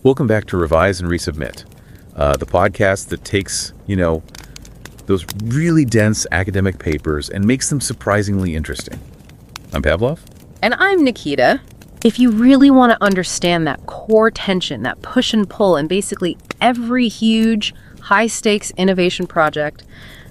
Welcome back to Revise and Resubmit, the podcast that takes, those really dense academic papers and makes them surprisingly interesting. I'm Pavlov. And I'm Nikita. If you really want to understand that core tension, that push and pull in basically every huge, high-stakes innovation project,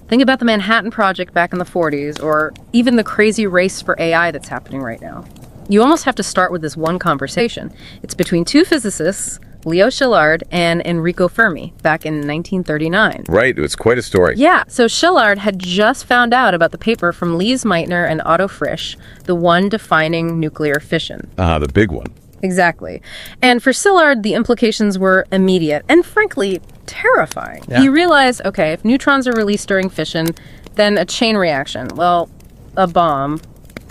think about the Manhattan Project back in the 40s, or even the crazy race for AI that's happening right now. You almost have to start with this one conversation. It's between two physicists, Leo Szilard and Enrico Fermi, back in 1939. Right, it's quite a story. Yeah, so Szilard had just found out about the paper from Lise Meitner and Otto Frisch, the one defining nuclear fission. The big one. Exactly. And for Szilard, the implications were immediate and, frankly, terrifying. Yeah. He realized, okay, if neutrons are released during fission, then a chain reaction, well, a bomb,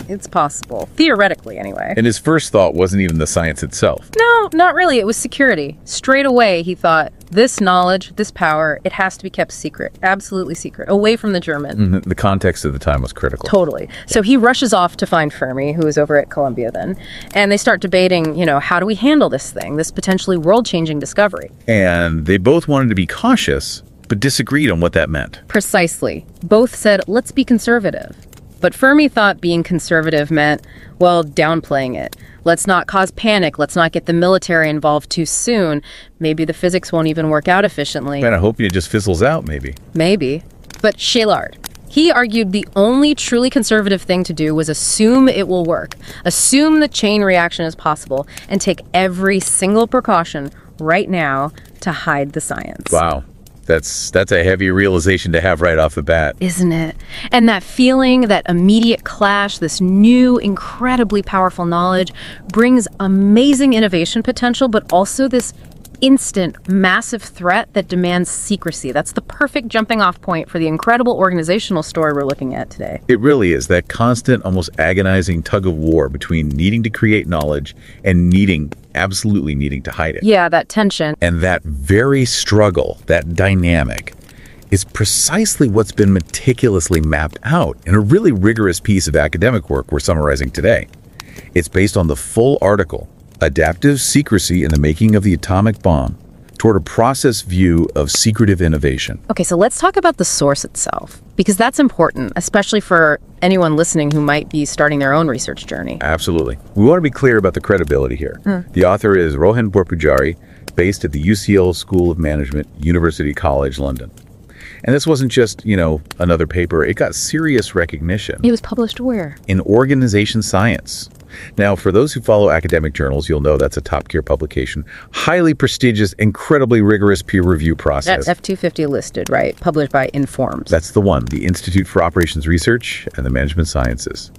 it's possible. Theoretically, anyway. And his first thought wasn't even the science itself. No, not really. It was security. Straight away, he thought, this knowledge, this power, it has to be kept secret. Absolutely secret. Away from the German. The context of the time was critical. Totally. So he rushes off to find Fermi, who was over at Columbia then, and they start debating, how do we handle this thing, this potentially world-changing discovery? And they both wanted to be cautious, but disagreed on what that meant. Precisely. Both said, let's be conservative. But Fermi thought being conservative meant, well, downplaying it. Let's not cause panic. Let's not get the military involved too soon. Maybe the physics won't even work out efficiently. Man, I hope it just fizzles out, maybe. Maybe. But Szilard, he argued the only truly conservative thing to do was assume it will work, assume the chain reaction is possible, and take every single precaution right now to hide the science. Wow. That's a heavy realization to have right off the bat. Isn't it? And that feeling, that immediate clash, this new, incredibly powerful knowledge brings amazing innovation potential, but also this instant, massive threat that demands secrecy. That's the perfect jumping off point for the incredible organizational story we're looking at today. It really is, that constant, almost agonizing tug of war between needing to create knowledge and absolutely needing to hide it. Yeah, that tension. And that very struggle, that dynamic, is precisely what's been meticulously mapped out in a really rigorous piece of academic work we're summarizing today. It's based on the full article, Adaptive Secrecy in the Making of the Atomic Bomb, toward a process view of secretive innovation. Okay, so let's talk about the source itself, because that's important, especially for anyone listening who might be starting their own research journey. Absolutely. We want to be clear about the credibility here. The author is Rohan Borpujari, based at the UCL School of Management, University College London. And this wasn't just, another paper. It got serious recognition. It was published where? In Organization Science. Now, for those who follow academic journals, you'll know that's a top-tier publication, highly prestigious, incredibly rigorous peer review process. That's F250 listed, right? Published by Informs. That's the one, the Institute for Operations Research and the Management Sciences.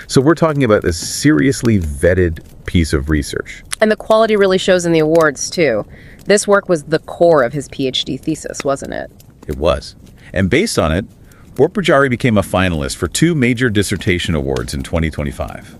So we're talking about this seriously vetted piece of research. And the quality really shows in the awards, too. This work was the core of his PhD thesis, wasn't it? It was. And based on it, Borpujari became a finalist for 2 major dissertation awards in 2025.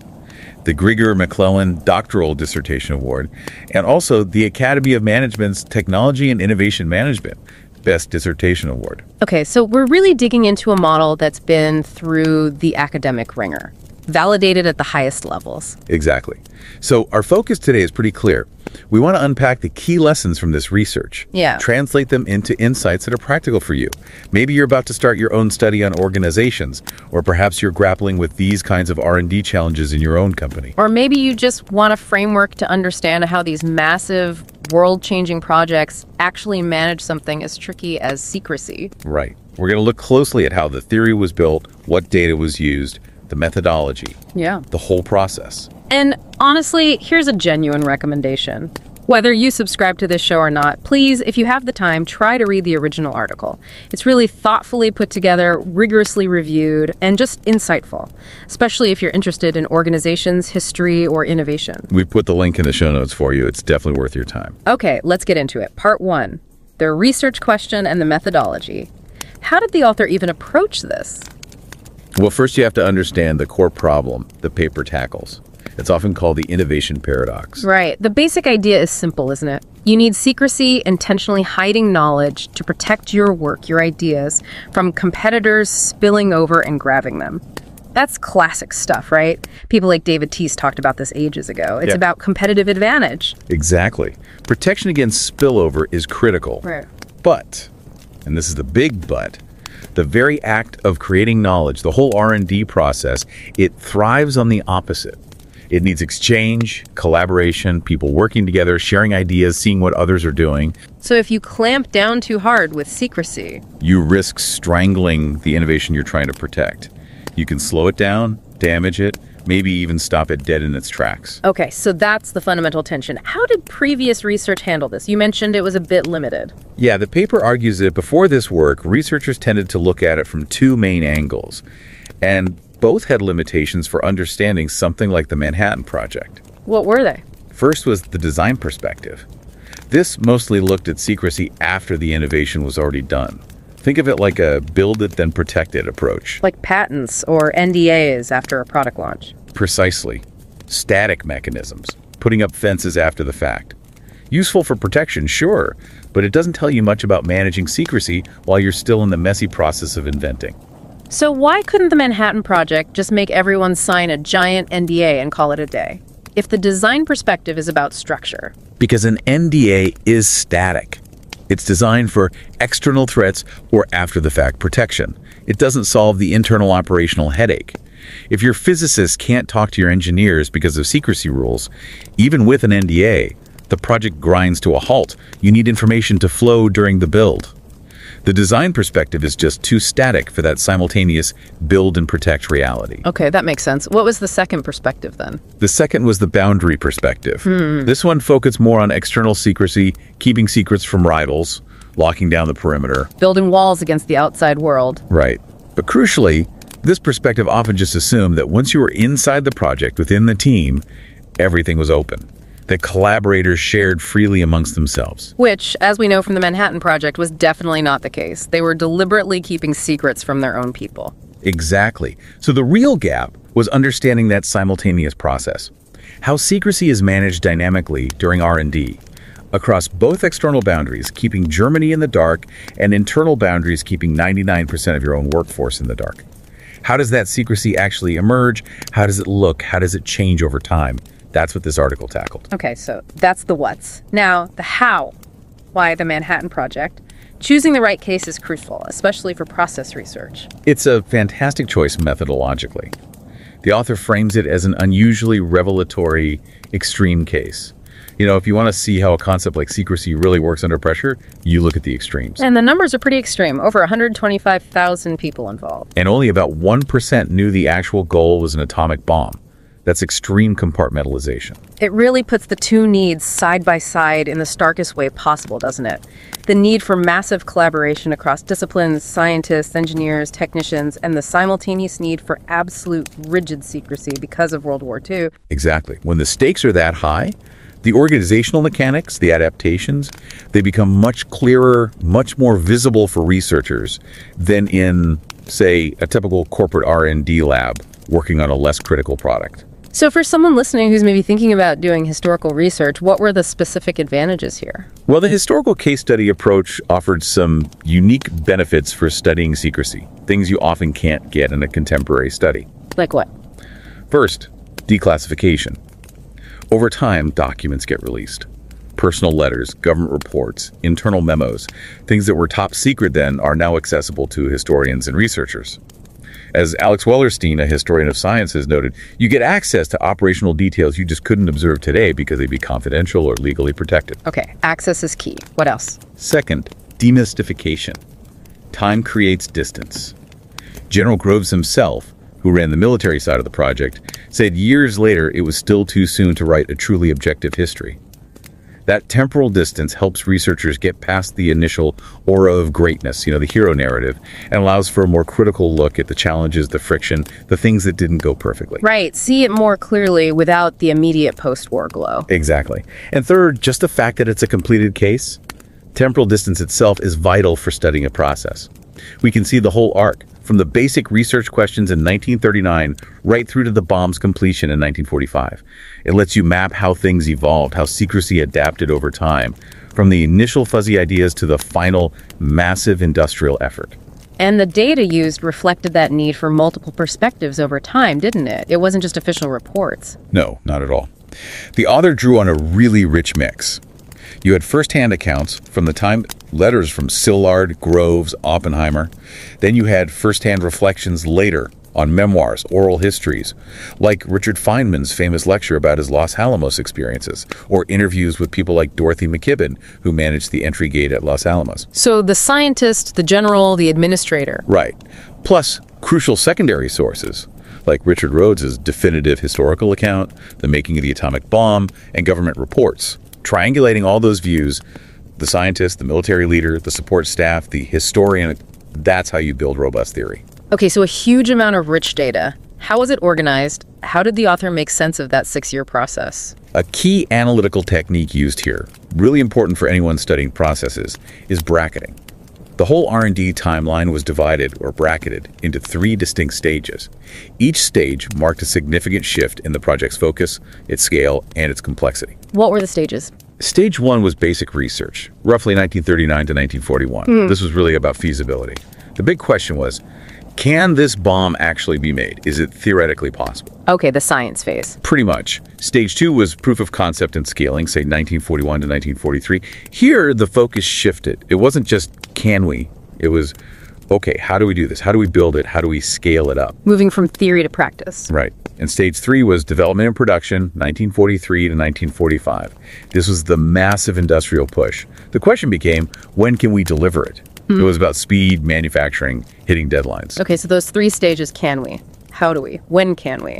The Grigor McClellan Doctoral Dissertation Award, and also the Academy of Management's Technology and Innovation Management Best Dissertation Award. Okay, so we're really digging into a model that's been through the academic ringer, validated at the highest levels. Exactly. So our focus today is pretty clear. We want to unpack the key lessons from this research. Yeah. Translate them into insights that are practical for you. Maybe you're about to start your own study on organizations, or perhaps you're grappling with these kinds of R&D challenges in your own company. Or maybe you just want a framework to understand how these massive, world-changing projects actually manage something as tricky as secrecy. Right. We're going to look closely at how the theory was built, what data was used, the methodology, the whole process. And honestly, here's a genuine recommendation. Whether you subscribe to this show or not, please, if you have the time, try to read the original article. It's really thoughtfully put together, rigorously reviewed, and just insightful, especially if you're interested in organizations, history, or innovation. We put the link in the show notes for you. It's definitely worth your time. Okay, let's get into it. Part 1, the research question and the methodology. How did the author even approach this? Well, first you have to understand the core problem the paper tackles. It's often called the innovation paradox. Right. The basic idea is simple, isn't it? You need secrecy, intentionally hiding knowledge to protect your work, your ideas, from competitors spilling over and grabbing them. That's classic stuff, right? People like David Teese talked about this ages ago. It's about competitive advantage. Exactly. Protection against spillover is critical. Right. But, and this is the big but, the very act of creating knowledge, the whole R&D process, it thrives on the opposite. It needs exchange, collaboration, people working together, sharing ideas, seeing what others are doing. So if you clamp down too hard with secrecy, You risk strangling the innovation you're trying to protect. You can slow it down, damage it, maybe even stop it dead in its tracks. okay, so that's the fundamental tension. How did previous research handle this? You mentioned it was a bit limited. Yeah, the paper argues that before this work, researchers tended to look at it from two main angles, and both had limitations for understanding something like the Manhattan Project. What were they? First was the design perspective. This mostly looked at secrecy after the innovation was already done. Think of it like a build it then protect it approach. Like patents or NDAs after a product launch. Precisely. Static mechanisms, putting up fences after the fact. Useful for protection, sure, but it doesn't tell you much about managing secrecy while you're still in the messy process of inventing. So why couldn't the Manhattan Project just make everyone sign a giant NDA and call it a day? If the design perspective is about structure. Because an NDA is static. It's designed for external threats or after-the-fact protection. It doesn't solve the internal operational headache. If your physicists can't talk to your engineers because of secrecy rules, even with an NDA, the project grinds to a halt. You need information to flow during the build. The design perspective is just too static for that simultaneous build and protect reality. Okay, that makes sense. What was the second perspective then? The second was the boundary perspective. This one focused more on external secrecy, keeping secrets from rivals, locking down the perimeter. Building walls against the outside world. Right. But crucially, this perspective often just assumed that once you were inside the project, within the team, everything was open. That collaborators shared freely amongst themselves. Which, as we know from the Manhattan Project, was definitely not the case. They were deliberately keeping secrets from their own people. Exactly. So the real gap was understanding that simultaneous process. How secrecy is managed dynamically during R&D, across both external boundaries, keeping Germany in the dark, and internal boundaries, keeping 99% of your own workforce in the dark. How does that secrecy actually emerge? How does it look? How does it change over time? That's what this article tackled. Okay, so that's the what's. Now, the how. Why the Manhattan Project? Choosing the right case is crucial, especially for process research. It's a fantastic choice methodologically. The author frames it as an unusually revelatory, extreme case. You know, if you want to see how a concept like secrecy really works under pressure, you look at the extremes. And the numbers are pretty extreme. Over 125,000 people involved. And only about 1% knew the actual goal was an atomic bomb. That's extreme compartmentalization. It really puts the two needs side by side in the starkest way possible, doesn't it? The need for massive collaboration across disciplines, scientists, engineers, technicians, and the simultaneous need for absolute rigid secrecy because of World War II. Exactly. When the stakes are that high, the organizational mechanics, the adaptations, they become much clearer, much more visible for researchers than in, say, a typical corporate R&D lab working on a less critical product. So for someone listening who's maybe thinking about doing historical research, what were the specific advantages here? Well, the historical case study approach offered some unique benefits for studying secrecy, things you often can't get in a contemporary study. Like what? First, declassification. Over time, documents get released. Personal letters, government reports, internal memos, things that were top secret then are now accessible to historians and researchers. As Alex Wellerstein, a historian of science, has noted, you get access to operational details you just couldn't observe today because they'd be confidential or legally protected. Okay, access is key. What else? Second, demystification. Time creates distance. General Groves himself, who ran the military side of the project, said years later it was still too soon to write a truly objective history. That temporal distance helps researchers get past the initial aura of greatness, the hero narrative, and allows for a more critical look at the challenges, the friction, the things that didn't go perfectly. Right, see it more clearly without the immediate post-war glow. Exactly. And third, just the fact that it's a completed case. Temporal distance itself is vital for studying a process. We can see the whole arc, from the basic research questions in 1939 right through to the bomb's completion in 1945. It lets you map how things evolved, how secrecy adapted over time, from the initial fuzzy ideas to the final massive industrial effort. And the data used reflected that need for multiple perspectives over time, didn't it? It wasn't just official reports. No, not at all. The author drew on a really rich mix. You had first-hand accounts from the time, letters from Szilard, Groves, Oppenheimer. Then you had first-hand reflections later on memoirs, oral histories, like Richard Feynman's famous lecture about his Los Alamos experiences, or interviews with people like Dorothy McKibben, who managed the entry gate at Los Alamos. So the scientist, the general, the administrator. Right. Plus, crucial secondary sources, like Richard Rhodes's definitive historical account, the making of the atomic bomb, and government reports. Triangulating all those views, the scientist, the military leader, the support staff, the historian, that's how you build robust theory. Okay, so a huge amount of rich data. How was it organized? How did the author make sense of that 6-year process? A key analytical technique used here, really important for anyone studying processes, is bracketing. The whole R&D timeline was divided or bracketed into 3 distinct stages. Each stage marked a significant shift in the project's focus, its scale, and its complexity. What were the stages? Stage 1 was basic research, roughly 1939 to 1941. This was really about feasibility. The big question was, can this bomb actually be made? Is it theoretically possible? Okay, the science phase. Pretty much. Stage 2 was proof of concept and scaling, say 1941 to 1943. Here, the focus shifted. It wasn't just, can we? It was, okay, how do we do this? How do we build it? How do we scale it up? Moving from theory to practice. Right. And stage 3 was development and production, 1943 to 1945. This was the massive industrial push. The question became, when can we deliver it? It was about speed, manufacturing, hitting deadlines. Okay, so those 3 stages, can we? How do we? When can we?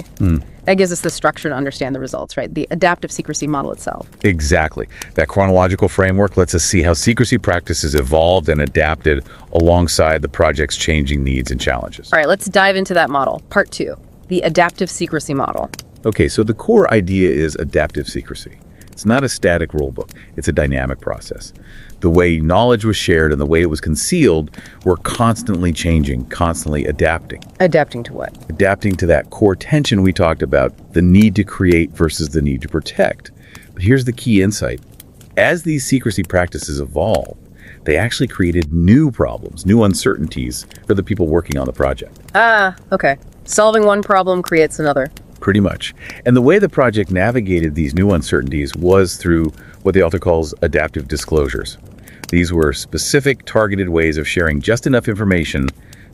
That gives us the structure to understand the results, right? The adaptive secrecy model itself. Exactly. That chronological framework lets us see how secrecy practices evolved and adapted alongside the project's changing needs and challenges. All right, let's dive into that model. Part 2, the adaptive secrecy model. Okay, so the core idea is adaptive secrecy. It's not a static rulebook. It's a dynamic process. The way knowledge was shared and the way it was concealed were constantly changing, constantly adapting. Adapting to what? Adapting to that core tension we talked about, the need to create versus the need to protect. But here's the key insight. As these secrecy practices evolved, they actually created new problems, new uncertainties for the people working on the project. Okay. Solving one problem creates another. Pretty much. And the way the project navigated these new uncertainties was through what the author calls adaptive disclosures. These were specific, targeted ways of sharing just enough information,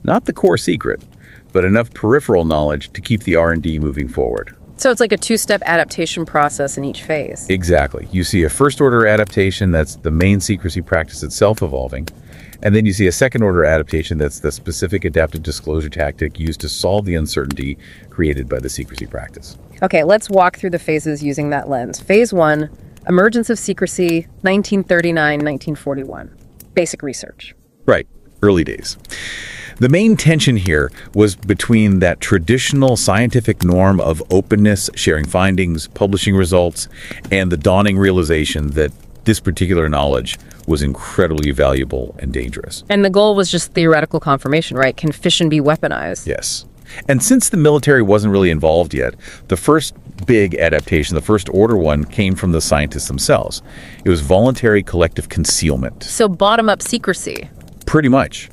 not the core secret, but enough peripheral knowledge to keep the R&D moving forward. So it's like a 2-step adaptation process in each phase. Exactly. You see a first-order adaptation, that's the main secrecy practice itself evolving. And then you see a second-order adaptation, that's the specific adaptive disclosure tactic used to solve the uncertainty created by the secrecy practice. Okay, let's walk through the phases using that lens. Phase 1, emergence of secrecy, 1939-1941. Basic research. Right. Early days. The main tension here was between that traditional scientific norm of openness, sharing findings, publishing results, and the dawning realization that this particular knowledge was incredibly valuable and dangerous. And the goal was just theoretical confirmation, right? Can fission be weaponized? Yes. And since the military wasn't really involved yet, the first big adaptation, the first order one, came from the scientists themselves. It was voluntary collective concealment. So bottom-up secrecy. Pretty much.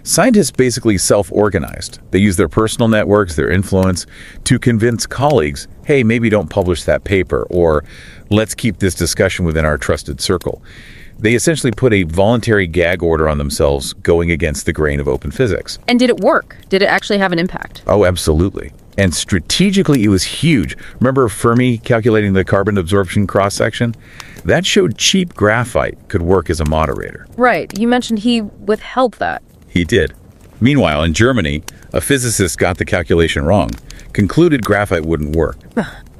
Scientists basically self-organized. They used their personal networks, their influence, to convince colleagues, hey, maybe don't publish that paper, or let's keep this discussion within our trusted circle. They essentially put a voluntary gag order on themselves, going against the grain of open physics. And did it work? Did it actually have an impact? Oh, absolutely. And strategically, it was huge. Remember Fermi calculating the carbon absorption cross-section? That showed cheap graphite could work as a moderator. Right. You mentioned he withheld that. He did. Meanwhile, in Germany, a physicist got the calculation wrong, concluded graphite wouldn't work.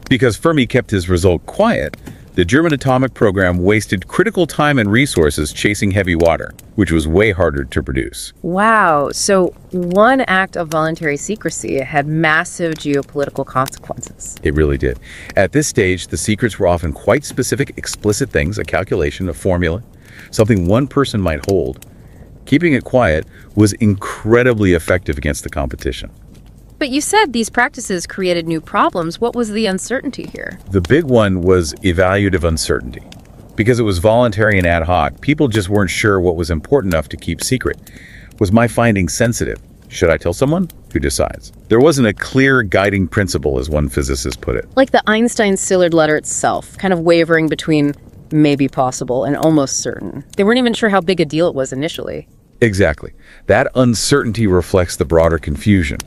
Because Fermi kept his result quiet, the German atomic program wasted critical time and resources chasing heavy water, which was way harder to produce. Wow. So one act of voluntary secrecy had massive geopolitical consequences. It really did. At this stage, the secrets were often quite specific, explicit things, a calculation, a formula, something one person might hold. Keeping it quiet was incredibly effective against the competition. But you said these practices created new problems. What was the uncertainty here? The big one was evaluative uncertainty. Because it was voluntary and ad hoc, people just weren't sure what was important enough to keep secret. Was my finding sensitive? Should I tell someone? Who decides? There wasn't a clear guiding principle, as one physicist put it. Like the Einstein-Szilard letter itself, kind of wavering between maybe possible and almost certain. They weren't even sure how big a deal it was initially. Exactly. That uncertainty reflects the broader confusion.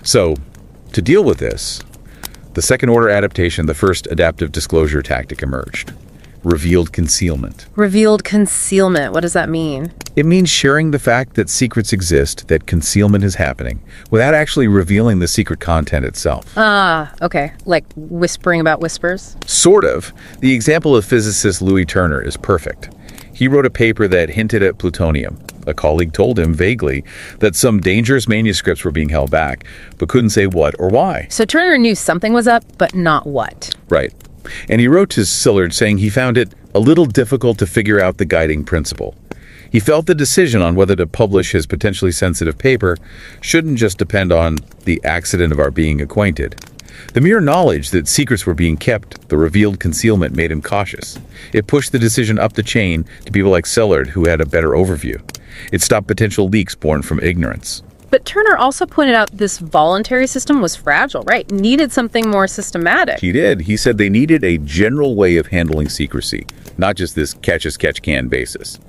So, to deal with this, the second-order adaptation, the first adaptive disclosure tactic emerged. Revealed concealment. Revealed concealment. What does that mean? It means sharing the fact that secrets exist, that concealment is happening, without actually revealing the secret content itself. Ah, okay. Like whispering about whispers? Sort of. The example of physicist Louis Turner is perfect. He wrote a paper that hinted at plutonium. A colleague told him vaguely that some dangerous manuscripts were being held back, but couldn't say what or why. So Turner knew something was up, but not what. Right. And he wrote to Szilard saying he found it a little difficult to figure out the guiding principle. He felt the decision on whether to publish his potentially sensitive paper shouldn't just depend on the accident of our being acquainted. The mere knowledge that secrets were being kept, the revealed concealment, made him cautious. It pushed the decision up the chain to people like Szilard, who had a better overview. It stopped potential leaks born from ignorance. But Turner also pointed out this voluntary system was fragile, right? Needed something more systematic. He did. He said they needed a general way of handling secrecy, not just this catch-as-catch-can basis,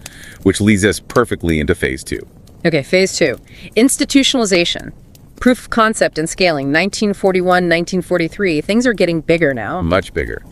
which leads us perfectly into phase 2. Okay, phase 2. Institutionalization. Proof of concept and scaling. 1941, 1943. Things are getting bigger now. Much bigger.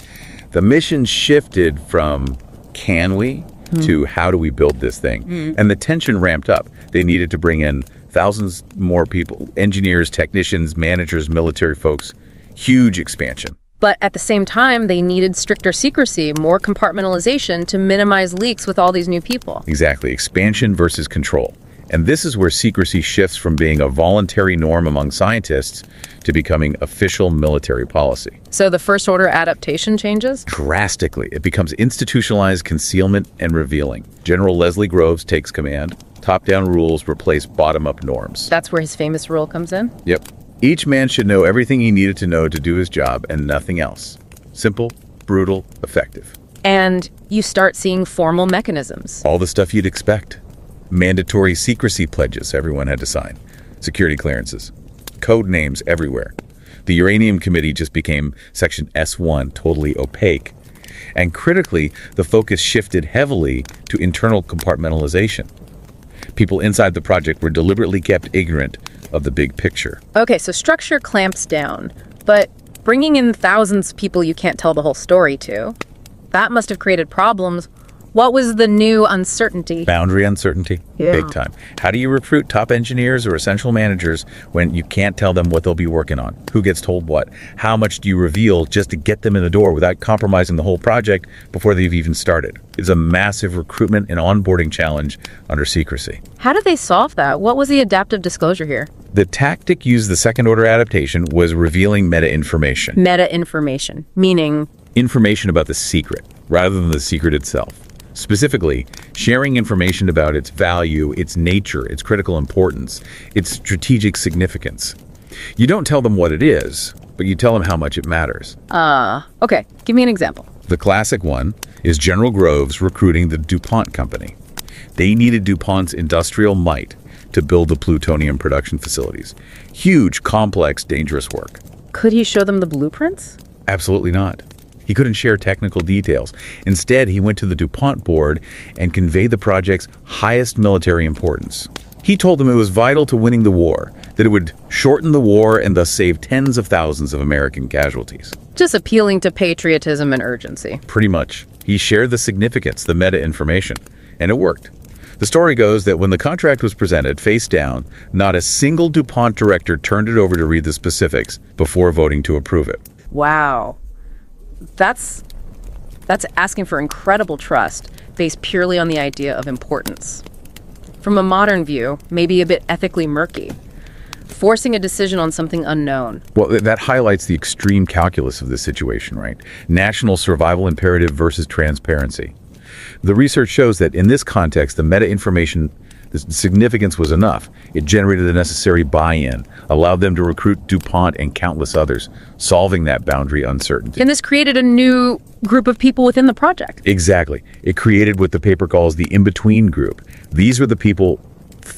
The mission shifted from can we to how do we build this thing? And the tension ramped up. They needed to bring in thousands more people, engineers, technicians, managers, military folks. Huge expansion. But at the same time, they needed stricter secrecy, more compartmentalization to minimize leaks with all these new people. Exactly. Expansion versus control. And this is where secrecy shifts from being a voluntary norm among scientists to becoming official military policy. So the first order adaptation changes? Drastically. It becomes institutionalized concealment and revealing. General Leslie Groves takes command. Top-down rules replace bottom-up norms. That's where his famous rule comes in? Yep. Each man should know everything he needed to know to do his job and nothing else. Simple, brutal, effective. And you start seeing formal mechanisms. All the stuff you'd expect. Mandatory secrecy pledges everyone had to sign. Security clearances. Code names everywhere. The Uranium Committee just became Section S1, totally opaque. And critically, the focus shifted heavily to internal compartmentalization. People inside the project were deliberately kept ignorant of the big picture. Okay, so structure clamps down, but bringing in thousands of people you can't tell the whole story to, that must have created problems. What was the new uncertainty? Boundary uncertainty, Yeah. big time. How do you recruit top engineers or essential managers when you can't tell them what they'll be working on? Who gets told what? How much do you reveal just to get them in the door without compromising the whole project before they've even started? It's a massive recruitment and onboarding challenge under secrecy. How did they solve that? What was the adaptive disclosure here? The tactic used the second-order adaptation was revealing meta-information. Meta-information, meaning Information about the secret, rather than the secret itself. Specifically, sharing information about its value, its nature, its critical importance, its strategic significance. You don't tell them what it is, but you tell them how much it matters. okay, give me an example. The classic one is General Groves recruiting the DuPont company. They needed DuPont's industrial might to build the plutonium production facilities. Huge, complex, dangerous work. Could he show them the blueprints? Absolutely not. He couldn't share technical details. Instead, he went to the DuPont board and conveyed the project's highest military importance. He told them it was vital to winning the war, that it would shorten the war and thus save tens of thousands of American casualties. Just appealing to patriotism and urgency. Pretty much. He shared the significance, the meta-information, and it worked. The story goes that when the contract was presented face down, not a single DuPont director turned it over to read the specifics before voting to approve it. Wow. That's asking for incredible trust based purely on the idea of importance. From a modern view, maybe a bit ethically murky. Forcing a decision on something unknown. Well, that highlights the extreme calculus of this situation, right? National survival imperative versus transparency. The research shows that in this context, the meta-information, the significance was enough. It generated the necessary buy-in, allowed them to recruit DuPont and countless others, solving that boundary uncertainty. And this created a new group of people within the project. Exactly. It created what the paper calls the in-between group. These were the people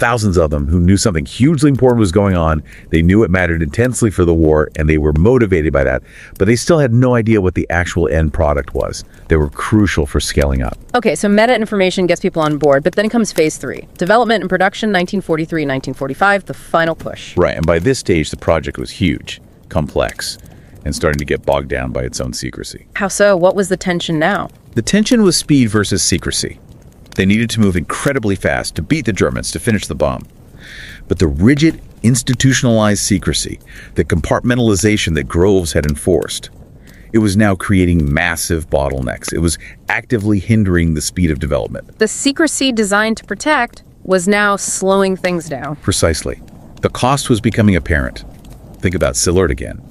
thousands of them who knew something hugely important was going on. They knew it mattered intensely for the war, and they were motivated by that, but they still had no idea what the actual end product was. They were crucial for scaling up. Okay, so meta information gets people on board, but then comes phase 3. Development and production, 1943, 1945, the final push. Right, and by this stage, the project was huge, complex, and starting to get bogged down by its own secrecy. How so? What was the tension now? The tension was speed versus secrecy. They needed to move incredibly fast to beat the Germans, to finish the bomb. But the rigid, institutionalized secrecy, the compartmentalization that Groves had enforced, it was now creating massive bottlenecks. It was actively hindering the speed of development. The secrecy designed to protect was now slowing things down. Precisely. The cost was becoming apparent. Think about Szilard again.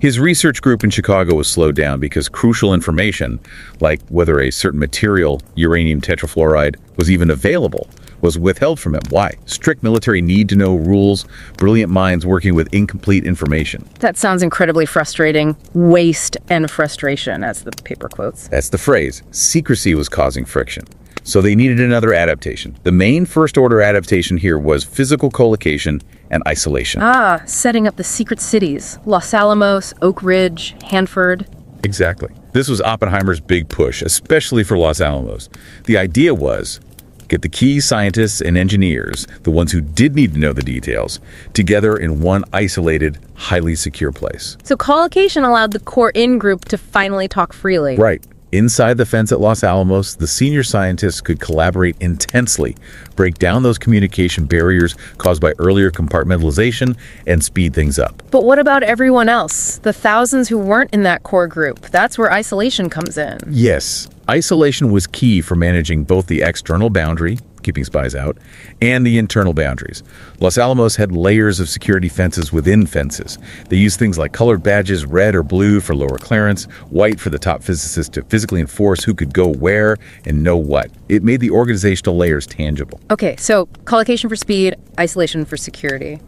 His research group in Chicago was slowed down because crucial information, like whether a certain material, uranium tetrafluoride, was even available, was withheld from him. Why? Strict military need-to-know rules, brilliant minds working with incomplete information. That sounds incredibly frustrating. Waste and frustration, as the paper quotes. That's the phrase. Secrecy was causing friction. So they needed another adaptation. The main first-order adaptation here was physical collocation and isolation. Setting up the secret cities. Los Alamos, Oak Ridge, Hanford. Exactly. This was Oppenheimer's big push, especially for Los Alamos. The idea was get the key scientists and engineers, the ones who did need to know the details, together in one isolated, highly secure place. So collocation allowed the core in group to finally talk freely. Right. Inside the fence at Los Alamos, the senior scientists could collaborate intensely, break down those communication barriers caused by earlier compartmentalization, and speed things up. But what about everyone else? The thousands who weren't in that core group? That's where isolation comes in. Yes. Isolation was key for managing both the external boundary, keeping spies out, and the internal boundaries. Los Alamos had layers of security fences within fences. They used things like colored badges, red or blue for lower clearance, white for the top physicists to physically enforce who could go where and know what. It made the organizational layers tangible. Okay, so collocation for speed, isolation for security.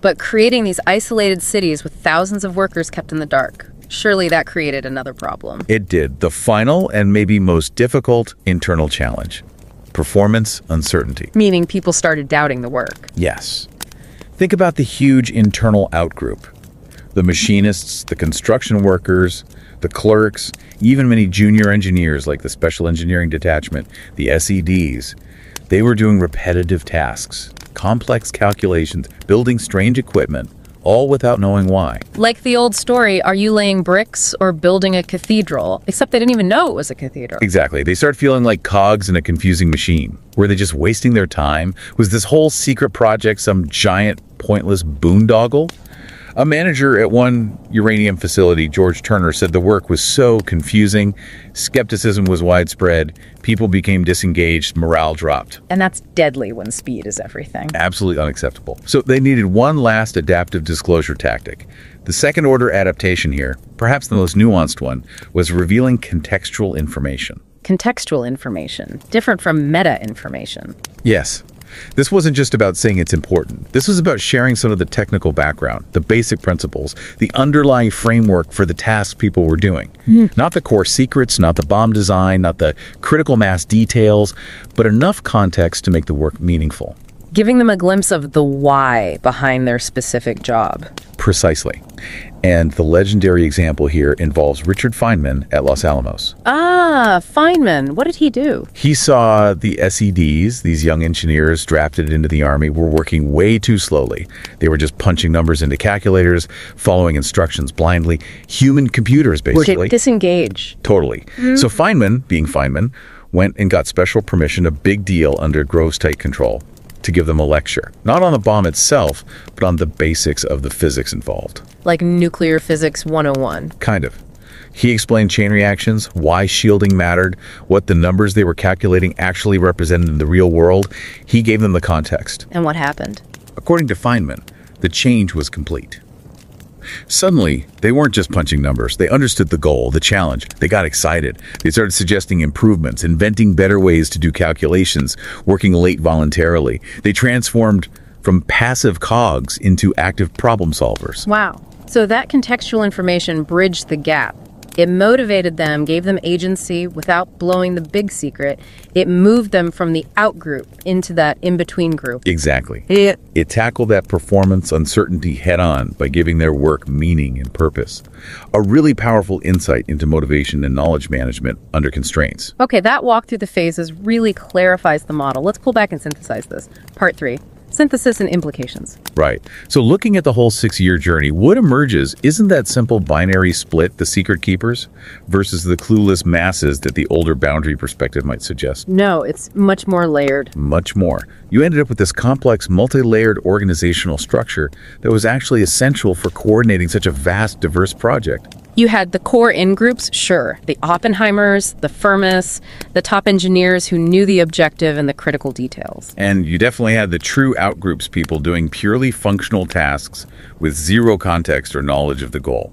But creating these isolated cities with thousands of workers kept in the dark. Surely that created another problem. It did. The final and maybe most difficult internal challenge. Performance uncertainty. Meaning people started doubting the work. Yes. Think about the huge internal outgroup. The machinists, the construction workers, the clerks, even many junior engineers like the Special Engineering Detachment, the SEDs. They were doing repetitive tasks, complex calculations, building strange equipment, all without knowing why. Like the old story, are you laying bricks or building a cathedral? Except they didn't even know it was a cathedral. Exactly. They start feeling like cogs in a confusing machine. Were they just wasting their time? Was this whole secret project some giant, pointless boondoggle? A manager at one uranium facility, George Turner, said the work was so confusing, skepticism was widespread, people became disengaged, morale dropped. And that's deadly when speed is everything. Absolutely unacceptable. So they needed one last adaptive disclosure tactic. The second-order adaptation here, perhaps the most nuanced one, was revealing contextual information. Contextual information, different from meta information. Yes. This wasn't just about saying it's important. This was about sharing some of the technical background, the basic principles, the underlying framework for the tasks people were doing. Not the core secrets, not the bomb design, not the critical mass details, but enough context to make the work meaningful. Giving them a glimpse of the why behind their specific job. Precisely. And the legendary example here involves Richard Feynman at Los Alamos. Feynman. What did he do? He saw the SEDs, these young engineers drafted into the Army, were working way too slowly. They were just punching numbers into calculators, following instructions blindly. Human computers, basically. Disengage. Totally. So Feynman, being Feynman, went and got special permission, a big deal under Groves tight control, to give them a lecture. Not on the bomb itself, but on the basics of the physics involved. Like nuclear physics 101. Kind of. He explained chain reactions, why shielding mattered, what the numbers they were calculating actually represented in the real world. He gave them the context. And what happened? According to Feynman, the change was complete. Suddenly, they weren't just punching numbers. They understood the goal, the challenge. They got excited. They started suggesting improvements, inventing better ways to do calculations, working late voluntarily. They transformed from passive cogs into active problem solvers. Wow. So that contextual information bridged the gap. It motivated them, gave them agency without blowing the big secret. It moved them from the out group into that in-between group. Exactly. It tackled that performance uncertainty head-on by giving their work meaning and purpose. A really powerful insight into motivation and knowledge management under constraints. Okay, that walk through the phases really clarifies the model. Let's pull back and synthesize this. Part 3. Synthesis and implications. Right. So looking at the whole 6-year journey, what emerges isn't that simple binary split, the secret keepers, versus the clueless masses that the older boundary perspective might suggest. No, it's much more layered. Much more. You ended up with this complex, multi-layered organizational structure that was actually essential for coordinating such a vast, diverse project. You had the core in-groups, sure. The Oppenheimers, the Firmus, the top engineers who knew the objective and the critical details. And you definitely had the true outgroups people doing purely functional tasks with zero context or knowledge of the goal.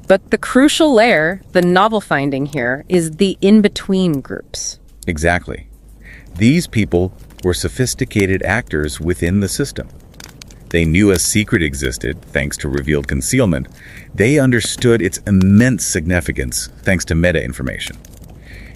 But the crucial layer, the novel finding here, is the in-between groups. Exactly. These people were sophisticated actors within the system. They knew a secret existed, thanks to revealed concealment. They understood its immense significance, thanks to meta-information.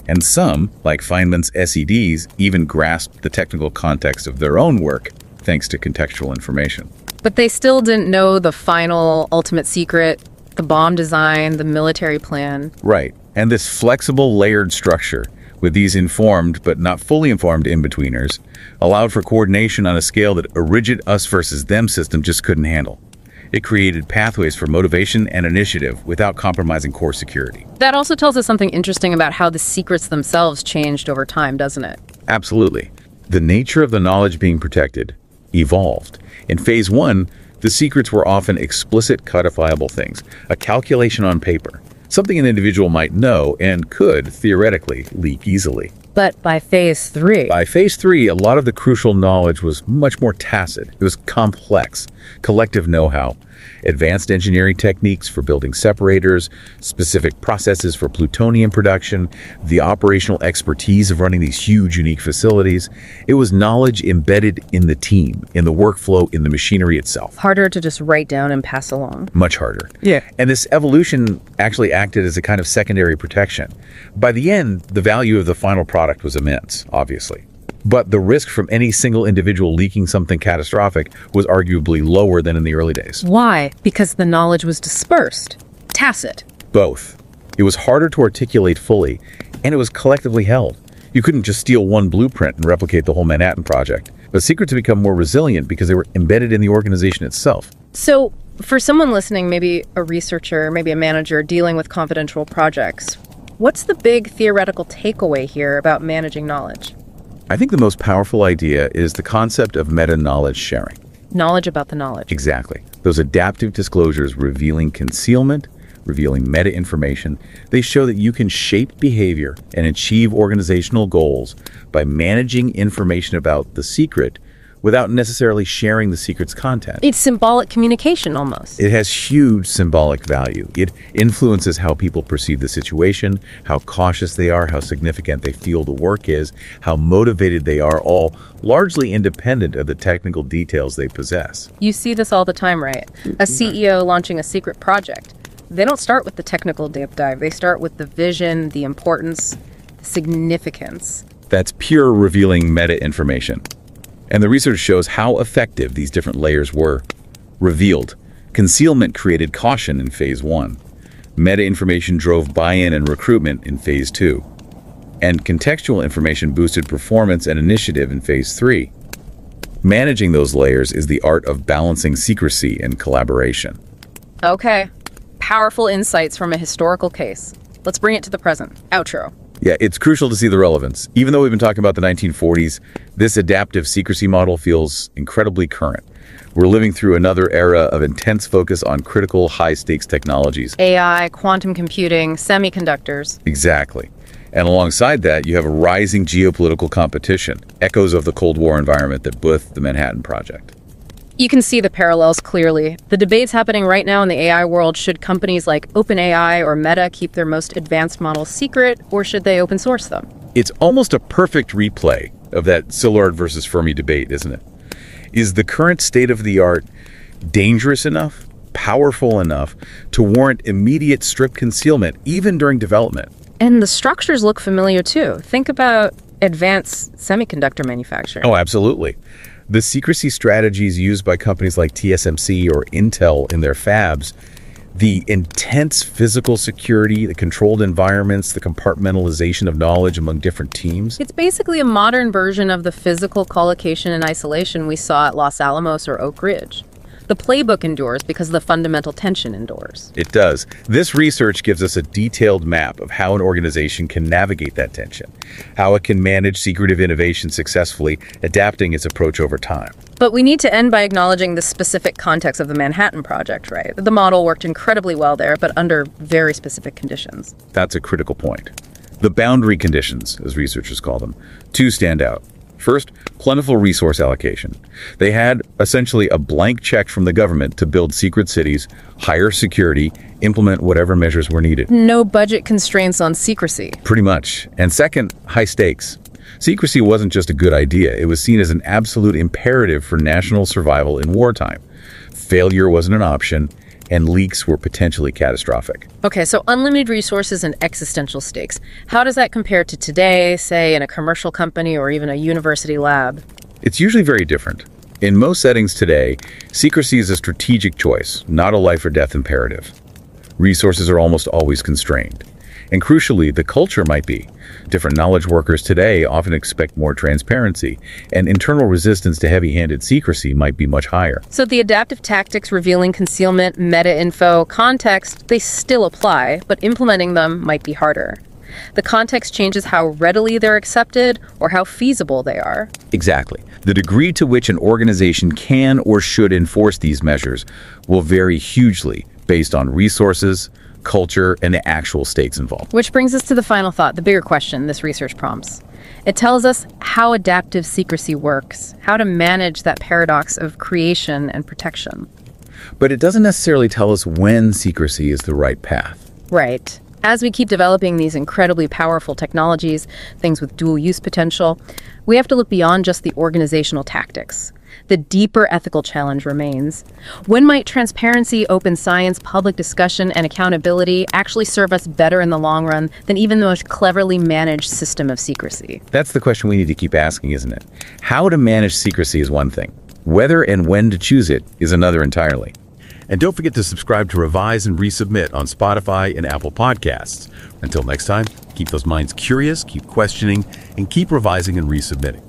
And some, like Feynman's SEDs, even grasped the technical context of their own work, thanks to contextual information. But they still didn't know the final, ultimate secret, the bomb design, the military plan. Right. And this flexible, layered structure, with these informed but not fully informed in-betweeners, allowed for coordination on a scale that a rigid us versus them system just couldn't handle. It created pathways for motivation and initiative without compromising core security. That also tells us something interesting about how the secrets themselves changed over time, doesn't it? Absolutely. The nature of the knowledge being protected evolved. In phase 1, the secrets were often explicit, codifiable things, a calculation on paper, something an individual might know and could, theoretically, leak easily. But by phase 3... By phase 3, a lot of the crucial knowledge was much more tacit. It was complex, collective know-how, advanced engineering techniques for building separators, specific processes for plutonium production, the operational expertise of running these huge, unique facilities. It was knowledge embedded in the team, in the workflow, in the machinery itself. Harder to just write down and pass along. Much harder. Yeah. And this evolution actually acted as a kind of secondary protection. By the end, the value of the final product was immense, obviously. But the risk from any single individual leaking something catastrophic was arguably lower than in the early days. Why? Because the knowledge was dispersed, tacit. Both. It was harder to articulate fully, and it was collectively held. You couldn't just steal one blueprint and replicate the whole Manhattan Project. But secrets had become more resilient because they were embedded in the organization itself. So, for someone listening, maybe a researcher, maybe a manager dealing with confidential projects, what's the big theoretical takeaway here about managing knowledge? I think the most powerful idea is the concept of meta-knowledge sharing. Knowledge about the knowledge. Exactly. Those adaptive disclosures revealing concealment, revealing meta-information, they show that you can shape behavior and achieve organizational goals by managing information about the secret without necessarily sharing the secret's content. It's symbolic communication, almost. It has huge symbolic value. It influences how people perceive the situation, how cautious they are, how significant they feel the work is, how motivated they are, all largely independent of the technical details they possess. You see this all the time, right? A CEO launching a secret project. They don't start with the technical deep dive. They start with the vision, the importance, the significance. That's pure revealing meta-information. And the research shows how effective these different layers were. Revealed. Concealment created caution in phase 1. Meta-information drove buy-in and recruitment in phase 2. And contextual information boosted performance and initiative in phase 3. Managing those layers is the art of balancing secrecy and collaboration. Okay. Powerful insights from a historical case. Let's bring it to the present. Outro. Yeah, it's crucial to see the relevance. Even though we've been talking about the 1940s, this adaptive secrecy model feels incredibly current. We're living through another era of intense focus on critical, high-stakes technologies. AI, quantum computing, semiconductors. Exactly. And alongside that, you have a rising geopolitical competition, echoes of the Cold War environment that birthed the Manhattan Project. You can see the parallels clearly. The debates happening right now in the AI world, should companies like OpenAI or Meta keep their most advanced models secret, or should they open source them? It's almost a perfect replay of that Szilard versus Fermi debate, isn't it? Is the current state of the art dangerous enough powerful enough to warrant immediate strict concealment, even during development. And the structures look familiar too. Think about advanced semiconductor manufacturing. Oh, absolutely. The secrecy strategies used by companies like TSMC or Intel in their fabs, the intense physical security, the controlled environments, the compartmentalization of knowledge among different teams. It's basically a modern version of the physical collocation and isolation we saw at Los Alamos or Oak Ridge. The playbook endures because the fundamental tension endures. It does. This research gives us a detailed map of how an organization can navigate that tension, how it can manage secretive innovation successfully, adapting its approach over time. But we need to end by acknowledging the specific context of the Manhattan Project, right? The model worked incredibly well there, but under very specific conditions. That's a critical point. The boundary conditions, as researchers call them, two stand out. First, plentiful resource allocation. They had essentially a blank check from the government to build secret cities, hire security, implement whatever measures were needed. No budget constraints on secrecy. Pretty much. And second, high stakes. Secrecy wasn't just a good idea. It was seen as an absolute imperative for national survival in wartime. Failure wasn't an option, and leaks were potentially catastrophic. Okay, so unlimited resources and existential stakes. How does that compare to today, say in a commercial company or even a university lab? It's usually very different. In most settings today, secrecy is a strategic choice, not a life or death imperative. Resources are almost always constrained. And crucially, the culture might be. Different knowledge workers today often expect more transparency, and internal resistance to heavy-handed secrecy might be much higher. So the adaptive tactics revealing concealment, meta-info, context, they still apply, but implementing them might be harder. The context changes how readily they're accepted or how feasible they are. Exactly. The degree to which an organization can or should enforce these measures will vary hugely based on resources, culture, and the actual stakes involved. Which brings us to the final thought, the bigger question this research prompts. It tells us how adaptive secrecy works, how to manage that paradox of creation and protection. But it doesn't necessarily tell us when secrecy is the right path. Right. As we keep developing these incredibly powerful technologies, things with dual use potential, we have to look beyond just the organizational tactics. The deeper ethical challenge remains. When might transparency, open science, public discussion, and accountability actually serve us better in the long run than even the most cleverly managed system of secrecy? That's the question we need to keep asking, isn't it? How to manage secrecy is one thing. Whether and when to choose it is another entirely. And don't forget to subscribe to Revise and Resubmit on Spotify and Apple Podcasts. Until next time, keep those minds curious, keep questioning, and keep revising and resubmitting.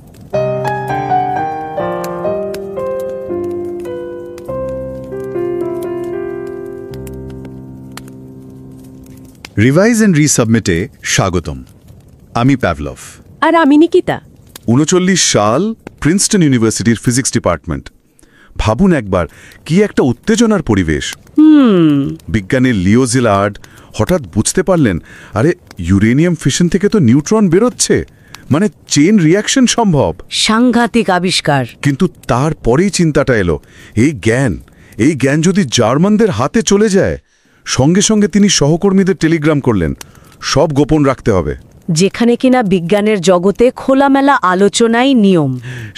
Revise and রিসাবমিটে স্বাগতম। আমি Pavlov. আর আমি নিকিতা। ৩৯ সাল, Princeton ইউনিভার্সিটির physics department. ভাবুন একবার, কি একটা উত্তেজনার পরিবেশ। বিজ্ঞানীর লিও জিলার্ড হঠাৎ বুঝতে পারলেন, আরে ইউরেনিয়াম ফিশন থেকে তো নিউট্রন বেরোচ্ছে, মানে চেইন রিয়াকশন সম্ভব। সাংঘাতিক আবিষ্কার। কিন্তু তারপরেই চিন্তাটা এলো, এই জ্ঞান যদি জার্মানদের হাতে চলে যায়। সঙ্গে সঙ্গে তিনি সহকর্মীদের টেলিগ্রাম করলেন, সব গোপন রাখতে হবে। যেখানে কিনা বিজ্ঞানের জগতে খোলামেলা আলোচনাই নিয়ম,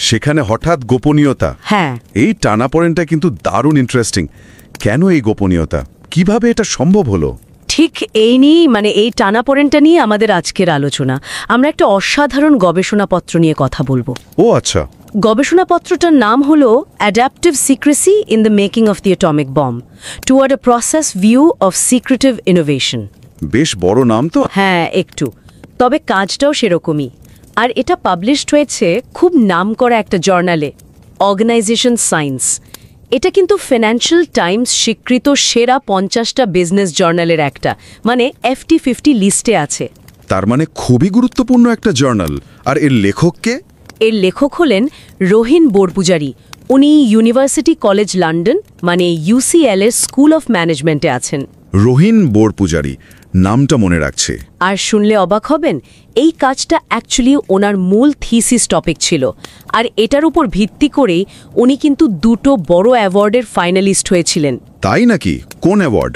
সেখানে হঠাৎ গোপনীয়তা। হ্যাঁ, এই টানাপোড়েনটা কিন্তু দারুণ ইন্টারেস্টিং। কেন এই গোপনীয়তা, কিভাবে এটা সম্ভব হলো? ঠিক এই টানাপোড়েনটা নিয়ে আমাদের আজকের আলোচনা। আমরা একটা অসাধারণ গবেষণাপত্র নিয়ে কথা বলবো। ও আচ্ছা। গবেষণাপত্রটার নাম হলো adaptive secrecy in the making of the atomic bomb toward a process view of secretive innovation. বেশ বড় নাম তো। হ্যাঁ, একটু, তবে কাজটাও সেরকমই। আর এটা পাবলিশড হয়েছে খুব নামকরা একটা জার্নালে, অর্গানাইজেশন সায়েন্স। এটা কিন্তু ফিনান্সিয়াল টাইমস স্বীকৃত সেরা 50টা বিজনেস জার্নালের একটা, মানে FT50 লিস্টে আছে। তার মানে খুবই গুরুত্বপূর্ণ একটা জার্নাল। আর এর লেখককে? এর লেখক হলেন রোহিন বোরপুজারি। উনি ইউনিভার্সিটি কলেজ লন্ডন, মানে UCL এর স্কুল অফ ম্যানেজমেন্টে আছেন। রোহিন বোরপুজারি, নামটা মনে রাখছে। আর শুনলে অবাক হবেন, এই কাজটা অ্যাকচুয়ালি ওনার মূল থিসিস টপিক ছিল। আর এটার উপর ভিত্তি করেই উনি কিন্তু 2টো বড় অ্যাওয়ার্ডের ফাইনালিস্ট হয়েছিলেন। তাই নাকি? কোন অ্যাওয়ার্ড?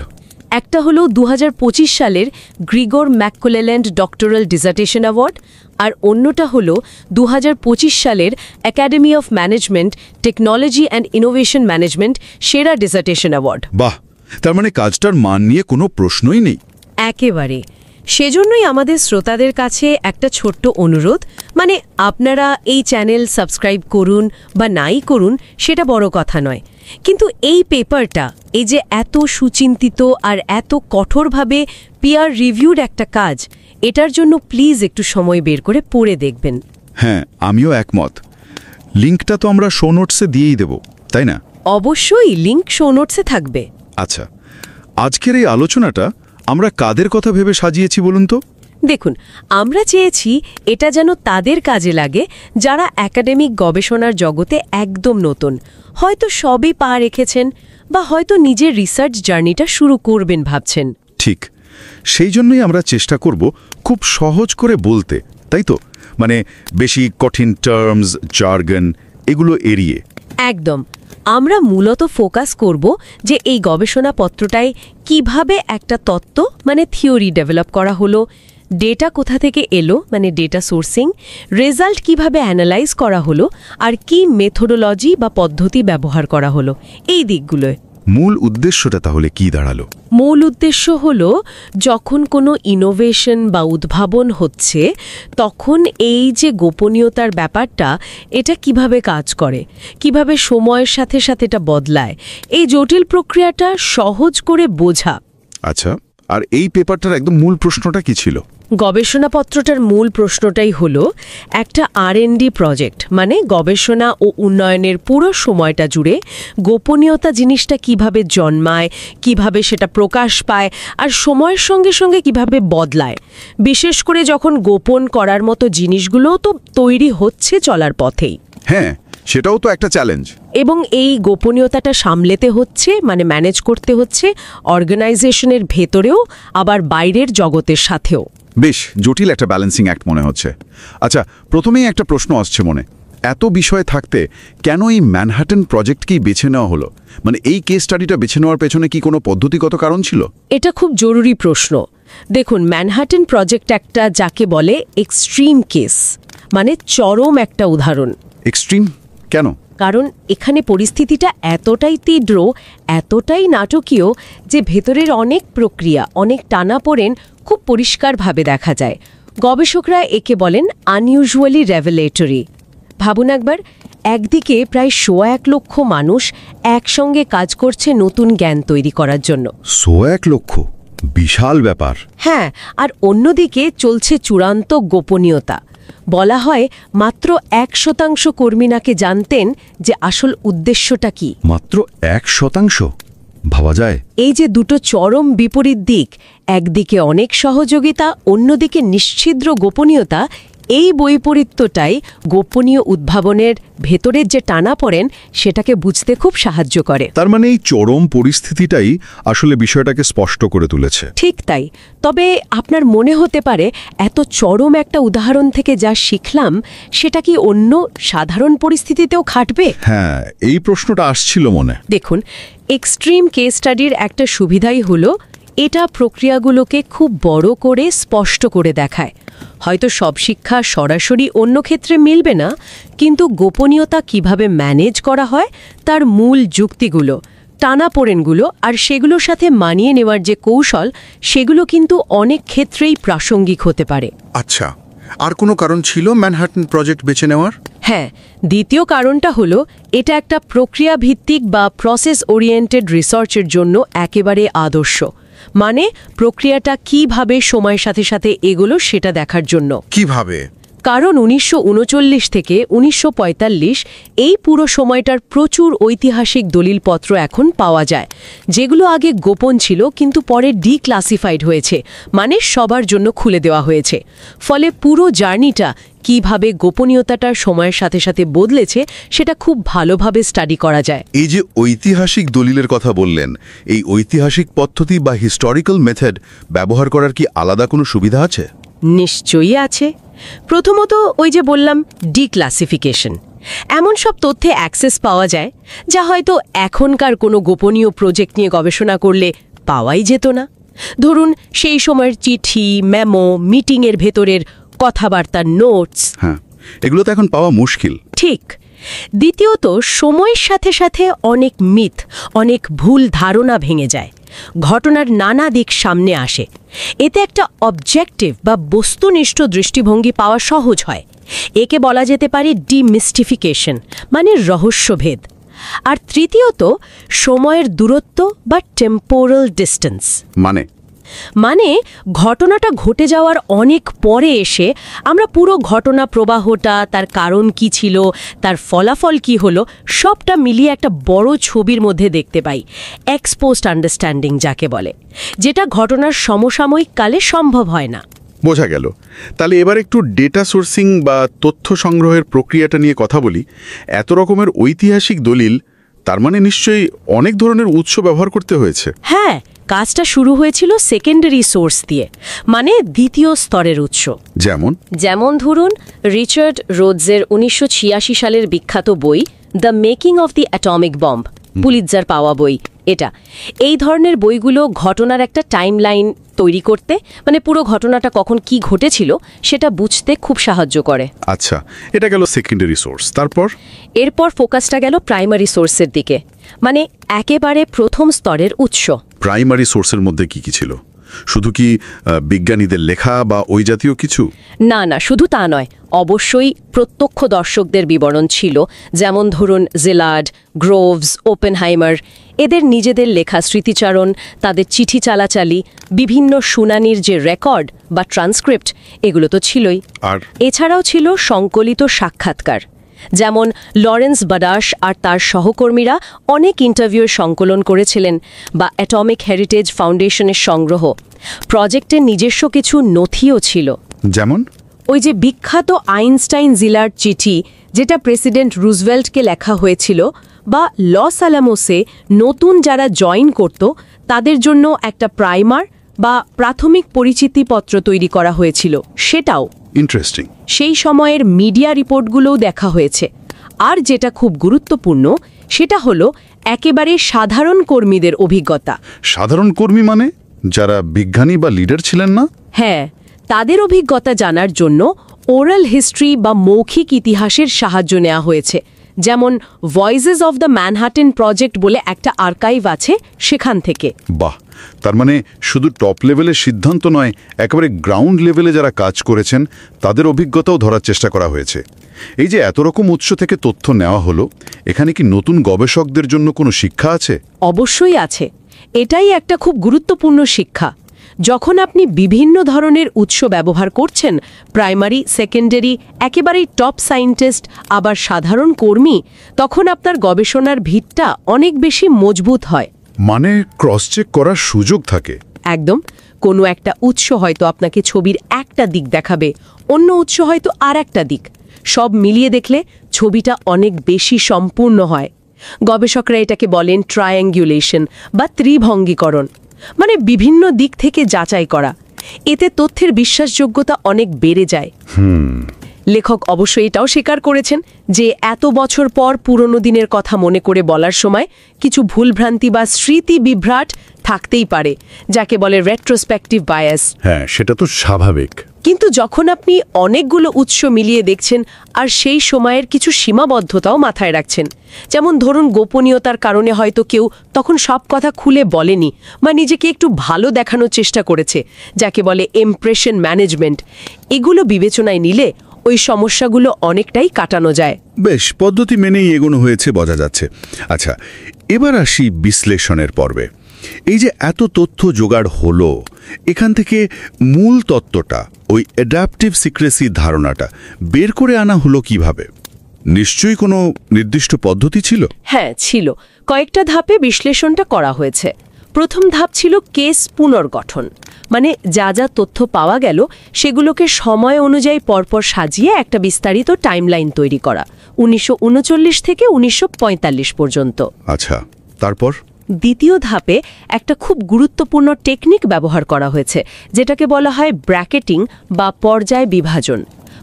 একটা হলো 2025 সালের গ্রিগর ম্যাককুলেল্যান্ড ডক্টরাল ডিসার্টেশন অ্যাওয়ার্ড, আর অন্যটা হলো 2025 সালের academy of management, technology and innovation management সেরা ডিসার্টেশন অ্যাওয়ার্ড। বাহ, তার মানে কাজটার মান নিয়ে কোনো প্রশ্নই নেই। একেবারে। সেজন্যই আমাদের শ্রোতাদের কাছে একটা ছোট্ট অনুরোধ, মানে আপনারা এই চ্যানেল সাবস্ক্রাইব করুন বা নাই করুন সেটা বড় কথা নয়, কিন্তু এই পেপারটা, এই যে এত সুচিন্তিত আর এত কঠোরভাবে পিয়ার রিভিউড একটা কাজ, এটার জন্য প্লিজ একটু সময় বের করে পড়ে দেখবেন। হ্যাঁ, আমিও একমত। লিঙ্কটা তো আমরা শো নোটসে দিয়েই দেব, তাই না? অবশ্যই, লিঙ্ক শো নোটসে থাকবে। আচ্ছা, আজকের এই আলোচনাটা আমরা কাদের কথা ভেবে সাজিয়েছি বলুন তো? দেখুন, আমরা চেয়েছি এটা যেন তাদের কাজে লাগে যারা একাডেমিক গবেষণার জগতে একদম নতুন, হয়তো সবই পা রেখেছেন বা হয়তো নিজের রিসার্চ জার্নিটা শুরু করবেন ভাবছেন। ঠিক, সেই জন্যই আমরা চেষ্টা করব খুব সহজ করে বলতে, তাই তো? মানে বেশি কঠিন টার্মস, জার্গন এগুলো এড়িয়ে। একদম। আমরা মূলত ফোকাস করব যে এই গবেষণাপত্রটায় কিভাবে একটা তত্ত্ব মানে থিওরি ডেভেলপ করা হলো, ডেটা কোথা থেকে এলো মানে ডেটা সোর্সিং, রেজাল্ট কিভাবে অ্যানালাইজ করা হলো, আর কি মেথোডোলজি বা পদ্ধতি ব্যবহার করা হলো, এই দিকগুলোয়। মূল উদ্দেশ্যটা তাহলে কি দাঁড়ালো? মূল উদ্দেশ্য হল, যখন কোনো ইনোভেশন বা উদ্ভাবন হচ্ছে তখন এই যে গোপনীয়তার ব্যাপারটা, এটা কিভাবে কাজ করে, কিভাবে সময়ের সাথে সাথে এটা বদলায়, এই জটিল প্রক্রিয়াটা সহজ করে বোঝা। আচ্ছা, আর এই পেপারটার একদম মূল প্রশ্নটা কি ছিল? গবেষণাপত্রটার মূল প্রশ্নটাই হলো, একটা R&D প্রজেক্ট মানে গবেষণা ও উন্নয়নের পুরো সময়টা জুড়ে গোপনীয়তা জিনিসটা কিভাবে জন্মায়, কিভাবে সেটা প্রকাশ পায়, আর সময়ের সঙ্গে সঙ্গে কিভাবে বদলায়, বিশেষ করে যখন গোপন করার মতো জিনিসগুলোও তো তৈরি হচ্ছে চলার পথেই। হ্যাঁ, সেটাও তো একটা চ্যালেঞ্জ। এবং এই গোপনীয়তাটা সামলেতে হচ্ছে মানে ম্যানেজ করতে হচ্ছে অর্গানাইজেশনের ভেতরেও আবার বাইরের জগতের সাথেও। বেশ জটিল একটা ব্যালেন্সিং অ্যাক্ট মনে হচ্ছে। আচ্ছা, প্রথমেই একটা প্রশ্ন আসছে মনে, এত বিষয় থাকতে কেন এই ম্যানহাটন প্রজেক্টকেই বেছে নেওয়া হলো? মানে এই কেস স্টাডিটা বেছে নেওয়ার পেছনে কি কোনো পদ্ধতিগত কারণ ছিল? এটা খুব জরুরি প্রশ্ন। দেখুন, ম্যানহাটন প্রজেক্ট একটা যাকে বলে এক্সট্রিম কেস, মানে চরম একটা উদাহরণ। এক্সট্রিম কেন? কারণ এখানে পরিস্থিতিটা এতটাই তীব্র, এতটাই নাটকীয় যে ভেতরের অনেক প্রক্রিয়া, অনেক টানাপোড়েন খুব পরিষ্কারভাবে দেখা যায়। গবেষকরা একে বলেন আনইউজুয়ালি রেভেলেটরি। ভাবুন একবার, একদিকে প্রায় 1.25 লক্ষ মানুষ একসঙ্গে কাজ করছে নতুন জ্ঞান তৈরি করার জন্য। 1.25 লক্ষ, বিশাল ব্যাপার। হ্যাঁ, আর অন্যদিকে চলছে চূড়ান্ত গোপনীয়তা। বলা হয় মাত্র 1% কর্মী নাকি জানতেন যে আসল উদ্দেশ্যটা কি। মাত্র 1%? ভাবা যায়? এই যে দুটো চরম বিপরীত দিক, একদিকে অনেক সহযোগিতা, অন্যদিকে নিশ্ছিদ্র গোপনীয়তা, এই বৈপরীত্যটাই গোপনীয় উদ্ভাবনের ভেতরের যে টানাপোড়েন সেটাকে বুঝতে খুব সাহায্য করে। তার মানে এই চরম পরিস্থিতিটাই আসলে বিষয়টাকে স্পষ্ট করে তুলেছে। ঠিক তাই। তবে আপনার মনে হতে পারে, এত চরম একটা উদাহরণ থেকে যা শিখলাম সেটা কি অন্য সাধারণ পরিস্থিতিতেও খাটবে? হ্যাঁ, এই প্রশ্নটা আসছিল মনে। দেখুন, এক্সট্রিম কেস স্টাডির একটা সুবিধাই হলো এটা প্রক্রিয়াগুলোকে খুব বড় করে স্পষ্ট করে দেখায়। হয়তো সব শিক্ষা সরাসরি অন্য ক্ষেত্রে মিলবে না, কিন্তু গোপনীয়তা কিভাবে ম্যানেজ করা হয় তার মূল যুক্তিগুলো, টানাপোড়েনগুলো আর সেগুলোর সাথে মানিয়ে নেওয়ার যে কৌশল, সেগুলো কিন্তু অনেক ক্ষেত্রেই প্রাসঙ্গিক হতে পারে। আচ্ছা, আর কোনো কারণ ছিল ম্যানহাটন প্রজেক্ট বেছে নেওয়ার? হ্যাঁ, দ্বিতীয় কারণটা হলো এটা একটা প্রক্রিয়া ভিত্তিক বা প্রসেস ওরিয়েন্টেড রিসার্চের জন্য একেবারে আদর্শ। মানে প্রক্রিয়াটা কিভাবে সময়ের সাথে সাথে এগোলো সেটা দেখার জন্য। কিভাবে? কারণ 1939 থেকে 1945 এই পুরো সময়টার প্রচুর ঐতিহাসিক দলিলপত্র এখন পাওয়া যায়, যেগুলো আগে গোপন ছিল কিন্তু পরে ডিক্লাসিফাইড হয়েছে, মানে সবার জন্য খুলে দেওয়া হয়েছে। ফলে পুরো জার্নিটা কিভাবে গোপনীয়তাটা সময়ের সাথে সাথে বদলেছে সেটা খুব ভালোভাবে স্টাডি করা যায়। এই যে ঐতিহাসিক দলিলের কথা বললেন, এই ঐতিহাসিক পদ্ধতি বা হিস্টোরিক্যাল মেথড ব্যবহার করার কি আলাদা কোনো সুবিধা আছে? নিশ্চয়ই আছে। প্রথমত ওই যে বললাম ডিক্লাসিফিকেশন, এমন সব তথ্যে অ্যাক্সেস পাওয়া যায় যা হয়তো এখনকার কোনো গোপনীয় প্রজেক্ট নিয়ে গবেষণা করলে পাওয়াই যেত না। ধরুন সেই সময়ের চিঠি, মেমো, মিটিংয়ের ভেতরের কথাবার্তার নোটস। হ্যাঁ, এগুলো তো এখন পাওয়া মুশকিল। ঠিক। দ্বিতীয়ত, সময়ের সাথে সাথে অনেক মিথ, অনেক ভুল ধারণা ভেঙে যায়, ঘটনার নানা দিক সামনে আসে। এতে একটা অবজেক্টিভ বা বস্তুনিষ্ঠ দৃষ্টিভঙ্গি পাওয়া সহজ হয়। একে বলা যেতে পারে ডিমিস্টিফিকেশন, মানে রহস্যভেদ। আর তৃতীয়ত, সময়ের দূরত্ব বা টেম্পোরাল ডিস্টেন্স। মানে ঘটনাটা ঘটে যাওয়ার অনেক পরে এসে আমরা পুরো ঘটনা প্রবাহটা, তার কারণ কি ছিল, তার ফলাফল কি হলো, সবটা মিলিয়ে একটা বড় ছবির মধ্যে দেখতে পাই। এক্সপোস্ট আন্ডারস্ট্যান্ডিং যাকে বলে, যেটা ঘটনার সমসাময়িক কালে সম্ভব হয় না। বোঝা গেল। তাহলে এবার একটু ডেটা সোর্সিং বা তথ্য সংগ্রহের প্রক্রিয়াটা নিয়ে কথা বলি। এত রকমের ঐতিহাসিক দলিল, তার মানে নিশ্চয়ই অনেক ধরনের উৎস ব্যবহার করতে হয়েছে। হ্যাঁ, কাজটা শুরু হয়েছিল সেকেন্ডারি সোর্স দিয়ে, মানে দ্বিতীয় স্তরের উৎস। যেমন ধরুন রিচার্ড রোডসের 1986 সালের বিখ্যাত বই the making of the atomic bomb, Pulitzer পাওয়া বই। এই ধরনের বইগুলো ঘটনার একটা টাইমলাইন তৈরি করতে, মানে পুরো ঘটনাটা কখন কি ঘটেছিল সেটা বুঝতে খুব সাহায্য করে। আচ্ছা, এটা গেল সেকেন্ডারি সোর্স। এরপর ফোকাসটা গেল প্রাইমারি সোর্সের দিকে, মানে একেবারে প্রথম স্তরের উৎস। প্রাইমারি সোর্সের মধ্যে কি কি ছিল? শুধু কি বিজ্ঞানীদের লেখা বা ওই জাতীয় কিছু? না, শুধু তা নয়। অবশ্যই প্রত্যক্ষ দর্শকদের বিবরণ ছিল, যেমন ধরুন জিলার্ড, গ্রোভস, ওপেনহাইমার। এদের নিজেদের লেখা স্মৃতিচারণ, তাদের চিঠি চালাচালি, বিভিন্ন শুনানির যে রেকর্ড বা ট্রান্সক্রিপ্ট, এগুলো তো ছিলই। আর এছাড়াও ছিল সংকলিত সাক্ষাৎকার, যেমন লরেন্স বাডাশ আর তার সহকর্মীরা অনেক ইন্টারভিউর সংকলন করেছিলেন, বা অ্যাটমিক হেরিটেজ ফাউন্ডেশনের সংগ্রহ। প্রজেক্টের নিজস্ব কিছু নথিও ছিল, যেমন ওই যে বিখ্যাত আইনস্টাইন জিলার্ড চিঠি, যেটা প্রেসিডেন্ট রুজভেল্টকে লেখা হয়েছিল, বা লস আলামোসে নতুন যারা জয়েন করত তাদের জন্য একটা প্রাইমার বা প্রাথমিক পরিচিতিপত্র তৈরি করা হয়েছিল, সেটাও ইন্টারেস্টিং। সেই সময়ের মিডিয়া রিপোর্টগুলোও দেখা হয়েছে। আর যেটা খুব গুরুত্বপূর্ণ, সেটা হলো একেবারে সাধারণ কর্মীদের অভিজ্ঞতা। সাধারণ কর্মী মানে যারা বিজ্ঞানী বা লিডার ছিলেন না? হ্যাঁ, তাদের অভিজ্ঞতা জানার জন্য ওরাল হিস্ট্রি বা মৌখিক ইতিহাসের সাহায্য নেওয়া হয়েছে। যেমন voices of the Manhattan project বলে একটা আর্কাইভ আছে, সেখান থেকে। বাহ, তার মানে শুধু টপ লেভেলের সিদ্ধান্ত নয়, একেবারে গ্রাউন্ড লেভেলে যারা কাজ করেছেন তাদের অভিজ্ঞতাও ধরার চেষ্টা করা হয়েছে। এই যে এত রকম উৎস থেকে তথ্য নেওয়া হলো, এখানে কি নতুন গবেষকদের জন্য কোনো শিক্ষা আছে? অবশ্যই আছে। এটাই একটা খুব গুরুত্বপূর্ণ শিক্ষা। যখন আপনি বিভিন্ন ধরনের উৎস ব্যবহার করছেন, প্রাইমারি, সেকেন্ডারি, একেবারেই টপ সায়েন্টিস্ট, আবার সাধারণ কর্মী, তখন আপনার গবেষণার ভিতটা অনেক বেশি মজবুত হয়। মানে ক্রস চেক করার সুযোগ থাকে। একদম। কোনো একটা উৎস হয়তো আপনাকে ছবির একটা দিক দেখাবে, অন্য উৎস হয়তো আর একটা দিক। সব মিলিয়ে দেখলে ছবিটা অনেক বেশি সম্পূর্ণ হয়। গবেষকরা এটাকে বলেন ট্রায়াঙ্গুলেশন বা ত্রিভঙ্গীকরণ, মানে বিভিন্ন দিক থেকে যাচাই করা। এতে তথ্যের বিশ্বাসযোগ্যতা অনেক বেড়ে যায়। লেখক অবশ্যই এটাও স্বীকার করেছেন যে এত বছর পর পুরনো দিনের কথা মনে করে বলার সময় কিছু ভুলভ্রান্তি বা স্মৃতি বিভ্রাট থাকতেই পারে, যাকে বলে রেট্রোস্পেক্টিভ বায়াস। হ্যাঁ, সেটা তো স্বাভাবিক। কিন্তু যখন আপনি অনেকগুলো উৎস মিলিয়ে দেখছেন আর সেই সময়ের কিছু সীমাবদ্ধতাও মাথায় রাখছেন, যেমন ধরুন গোপনীয়তার কারণে হয়তো কেউ তখন সব কথা খুলে বলেনি বা নিজেকে একটু ভালো দেখানোর চেষ্টা করেছে, যাকে বলে ইমপ্রেশন ম্যানেজমেন্ট, এগুলো বিবেচনায় নিলে ওই সমস্যাগুলো অনেকটাই কাটানো যায়। বেশ, পদ্ধতি মেনেই এগোনো হয়েছে বোঝা যাচ্ছে। আচ্ছা, এবার আসি বিশ্লেষণের পর্বে। এই যে এত তথ্য জোগাড় হলো, এখান থেকে মূল তত্ত্বটা, ওই অ্যাডাপটিভ সিক্রেসি ধারণাটা বের করে আনা হলো কিভাবে? নিশ্চয়ই কোনো নির্দিষ্ট পদ্ধতি ছিল? হ্যাঁ, ছিল। কয়েকটা ধাপে বিশ্লেষণটা করা হয়েছে। প্রথম ধাপ ছিল কেস পুনর্গঠন, মানে যা যা তথ্য পাওয়া গেল সেগুলোকে সময় অনুযায়ী পরপর সাজিয়ে একটা বিস্তারিত টাইমলাইন তৈরি করা, 1939 থেকে 1945 পর্যন্ত। আচ্ছা, তারপর? দ্বিতীয় ধাপে একটা খুব গুরুত্বপূর্ণ টেকনিক ব্যবহার করা হয়েছে, যেটাকে বলা হয় ব্র্যাকেটিং বা পর্যায় বিভাজন।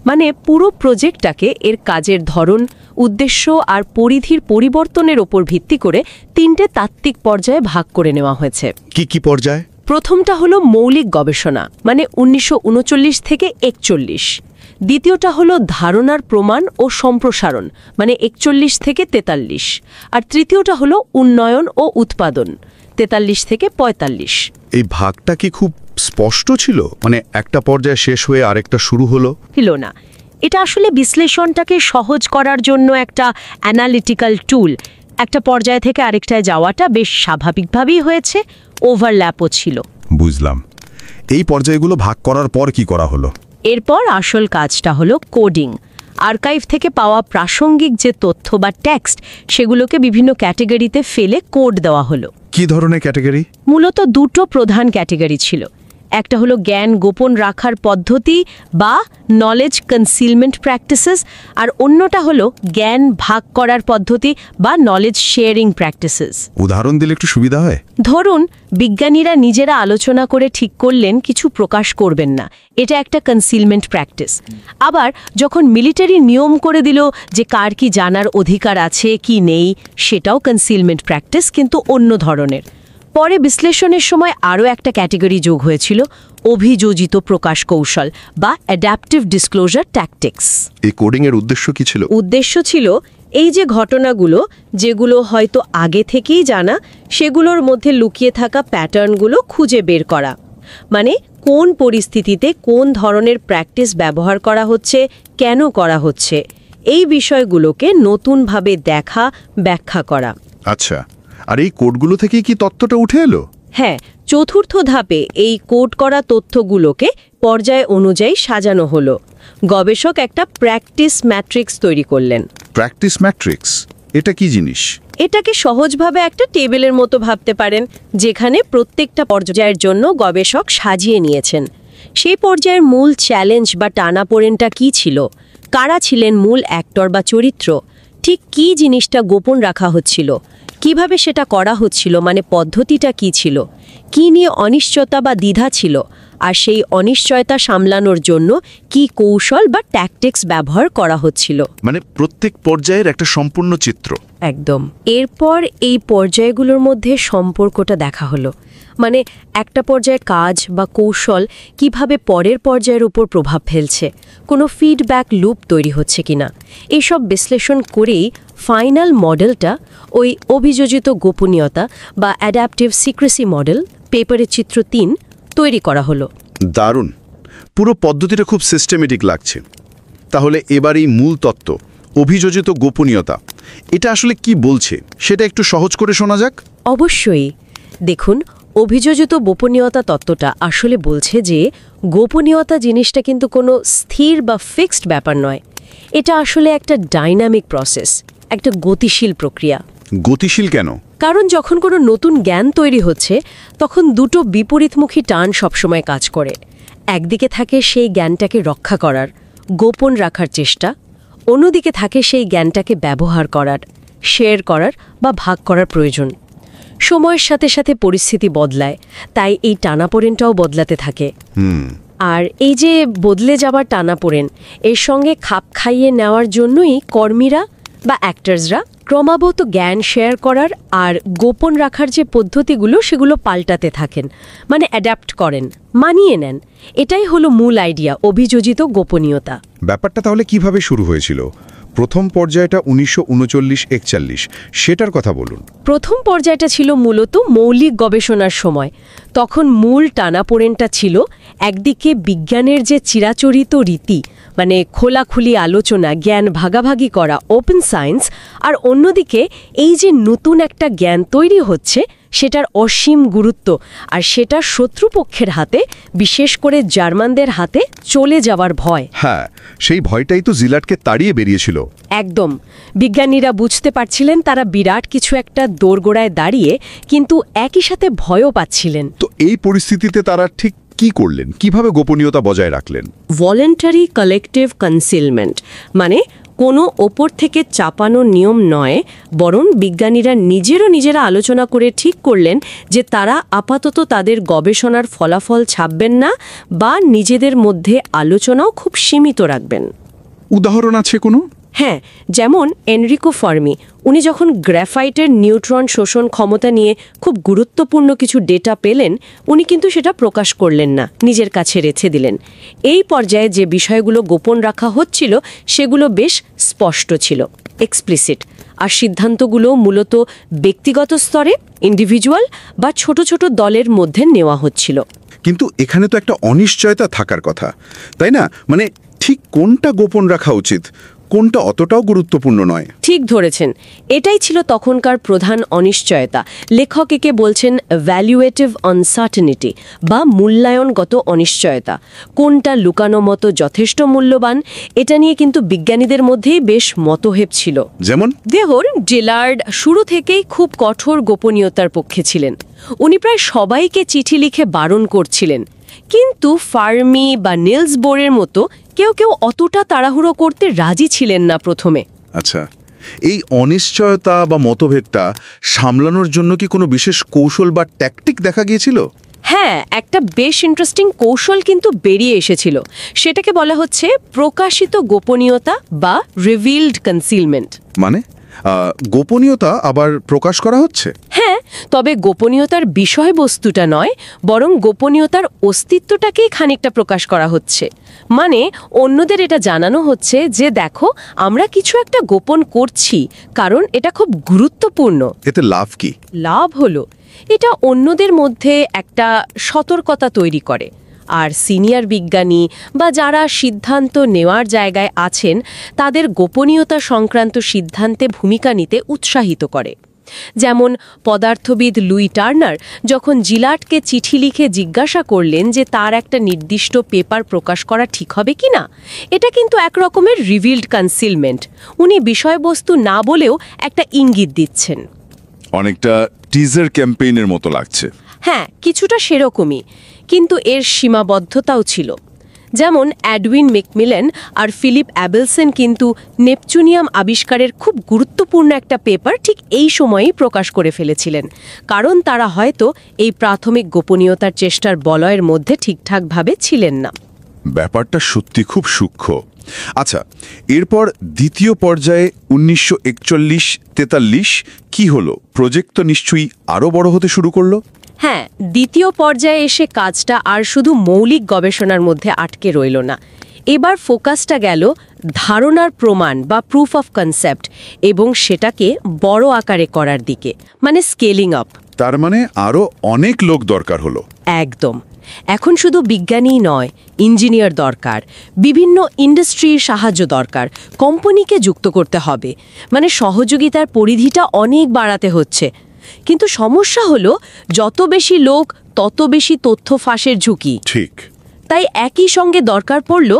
মানে পুরো প্রজেক্টটাকে এর কাজের ধরন, উদ্দেশ্য আর পরিধির পরিবর্তনের ওপর ভিত্তি করে 3টে তাত্ত্বিক পর্যায়ে ভাগ করে নেওয়া হয়েছে। কি কি পর্যায়? প্রথমটা হলো মৌলিক গবেষণা, মানে 1939 থেকে 41। দ্বিতীয়টা হলো ধারণার প্রমাণ ও সম্প্রসারণ, মানে 41 থেকে 43। আর তৃতীয়টা হলো উন্নয়ন ও উৎপাদন, 43 থেকে 45। এই ভাগটা কি খুব স্পষ্ট ছিল, মানে একটা পর্যায়ে শেষ হয়ে আরেকটা শুরু হলো? ছিল না, এটা আসলে বিশ্লেষণটাকে সহজ করার জন্য একটা অ্যানালিটিক্যাল টুল। একটা পর্যায় থেকে আরেকটায় যাওয়াটা বেশ স্বাভাবিকভাবেই হয়েছে, ওভারল্যাপও ছিল। বুঝলাম। এই পর্যায়গুলো ভাগ করার পর কি করা হলো? এরপর আসল কাজটা হলো কোডিং। আর্কাইভ থেকে পাওয়া প্রাসঙ্গিক যে তথ্য বা টেক্সট, সেগুলোকে বিভিন্ন ক্যাটেগরিতে ফেলে কোড দেওয়া হলো। কি ধরনের ক্যাটেগরি? মূলত দুটো প্রধান ক্যাটেগরি ছিল। একটা হলো জ্ঞান গোপন রাখার পদ্ধতি বা নলেজ কনসিলমেন্ট প্র্যাকটিসেস, আর অন্যটা হলো জ্ঞান ভাগ করার পদ্ধতি বা নলেজ শেয়ারিং প্র্যাকটিসেস। উদাহরণ দিলে একটু সুবিধা হয়। ধরুন, বিজ্ঞানীরা নিজেরা আলোচনা করে ঠিক করলেন কিছু প্রকাশ করবেন না, এটা একটা কনসিলমেন্ট প্র্যাকটিস। আবার যখন মিলিটারি নিয়ম করে দিল যে কার কি জানার অধিকার আছে কি নেই, সেটাও কনসিলমেন্ট প্র্যাকটিস, কিন্তু অন্য ধরনের। পরে বিশ্লেষণের সময় আরও একটা ক্যাটেগরি যোগ হয়েছিল, অভিযোজিত প্রকাশ কৌশল বা অ্যাডাপটিভ ডিসক্লোজার ট্যাকটিক্স। এই কোডিং এর উদ্দেশ্য কি ছিল? উদ্দেশ্য ছিল এই যে ঘটনাগুলো, যেগুলো হয়তো আগে থেকেই জানা, সেগুলোর মধ্যে লুকিয়ে থাকা প্যাটার্নগুলো খুঁজে বের করা। মানে কোন পরিস্থিতিতে কোন ধরনের প্র্যাকটিস ব্যবহার করা হচ্ছে, কেন করা হচ্ছে, এই বিষয়গুলোকে নতুনভাবে দেখা, ব্যাখ্যা করা। আচ্ছা, আর এই কোডগুলো থেকে কি তথ্যটা উঠে এলো? হ্যাঁ, চতুর্থ ধাপে এই কোড করা তথ্যগুলোকে পর্যায় অনুযায়ী সাজানো হলো। গবেষক একটা প্র্যাকটিস ম্যাট্রিক্স তৈরি করলেন। প্র্যাকটিস ম্যাট্রিক্স এটা কি জিনিস? এটাকে সহজভাবে একটা টেবিলের মতো ভাবতে পারেন, যেখানে প্রত্যেকটা পর্যায়ের জন্য গবেষক সাজিয়ে নিয়েছেন। সেই পর্যায়ের মূল চ্যালেঞ্জ বা টানাপোড়েনটা কী ছিল, কারা ছিলেন মূল অ্যাক্টর বা চরিত্র, ঠিক কী জিনিসটা গোপন রাখা হচ্ছিল, কিভাবে সেটা করা হচ্ছিল, মানে পদ্ধতিটা কী ছিল, কী নিয়ে অনিশ্চয়তা বা দ্বিধা ছিল, আর সেই অনিশ্চয়তা সামলানোর জন্য কী কৌশল বা ট্যাকটিক্স ব্যবহার করা হচ্ছিল। মানে প্রত্যেক পর্যায়ের একটা সম্পূর্ণ চিত্র। একদম। এরপর এই পর্যায়গুলোর মধ্যে সম্পর্কটা দেখা হলো, মানে একটা পর্যায়ে কাজ বা কৌশল কিভাবে পরের পর্যায়ের উপর প্রভাব ফেলছে, কোনো ফিডব্যাক লুপ তৈরি হচ্ছে কিনা। এইসব বিশ্লেষণ করেই ফাইনাল মডেলটা, ওই অভিযোজিত গোপনীয়তা বা অ্যাডাপটিভ সিক্রেসি মডেল, পেপারের চিত্র 3, তৈরি করা হলো। দারুণ, পুরো পদ্ধতিটা খুব সিস্টেমেটিক লাগছে। তাহলে এবার এই মূল তত্ত্ব, অভিযোজিত গোপনীয়তা, এটা আসলে কি বলছে সেটা একটু সহজ করে শোনা যাক। অবশ্যই। দেখুন, অভিযোজিত গোপনীয়তা তত্ত্বটা আসলে বলছে যে গোপনীয়তা জিনিসটা কিন্তু কোনো স্থির বা ফিক্সড ব্যাপার নয়। এটা আসলে একটা ডাইনামিক প্রসেস, একটা গতিশীল প্রক্রিয়া। গতিশীল কেন? কারণ যখন কোনো নতুন জ্ঞান তৈরি হচ্ছে, তখন দুটো বিপরীতমুখী টান সবসময় কাজ করে। একদিকে থাকে সেই জ্ঞানটাকে রক্ষা করার, গোপন রাখার চেষ্টা, অন্যদিকে থাকে সেই জ্ঞানটাকে ব্যবহার করার, শেয়ার করার বা ভাগ করার প্রয়োজন। সময়ের সাথে সাথে পরিস্থিতি বদলায়, তাই এই টানাপোড়েনটাও বদলাতে থাকে। আর এই যে বদলে যাবার টানাপোড়েন, এর সঙ্গে খাপ খাইয়ে নেওয়ার জন্যই কর্মীরা বা অ্যাক্টার্সরা ক্রমাগত জ্ঞান শেয়ার করার আর গোপন রাখার যে পদ্ধতিগুলো, সেগুলো পাল্টাতে থাকেন, মানে অ্যাডাপ্ট করেন, মানিয়ে নেন। এটাই হলো মূল আইডিয়া, অভিযোজিত গোপনীয়তা। ব্যাপারটা তাহলে কিভাবে শুরু হয়েছিল? প্রথম পর্যায়টা 1939-41, সেটার কথা বলুন। প্রথম পর্যায়টা ছিল মূলত মৌলিক গবেষণার সময়। তখন মূল টানাপোড়েনটা ছিল একদিকে বিজ্ঞানের যে চিরাচরিত রীতি, মানে খোলাখুলি আলোচনা, জ্ঞান ভাগাভাগি করা, ওপেন সায়েন্স, আর অন্যদিকে এই যে নতুন একটা জ্ঞান তৈরি হচ্ছে, সেটার অসীম গুরুত্ব, আর সেটা শত্রুপক্ষের হাতে, বিশেষ করে জার্মানদের হাতে চলে যাওয়ার ভয়। হ্যাঁ, সেই ভয়টাই তো জিলাটকে তাড়িয়ে বেরিয়েছিল। একদম। বিজ্ঞানীরা বুঝতে পারছিলেন তারা বিরাট কিছু একটা দোরগোড়ায় দাঁড়িয়ে, কিন্তু একই সাথে ভয়ও পাচ্ছিলেন। তো এই পরিস্থিতিতে তারা ঠিক কি করলেন, কিভাবে গোপনীয়তা বজায় রাখলেন? ভলেন্টারি কালেকটিভ কনসিলমেন্ট, মানে কোনো ওপর থেকে চাপানো নিয়ম নয়, বরং বিজ্ঞানীরা নিজেরা আলোচনা করে ঠিক করলেন যে তারা আপাতত তাদের গবেষণার ফলাফল ছাপবেন না, বা নিজেদের মধ্যে আলোচনাও খুব সীমিত রাখবেন। উদাহরণ আছে কোনো? হ্যাঁ, যেমন এনরিকো ফার্মি, উনি যখন গ্রাফাইটের নিউট্রন শোষণ ক্ষমতা নিয়ে খুব গুরুত্বপূর্ণ কিছু ডেটা পেলেন, উনি কিন্তু সেটা প্রকাশ করলেন না, নিজের কাছে রেখে দিলেন। এই পর্যায়ে যে বিষয়গুলো গোপন রাখা হচ্ছিল সেগুলো বেশ স্পষ্ট ছিল, এক্সপ্লিসিট, আর সিদ্ধান্তগুলো মূলত ব্যক্তিগত স্তরে, ইন্ডিভিজুয়াল বা ছোট ছোট দলের মধ্যে নেওয়া হচ্ছিল। কিন্তু এখানে তো একটা অনিশ্চয়তা থাকার কথা, তাই না? মানে ঠিক কোনটা গোপন রাখা উচিত, কোনটা অতটাও গুরুত্বপূর্ণ নয়। ঠিক ধরেছেন, এটাই ছিল তখনকার প্রধান অনিশ্চয়তা। লেখক একে বলছেন ভ্যালুয়েটিভ আনসার্টেনিটি বা মূল্যায়নগত অনিশ্চয়তা। কোনটা লুকানো মতো যথেষ্ট মূল্যবান, এটা নিয়ে কিন্তু বিজ্ঞানীদের মধ্যেই বেশ মতভেদ ছিল। যেমন দেহর ডিলার্ড শুরু থেকেই খুব কঠোর গোপনীয়তার পক্ষে ছিলেন। উনি প্রায় সবাইকে চিঠি লিখে বারণ করছিলেন। কিন্তু ফার্মি বা নিলস বোরের মতো কেউ কেউ অতটা তাড়াহুড়ো করতে রাজি ছিলেন না প্রথমে। আচ্ছা, এই অনিশ্চয়তা বা মতভেদটা সামলানোর জন্য কি কোনো বিশেষ কৌশল বা ট্যাকটিক দেখা গিয়েছিল? হ্যাঁ, একটা বেশ ইন্টারেস্টিং কৌশল কিন্তু বেরিয়ে এসেছিল। সেটাকে বলা হচ্ছে প্রকাশিত গোপনীয়তা বা রিভিলড কনসিলমেন্ট। মানে গোপনীয়তা আবার প্রকাশ করা হচ্ছে? হ্যাঁ, তবে গোপনীয়তার বিষয়বস্তুটা নয়, বরং গোপনীয়তার অস্তিত্বটাকেই খানিকটা প্রকাশ করা হচ্ছে। মানে অন্যদের এটা জানানো হচ্ছে যে দেখো, আমরা কিছু একটা গোপন করছি, কারণ এটা খুব গুরুত্বপূর্ণ। এতে লাভ কি? লাভ হলো এটা অন্যদের মধ্যে একটা সতর্কতা তৈরি করে, আর সিনিয়র বিজ্ঞানী বা যারা সিদ্ধান্ত নেওয়ার জায়গায় আছেন তাদের গোপনীয়তা সংক্রান্ত সিদ্ধান্তে ভূমিকা নিতে উৎসাহিত করে। যেমন পদার্থবিদ লুই টার্নার যখন জিলার্ডকে চিঠি লিখে জিজ্ঞাসা করলেন যে তার একটা নির্দিষ্ট পেপার প্রকাশ করা ঠিক হবে কিনা, এটা কিন্তু এক রকমের রিভিলড কনসিলমেন্ট। উনি বিষয়বস্তু না বলেও একটা ইঙ্গিত দিচ্ছেন। অনেকটা টিজার ক্যাম্পেইনের মতো লাগছে। হ্যাঁ, কিছুটা সেরকমই, কিন্তু এর সীমাবদ্ধতাও ছিল। যেমন এডউইন ম্যাকমিলান আর ফিলিপ অ্যাবেলসন কিন্তু নেপচুনিয়াম আবিষ্কারের খুব গুরুত্বপূর্ণ একটা পেপার ঠিক এই সময়েই প্রকাশ করে ফেলেছিলেন, কারণ তারা হয়তো এই প্রাথমিক গোপনীয়তার চেষ্টার বলয়ের মধ্যে ঠিকঠাকভাবে ছিলেন না। ব্যাপারটা সত্যি খুব সূক্ষ্ম। আচ্ছা, এরপর দ্বিতীয় পর্যায়ে 1941-43 কি হলো? প্রজেক্ট তো নিশ্চয়ই আরও বড় হতে শুরু করলো। হ্যাঁ, দ্বিতীয় পর্যায়ে এসে কাজটা আর শুধু মৌলিক গবেষণার মধ্যে আটকে রইল না। এবার ফোকাসটা গেল ধারণার প্রমাণ বা প্রুফ অফ কনসেপ্ট এবং সেটাকে বড় আকারে করার দিকে, মানে স্কেলিং আপ। তার মানে আরও অনেক লোক দরকার হলো। একদম। এখন শুধু বিজ্ঞানীই নয়, ইঞ্জিনিয়ার দরকার, বিভিন্ন ইন্ডাস্ট্রির সাহায্য দরকার, কোম্পানিকে যুক্ত করতে হবে, মানে সহযোগিতার পরিধিটা অনেক বাড়াতে হচ্ছে। কিন্তু সমস্যা হলো যত বেশি লোক তত বেশি তথ্য ফাঁসের ঝুঁকি। ঠিক। তাই একই সঙ্গে দরকার পড়ল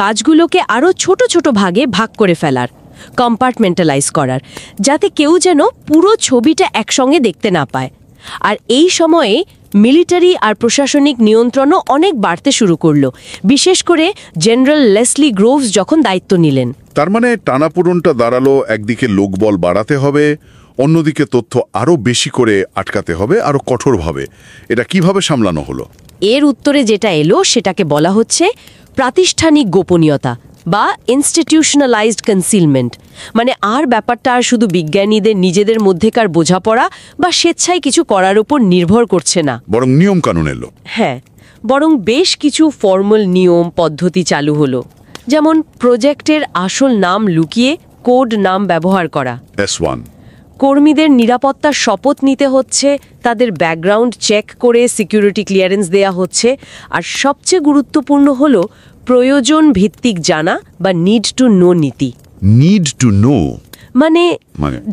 কাজগুলোকে আরও ছোট ছোট ভাগে ভাগ করে ফেলার, কম্পার্টমেন্টালাইজ করার, যাতে কেউ যেন পুরো ছবিটা একসঙ্গে দেখতে না পায়। আর এই সময়ে মিলিটারি আর প্রশাসনিক নিয়ন্ত্রণও অনেক বাড়তে শুরু করলো, বিশেষ করে জেনারেল লেসলি গ্রোভস যখন দায়িত্ব নিলেন। তার মানে টানাপোড়েনটা দাঁড়ালো, একদিকে লোকবল বাড়াতে হবে, অন্যদিকে তথ্য আরও বেশি করে আটকাতে হবে, আরও কঠোরভাবে। এটা কিভাবে সামলানো হলো? এর উত্তরে যেটা এলো সেটাকে বলা হচ্ছে প্রাতিষ্ঠানিক গোপনীয়তা বা ইনস্টিটিউশনালাইজড কনসিলমেন্ট। মানে আর ব্যাপারটা আর শুধু বিজ্ঞানীদের নিজেদের মধ্যেকার বোঝাপড়া বা স্বেচ্ছায় কিছু করার উপর নির্ভর করছে না, বরং নিয়ম কানুন এলো। হ্যাঁ, বরং বেশ কিছু ফর্মাল নিয়ম পদ্ধতি চালু হলো। যেমন প্রজেক্টের আসল নাম লুকিয়ে কোড নাম ব্যবহার করা, S1। কর্মীদের নিরাপত্তার শপথ নিতে হচ্ছে, তাদের ব্যাকগ্রাউন্ড চেক করে সিকিউরিটি ক্লিয়ারেন্স দেয়া হচ্ছে, আর সবচেয়ে গুরুত্বপূর্ণ হলো প্রয়োজন ভিত্তিক জানা বা নিড টু নো নীতি। নিড টু নো মানে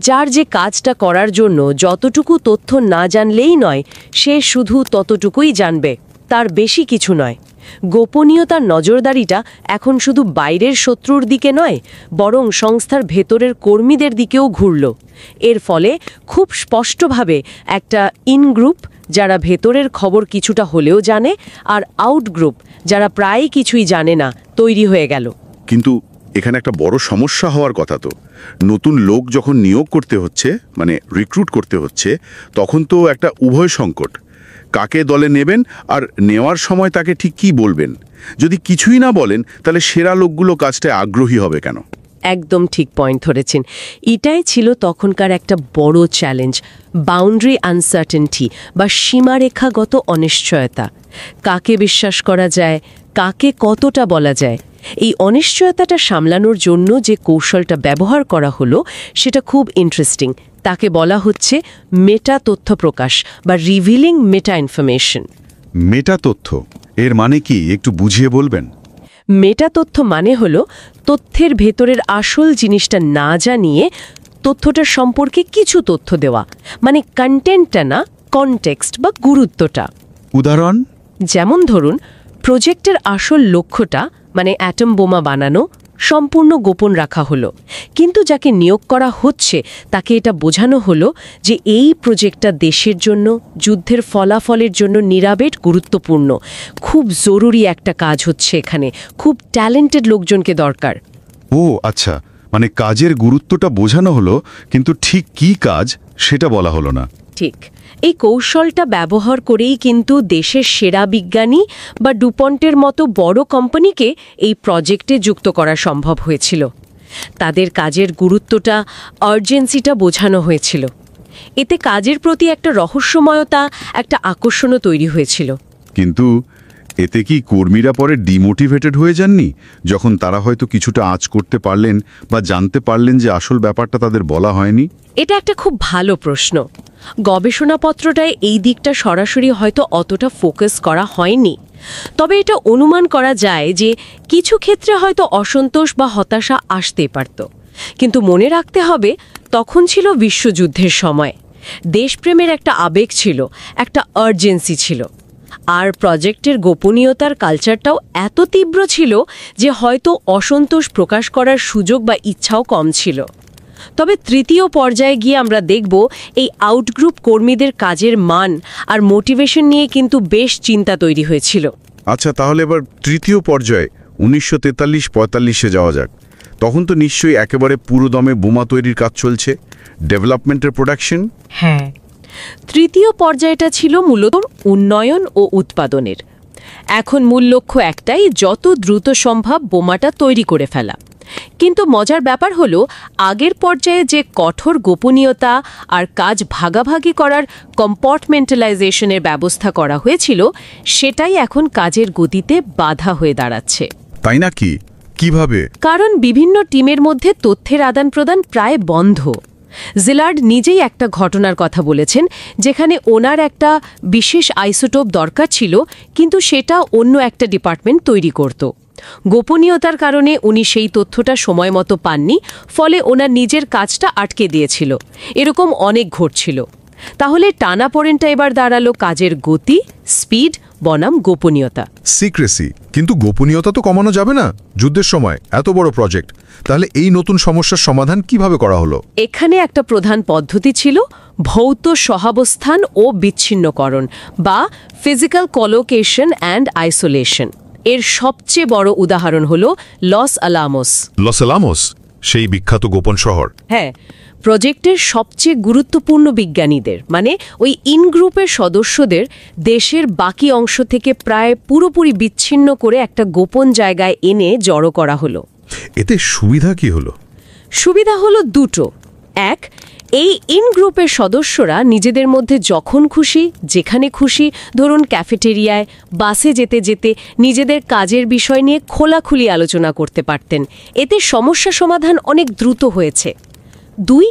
যার যে কাজটা করার জন্য যতটুকু তথ্য না জানলেই নয়, সে শুধু ততটুকুই জানবে, তার বেশি কিছু নয়। গোপনীয়তার নজরদারিটা এখন শুধু বাইরের শত্রুর দিকে নয়, বরং সংস্থার ভেতরের কর্মীদের দিকেও ঘুরল। এর ফলে খুব স্পষ্টভাবে একটা ইন গ্রুপ, যারা ভেতরের খবর কিছুটা হলেও জানে, আর আউট গ্রুপ, যারা প্রায় কিছুই জানে না, তৈরি হয়ে গেল। কিন্তু এখানে একটা বড় সমস্যা হওয়ার কথা। তো নতুন লোক যখন নিয়োগ করতে হচ্ছে, মানে রিক্রুট করতে হচ্ছে, তখন তো একটা উভয় সংকট। কাকে দলে নেবেন আর নেওয়ার সময় তাকে ঠিক কী বলবেন? যদি কিছুই না বলেন, তাহলে সেরা লোকগুলো কাজটায় আগ্রহী হবে কেন? একদম ঠিক পয়েন্ট ধরেছেন। এটাই ছিল তখনকার একটা বড় চ্যালেঞ্জ, বাউন্ডারি আনসার্টেনটি বা সীমারেখাগত অনিশ্চয়তা। কাকে বিশ্বাস করা যায়, কাকে কতটা বলা যায়, এই অনিশ্চয়তাটা সামলানোর জন্য যে কৌশলটা ব্যবহার করা হলো সেটা খুব ইন্টারেস্টিং। তাকে বলা হচ্ছে মেটা তথ্য প্রকাশ বা রিভিলিং মেটা ইনফরমেশন। মেটা তথ্য এর মানে কি একটু বুঝিয়ে বলবেন? মেটা তথ্য মানে হলো তথ্যের ভেতরের আসল জিনিসটা না জানিয়ে তথ্যটার সম্পর্কে কিছু তথ্য দেওয়া, মানে কন্টেন্টটা না, কনটেক্সট বা গুরুত্বটা। উদাহরণ? যেমন ধরুন, প্রজেক্টের আসল লক্ষ্যটা মানে অ্যাটম বোমা বানানো সম্পূর্ণ গোপন রাখা হলো, কিন্তু যাকে নিয়োগ করা হচ্ছে তাকে এটা বোঝানো হলো যে এই প্রজেক্টটা দেশের জন্য, যুদ্ধের ফলাফলের জন্য নিরাবেট গুরুত্বপূর্ণ, খুব জরুরি একটা কাজ হচ্ছে এখানে, খুব ট্যালেন্টেড লোকজনকে দরকার। ও আচ্ছা, মানে কাজের গুরুত্বটা বোঝানো হলো, কিন্তু ঠিক কী কাজ সেটা বলা হলো না। ঠিক, এই কৌশলটা ব্যবহার করেই কিন্তু দেশের সেরা বিজ্ঞানী বা ডুপন্টের মতো বড় কোম্পানিকে এই প্রজেক্টে যুক্ত করা সম্ভব হয়েছিল। তাদের কাজের গুরুত্বটা, আর্জেন্সিটা বোঝানো হয়েছিল। এতে কাজের প্রতি একটা রহস্যময়তা, একটা আকর্ষণও তৈরি হয়েছিল। কিন্তু এতে কি কর্মীরা পরে ডিমোটিভেটেড হয়ে যাননি, যখন তারা হয়তো কিছুটা আঁচ করতে পারলেন বা জানতে পারলেন যে আসল ব্যাপারটা তাদের বলা হয়নি? এটা একটা খুব ভালো প্রশ্ন। গবেষণাপত্রটায় এই দিকটা সরাসরি হয়তো অতটা ফোকাস করা হয়নি, তবে এটা অনুমান করা যায় যে কিছু ক্ষেত্রে হয়তো অসন্তোষ বা হতাশা আসতে পারত। কিন্তু মনে রাখতে হবে, তখন ছিল বিশ্বযুদ্ধের সময়, দেশপ্রেমের একটা আবেগ ছিল, একটা আর্জেন্সি ছিল, আর প্রজেক্টের গোপনীয়তার কালচারটাও এত তীব্র ছিল যে হয়তো অসন্তোষ প্রকাশ করার সুযোগ বা ইচ্ছাও কম ছিল। তবে তৃতীয় পর্যায়ে গিয়ে আমরা দেখব এই আউটগ্রুপ কর্মীদের কাজের মান আর মোটিভেশন নিয়ে কিন্তু বেশ চিন্তা তৈরি হয়েছিল। আচ্ছা, তাহলে এবার তৃতীয় পর্যায়ে 1943-45-এ যাওয়া যাক। তখন তো নিশ্চয়ই একেবারে পুরোদমে বোমা তৈরির কাজ চলছে, ডেভেলপমেন্টের প্রোডাকশন। হ্যাঁ, তৃতীয় পর্যায়টা ছিল মূলত উন্নয়ন ও উৎপাদনের। এখন মূল লক্ষ্য একটাই, যত দ্রুত সম্ভব বোমাটা তৈরি করে ফেলা। কিন্তু মজার ব্যাপার হলো, আগের পর্যায়ে যে কঠোর গোপনীয়তা আর কাজ ভাগাভাগি করার কম্পার্টমেন্টালাইজেশনের ব্যবস্থা করা হয়েছিল, সেটাই এখন কাজের গতিতে বাধা হয়ে দাঁড়াচ্ছে। তাই নাকি? কিভাবে? কারণ বিভিন্ন টিমের মধ্যে তথ্যের আদান প্রদান প্রায় বন্ধ। জিলার্ড নিজেই একটা ঘটনার কথা বলেছেন, যেখানে ওনার একটা বিশেষ আইসোটোপ দরকার ছিল, কিন্তু সেটা অন্য একটা ডিপার্টমেন্ট তৈরি করত। গোপনীয়তার কারণে উনি সেই তথ্যটা সময় মতো পাননি, ফলে ওনার নিজের কাজটা আটকে দিয়েছিল। এরকম অনেক ঘটছিল। তাহলে টানাপোড়েনটা এবার দাঁড়ালো কাজের গতি, স্পিড বনাম গোপনীয়তা। সিক্রেসি, কিন্তু গোপনীয়তা তো কমানো যাবে না যুদ্ধের সময়, এত বড় প্রজেক্ট। তাহলে এই নতুন সমস্যার সমাধান কিভাবে করা হলো? এখানে একটা প্রধান পদ্ধতি ছিল ভৌত সহাবস্থান ও বিচ্ছিন্নকরণ বা ফিজিক্যাল কলোকেশন অ্যান্ড আইসোলেশন। এর সবচেয়ে বড় উদাহরণ হল লস আলামোস। লস আলামোস, সেই বিখ্যাত গোপন শহর। হ্যাঁ, প্রজেক্টের সবচেয়ে গুরুত্বপূর্ণ বিজ্ঞানীদের, মানে ওই ইনগ্রুপের সদস্যদের দেশের বাকি অংশ থেকে প্রায় পুরোপুরি বিচ্ছিন্ন করে একটা গোপন জায়গায় এনে জড়ো করা হলো। এতে সুবিধা কি হলো? সুবিধা হলো দুটো। এক, এই ইনগ্রুপের সদস্যরা নিজেদের মধ্যে যখন খুশি, যেখানে খুশি, ধরুন ক্যাফেটেরিয়ায়, বাসে যেতে যেতে নিজেদের কাজের বিষয় নিয়ে খোলাখুলি আলোচনা করতে পারতেন। এতে সমস্যা সমাধান অনেক দ্রুত হয়েছে। দুই,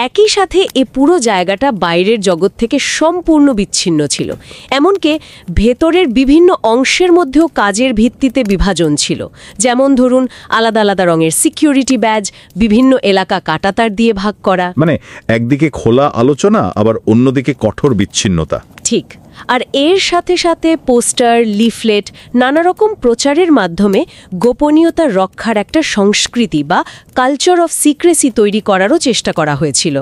একই সাথে এ পুরো জায়গাটা বাইরের জগৎ থেকে সম্পূর্ণ বিচ্ছিন্ন ছিল। এমনকি ভেতরের বিভিন্ন অংশের মধ্যেও কাজের ভিত্তিতে বিভাজন ছিল। যেমন ধরুন আলাদা আলাদা রঙের সিকিউরিটি ব্যাজ, বিভিন্ন এলাকা কাঁটাতার দিয়ে ভাগ করা। মানে একদিকে খোলা আলোচনা, আবার অন্যদিকে কঠোর বিচ্ছিন্নতা। ঠিক। আর এর সাথে সাথে পোস্টার, লিফলেট, নানা রকম প্রচারের মাধ্যমে গোপনীয়তা রক্ষার একটা সংস্কৃতি বা কালচার অফ সিক্রেসি তৈরি করারও চেষ্টা করা হয়েছিল।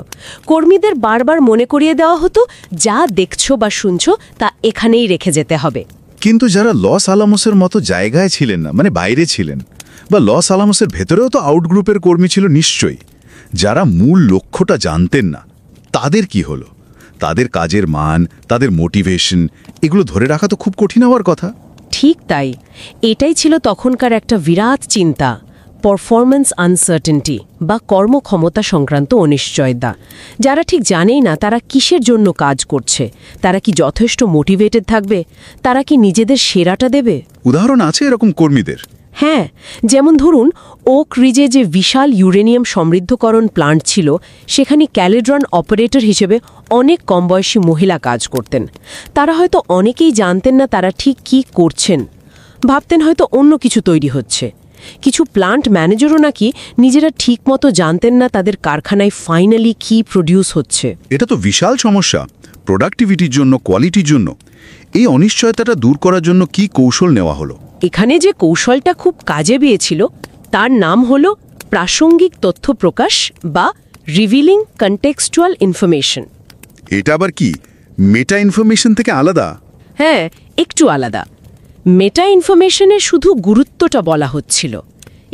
কর্মীদের বারবার মনে করিয়ে দেওয়া হতো, যা দেখছো বা শুনছো তা এখানেই রেখে যেতে হবে। কিন্তু যারা লস আলামোসের মতো জায়গায় ছিলেন না, মানে বাইরে ছিলেন, বা লস আলামোসের ভেতরেও তো আউটগ্রুপের কর্মী ছিল নিশ্চয়ই, যারা মূল লক্ষ্যটা জানতেন না, তাদের কি হলো? তাদের কাজের মান, তাদের মোটিভেশন, এগুলো ধরে রাখা তো খুব কঠিন হওয়ার কথা। ঠিক তাই, এটাই ছিল তখনকার একটা বিরাট চিন্তা। পারফরম্যান্স আনসার্টেনটি বা কর্মক্ষমতা সংক্রান্ত অনিশ্চয়তা। যারা ঠিক জানেই না তারা কিসের জন্য কাজ করছে, তারা কি যথেষ্ট মোটিভেটেড থাকবে, তারা কি নিজেদের সেরাটা দেবে। উদাহরণ আছে এরকম কর্মীদের? হ্যাঁ, যেমন ধরুন ওক রিজে যে বিশাল ইউরেনিয়াম সমৃদ্ধকরণ প্লান্ট ছিল, সেখানে ক্যালিড্রন অপারেটর হিসেবে অনেক কম বয়সী মহিলা কাজ করতেন। তারা হয়তো অনেকেই জানতেন না তারা ঠিক কী করছেন, ভাবতেন হয়তো অন্য কিছু তৈরি হচ্ছে। কিছু প্লান্ট ম্যানেজারও নাকি নিজেরা ঠিকমতো জানতেন না তাদের কারখানায় ফাইনালি কী প্রডিউস হচ্ছে। এটা তো বিশাল সমস্যা প্রোডাক্টিভিটির জন্য, কোয়ালিটির জন্য। এই অনিশ্চয়তাটা দূর করার জন্য কি কৌশল নেওয়া হলো? এখানে যে কৌশলটা খুব কাজে পেয়েছিল তার নাম হল প্রাসঙ্গিক তথ্য প্রকাশ বা রিভিলিং কনটেক্সচুয়াল ইনফরমেশন। এটা আবার কি মেটা ইনফরমেশন থেকে আলাদা? হ্যাঁ, একটু আলাদা। মেটা ইনফরমেশনের শুধু গুরুত্বটা বলা হচ্ছিল।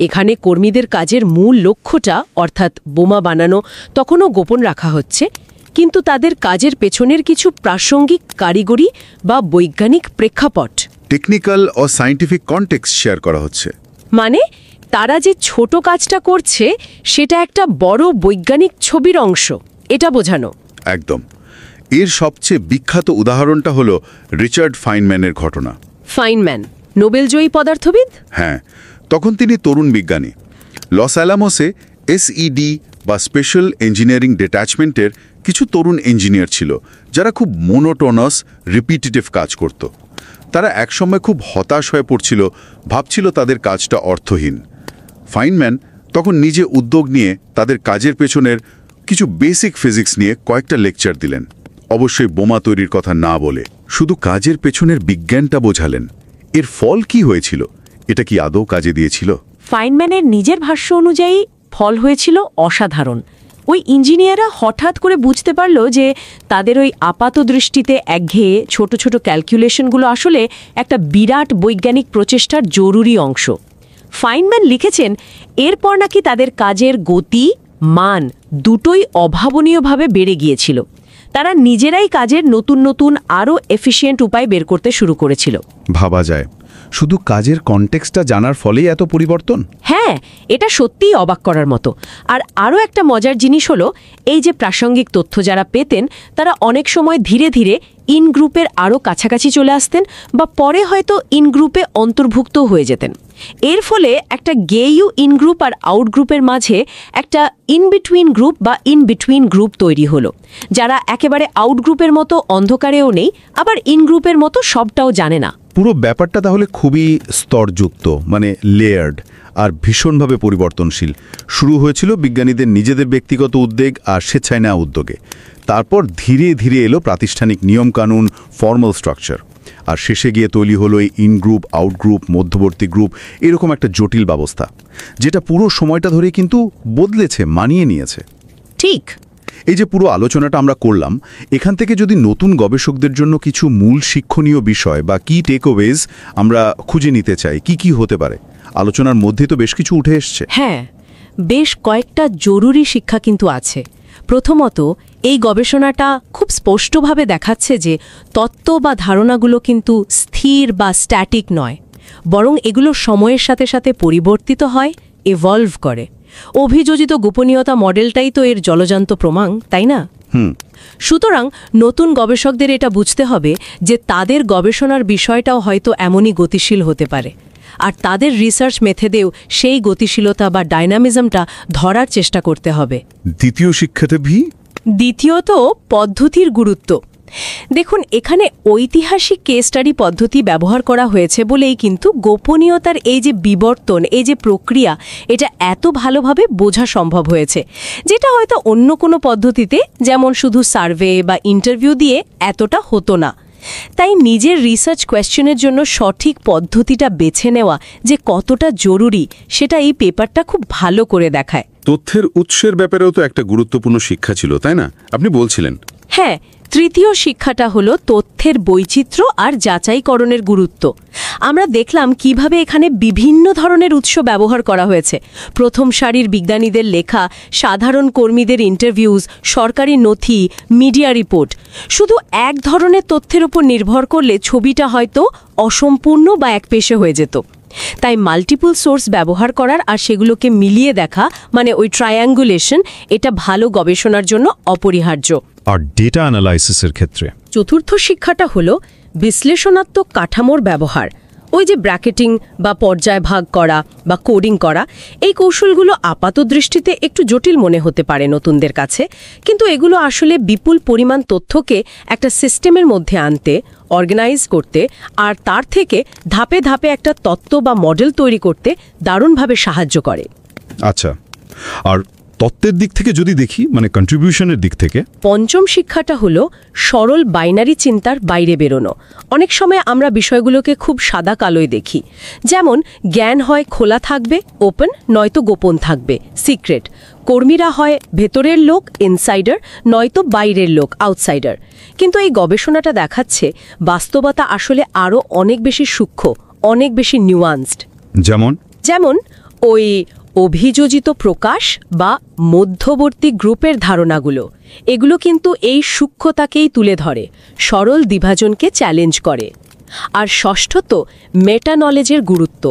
এখানে কর্মীদের কাজের মূল লক্ষ্যটা অর্থাৎ বোমা বানানো তখনও গোপন রাখা হচ্ছে, কিন্তু তাদের কাজের পেছনের কিছু প্রাসঙ্গিক কারিগরি বা বৈজ্ঞানিক প্রেক্ষাপট, টেকনিক্যাল ও সায়েন্টিফিক কনটেক্সট শেয়ার করা হচ্ছে। মানে তারা যে ছোট কাজটা করছে সেটা একটা বড় বৈজ্ঞানিক ছবির অংশ, এটা বোঝানো। একদম। এর সবচেয়ে বিখ্যাত উদাহরণটা হলো রিচার্ড ফাইনম্যানের ঘটনা। ফাইনম্যান নোবেলজয়ী পদার্থবিদ? হ্যাঁ, তখন তিনি তরুণ বিজ্ঞানী। লস অ্যালামোসে SED বা স্পেশাল ইঞ্জিনিয়ারিং ডিট্যাচমেন্টের কিছু তরুণ ইঞ্জিনিয়ার ছিল যারা খুব মোনোটোনাস রিপিটেটিভ কাজ করত। তারা একসময় খুব হতাশ হয়ে পড়ছিল, ভাবছিল তাদের কাজটা অর্থহীন। ফাইনম্যান তখন নিজে উদ্যোগ নিয়ে তাদের কাজের পেছনের কিছু বেসিক ফিজিক্স নিয়ে কয়েকটা লেকচার দিলেন। অবশ্যই বোমা তৈরির কথা না বলে, শুধু কাজের পেছনের বিজ্ঞানটা বোঝালেন। এর ফল কি হয়েছিল? এটা কি আদৌ কাজে দিয়েছিল? ফাইনম্যানের নিজের ভাষ্য অনুযায়ী ফল হয়েছিল অসাধারণ। ওই ইঞ্জিনিয়াররা হঠাৎ করে বুঝতে পারল যে তাদের ওই আপাত দৃষ্টিতে একঘেয়ে ছোট ছোট ক্যালকুলেশনগুলো আসলে একটা বিরাট বৈজ্ঞানিক প্রচেষ্টার জরুরি অংশ। ফাইনম্যান লিখেছেন, এরপর নাকি তাদের কাজের গতি, মান দুটোই অভাবনীয়ভাবে বেড়ে গিয়েছিল। তারা নিজেরাই কাজের নতুন নতুন আরও এফিশিয়েন্ট উপায় বের করতে শুরু করেছিল। ভাবা যায়, শুধু কাজের কনটেক্সটটা জানার ফলেই এত পরিবর্তন? হ্যাঁ, এটা সত্যিই অবাক করার মতো। আর আরও একটা মজার জিনিস হলো, এই যে প্রাসঙ্গিক তথ্য যারা পেতেন তারা অনেক সময় ধীরে ধীরে ইন গ্রুপের আরও কাছাকাছি চলে আসতেন বা পরে হয়তো ইন গ্রুপে অন্তর্ভুক্ত হয়ে যেতেন। এর ফলে একটা গেইউ ইন গ্রুপ আর আউট গ্রুপের মাঝে একটা ইন বিটুইন গ্রুপ বা ইন বিটুইন গ্রুপ তৈরি হলো, যারা একেবারে আউট গ্রুপের মতো অন্ধকারেও নেই, আবার ইন গ্রুপের মতো সবটাও জানে না। পুরো ব্যাপারটা তাহলে খুবই স্তরযুক্ত, মানে লেয়ার্ড আর ভীষণভাবে পরিবর্তনশীল। শুরু হয়েছিল বিজ্ঞানীদের নিজেদের ব্যক্তিগত উদ্যোগ আর স্বেচ্ছায় নেওয়া উদ্যোগে। তারপর ধীরে ধীরে এলো প্রাতিষ্ঠানিক নিয়মকানুন, ফর্মাল স্ট্রাকচার, আর শেষে গিয়ে তৈরি হলো এই ইন গ্রুপ, আউট গ্রুপ, মধ্যবর্তী গ্রুপ, এরকম একটা জটিল ব্যবস্থা, যেটা পুরো সময়টা ধরে কিন্তু বদলেছে, মানিয়ে নিয়েছে। ঠিক। এই যে পুরো আলোচনাটা আমরা করলাম, এখান থেকে যদি নতুন গবেষকদের জন্য কিছু মূল শিক্ষণীয় বিষয় বা কি টেকওয়েজ আমরা খুঁজে নিতে চাই, কি কি হতে পারে? আলোচনার মধ্যে তো বেশ কিছু উঠে এসছে। হ্যাঁ, বেশ কয়েকটা জরুরি শিক্ষা কিন্তু আছে। প্রথমত, এই গবেষণাটা খুব স্পষ্টভাবে দেখাচ্ছে যে তত্ত্ব বা ধারণাগুলো কিন্তু স্থির বা স্ট্যাটিক নয়, বরং এগুলো সময়ের সাথে সাথে পরিবর্তিত হয়, এভলভ করে। অভিযোজিত গোপনীয়তা মডেলটাই তো এর জলজান্ত প্রমাণ, তাই না? সুতরাং নতুন গবেষকদের এটা বুঝতে হবে যে তাদের গবেষণার বিষয়টাও হয়তো এমনই গতিশীল হতে পারে, আর তাদের রিসার্চ মেথডেও সেই গতিশীলতা বা ডাইনামিজমটা ধরার চেষ্টা করতে হবে। দ্বিতীয় শিক্ষাটা দ্বিতীয়ত, পদ্ধতির গুরুত্ব। দেখুন, এখানে ঐতিহাসিক কেস স্টাডি পদ্ধতি ব্যবহার করা হয়েছে বলেই কিন্তু গোপনীয়তার এই যে বিবর্তন, এই যে প্রক্রিয়া, এটা এত ভালোভাবে বোঝা সম্ভব হয়েছে, যেটা হয়তো অন্য কোনো পদ্ধতিতে, যেমন শুধু সার্ভে বা ইন্টারভিউ দিয়ে, এতটা হতো না। তাই নিজের রিসার্চ কোয়েশ্চেনের জন্য সঠিক পদ্ধতিটা বেছে নেওয়া যে কতটা জরুরি, সেটা এই পেপারটা খুব ভালো করে দেখায়। তথ্যের উৎসের ব্যাপারেও তো একটা গুরুত্বপূর্ণ শিক্ষা ছিল, তাই না? আপনি বলছিলেন। হ্যাঁ, তৃতীয় শিক্ষাটা হলো তথ্যের বৈচিত্র্য আর যাচাইকরণের গুরুত্ব। আমরা দেখলাম কিভাবে এখানে বিভিন্ন ধরনের উৎস ব্যবহার করা হয়েছে। প্রথম সারির বিজ্ঞানীদের লেখা, সাধারণ কর্মীদের ইন্টারভিউজ, সরকারি নথি, মিডিয়া রিপোর্ট। শুধু এক ধরনের তথ্যের উপর নির্ভর করলে ছবিটা হয়তো অসম্পূর্ণ বা একপেশে হয়ে যেত। তাই মাল্টিপল সোর্স ব্যবহার করার আর সেগুলোকে মিলিয়ে দেখা মানে ওই ট্রায়াঙ্গুলেশন এটা ভালো গবেষণার জন্য অপরিহার্য। আর ডেটা অ্যানালাইসিসের ক্ষেত্রে চতুর্থ শিক্ষাটা হলো বিশ্লেষণাত্মক কাঠামোর ব্যবহার। ওই যে ব্র্যাকেটিং বা পর্যায় ভাগ করা বা কোডিং করা, এই কৌশলগুলো আপাত দৃষ্টিতে একটু জটিল মনে হতে পারে নতুনদের কাছে, কিন্তু এগুলো আসলে বিপুল পরিমাণ তথ্যকে একটা সিস্টেমের মধ্যে আনতে, অর্গানাইজ করতে আর তার থেকে ধাপে ধাপে একটা তত্ত্ব বা মডেল তৈরি করতে দারুণভাবে সাহায্য করে। আচ্ছা, আর তত্ত্বের দিক থেকে যদি দেখি, মানে কন্ট্রিবিউশনের দিক থেকে, পঞ্চম শিক্ষাটা হলো সরল বাইনারি চিন্তার বাইরে বেরোনো। অনেক সময় আমরা বিষয়গুলোকে খুব সাদা কালোয় দেখি, যেমন জ্ঞান হয় খোলা থাকবে ওপেন, নয়তো গোপন থাকবে সিক্রেট। কর্মীরা হয় ভেতরের লোক ইনসাইডার, নয়তো বাইরের লোক আউটসাইডার। কিন্তু এই গবেষণাটা দেখাচ্ছে বাস্তবতা আসলে আরও অনেক বেশি সূক্ষ্ম, অনেক বেশি নিউয়ান্সড। যেমন ওই অভিযোজিত প্রকাশ বা মধ্যবর্তী গ্রুপের ধারণাগুলো, এগুলো কিন্তু এই সূক্ষ্মতাকেই তুলে ধরে, সরল দ্বিভাজনকে চ্যালেঞ্জ করে। আর ষষ্ঠত মেটা নলেজের গুরুত্ব।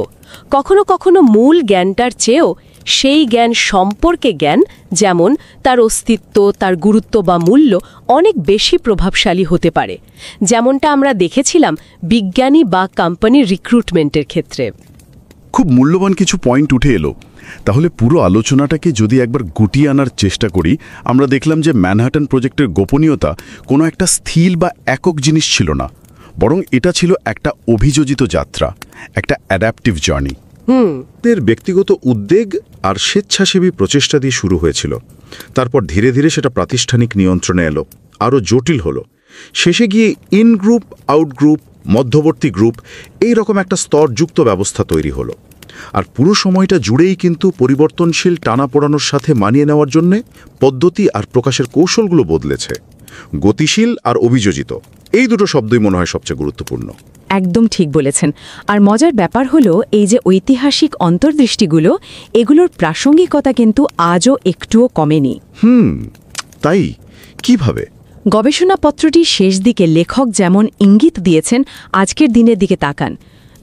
কখনো কখনো মূল জ্ঞানটার চেয়েও সেই জ্ঞান সম্পর্কে জ্ঞান, যেমন তার অস্তিত্ব, তার গুরুত্ব বা মূল্য অনেক বেশি প্রভাবশালী হতে পারে, যেমনটা আমরা দেখেছিলাম বিজ্ঞানী বা কোম্পানির রিক্রুটমেন্টের ক্ষেত্রে। খুব মূল্যবান কিছু পয়েন্ট উঠে এলো। তাহলে পুরো আলোচনাটাকে যদি একবার গুটিয়ে আনার চেষ্টা করি, আমরা দেখলাম যে ম্যানহাটন প্রজেক্টের গোপনীয়তা কোনো একটা স্থির বা একক জিনিস ছিল না, বরং এটা ছিল একটা অভিযোজিত যাত্রা, একটা অ্যাডাপটিভ জার্নি। এর ব্যক্তিগত উদ্বেগ আর স্বেচ্ছাসেবী প্রচেষ্টা দিয়ে শুরু হয়েছিল। তারপর ধীরে ধীরে সেটা প্রাতিষ্ঠানিক নিয়ন্ত্রণে এলো, আরও জটিল হলো। শেষে গিয়ে ইন গ্রুপ, আউট গ্রুপ, মধ্যবর্তী গ্রুপ, এই রকম একটা স্তরযুক্ত ব্যবস্থা তৈরি হলো। আর পুরো সময়টা জুড়েই কিন্তু পরিবর্তনশীল টানাপোড়ানোর সাথে মানিয়ে নেওয়ার জন্যে পদ্ধতি আর প্রকাশের কৌশলগুলো বদলেছে। গতিশীল আর অভিযোজিত, এই দুটো শব্দই মনে হয় সবচেয়ে গুরুত্বপূর্ণ। একদম ঠিক বলেছেন। আর মজার ব্যাপার হলো এই যে ঐতিহাসিক অন্তর্দৃষ্টিগুলো, এগুলোর প্রাসঙ্গিকতা কিন্তু আজও একটুও কমেনি। তাই কিভাবে? গবেষণাপত্রটির শেষ দিকে লেখক যেমন ইঙ্গিত দিয়েছেন, আজকের দিনের দিকে তাকান।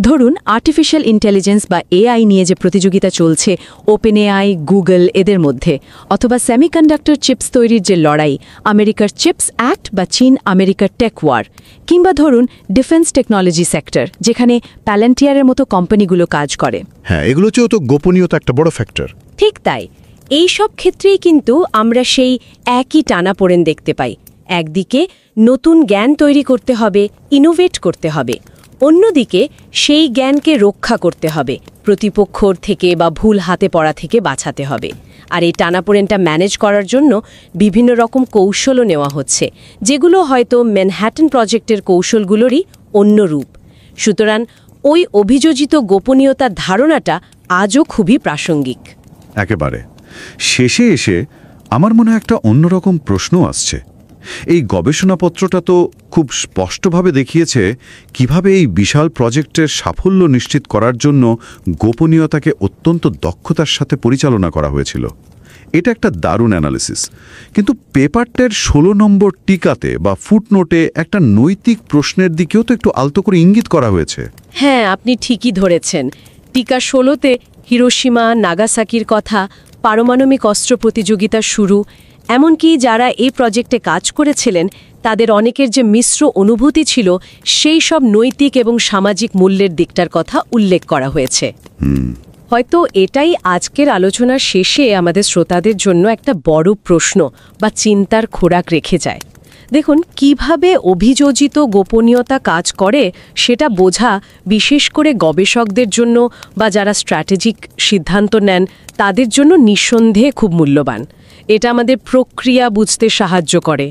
ধরুন আর্টিফিশিয়াল ইন্টেলিজেন্স বা এআই নিয়ে যে প্রতিযোগিতা চলছে ওপেন এআই, গুগল এদের মধ্যে, অথবা সেমিকন্ডাক্টর চিপস তৈরির যে লড়াই, আমেরিকার চিপস অ্যাক্ট বা চীন আমেরিকার টেক ওয়ার, কিংবা ধরুন ডিফেন্স টেকনোলজি সেক্টর, যেখানে প্যালেন্টিয়ারের মতো কোম্পানিগুলো কাজ করে। হ্যাঁ, এগুলো চেয়েও তো গোপনীয়তা একটা বড় ফ্যাক্টর। ঠিক তাই। এই সব ক্ষেত্রেই কিন্তু আমরা সেই একই টানাপোড়েন দেখতে পাই। একদিকে নতুন জ্ঞান তৈরি করতে হবে, ইনোভেট করতে হবে, অন্যদিকে সেই জ্ঞানকে রক্ষা করতে হবে, প্রতিপক্ষর থেকে বা ভুল হাতে পড়া থেকে বাঁচাতে হবে। আর এই টানাপোড়েনটা ম্যানেজ করার জন্য বিভিন্ন রকম কৌশলও নেওয়া হচ্ছে, যেগুলো হয়তো ম্যানহাটন প্রজেক্টের কৌশলগুলোরই অন্য রূপ। সুতরাং ওই অভিযোজিত গোপনীয়তার ধারণাটা আজও খুবই প্রাসঙ্গিক। একেবারে শেষে এসে আমার মনে একটা অন্যরকম প্রশ্ন আসছে। এই গবেষণাপত্রটা তো খুব স্পষ্টভাবে দেখিয়েছে কিভাবে এই বিশাল প্রজেক্টের সাফল্য নিশ্চিত করার জন্য গোপনীয়তাকে অত্যন্ত দক্ষতার সাথে পরিচালনা করা হয়েছিল। এটা একটা দারুণ অ্যানালিসিস। কিন্তু পেপারটার 16 নম্বর টিকাতে বা ফুটনোটে একটা নৈতিক প্রশ্নের দিকেও তো একটু আলতো করে ইঙ্গিত করা হয়েছে। হ্যাঁ, আপনি ঠিকই ধরেছেন। টিকা 16তে হিরোশিমা, নাগাসাকির কথা, পারমাণবিক অস্ত্র প্রতিযোগিতা শুরু, এমনকি যারা এই প্রজেক্টে কাজ করেছিলেন তাদের অনেকের যে মিশ্র অনুভূতি ছিল, সেই সব নৈতিক এবং সামাজিক মূল্যের দিকটার কথা উল্লেখ করা হয়েছে। হয়তো এটাই আজকের আলোচনার শেষে আমাদের শ্রোতাদের জন্য একটা বড় প্রশ্ন বা চিন্তার খোরাক রেখে যায়। দেখুন, কিভাবে অভিযোজিত গোপনীয়তা কাজ করে সেটা বোঝা বিশেষ করে গবেষকদের জন্য বা যারা স্ট্র্যাটেজিক সিদ্ধান্ত নেন তাদের জন্য নিঃসন্দেহে খুব মূল্যবান। এটা আমাদের প্রক্রিয়া বুঝতে সাহায্য করে।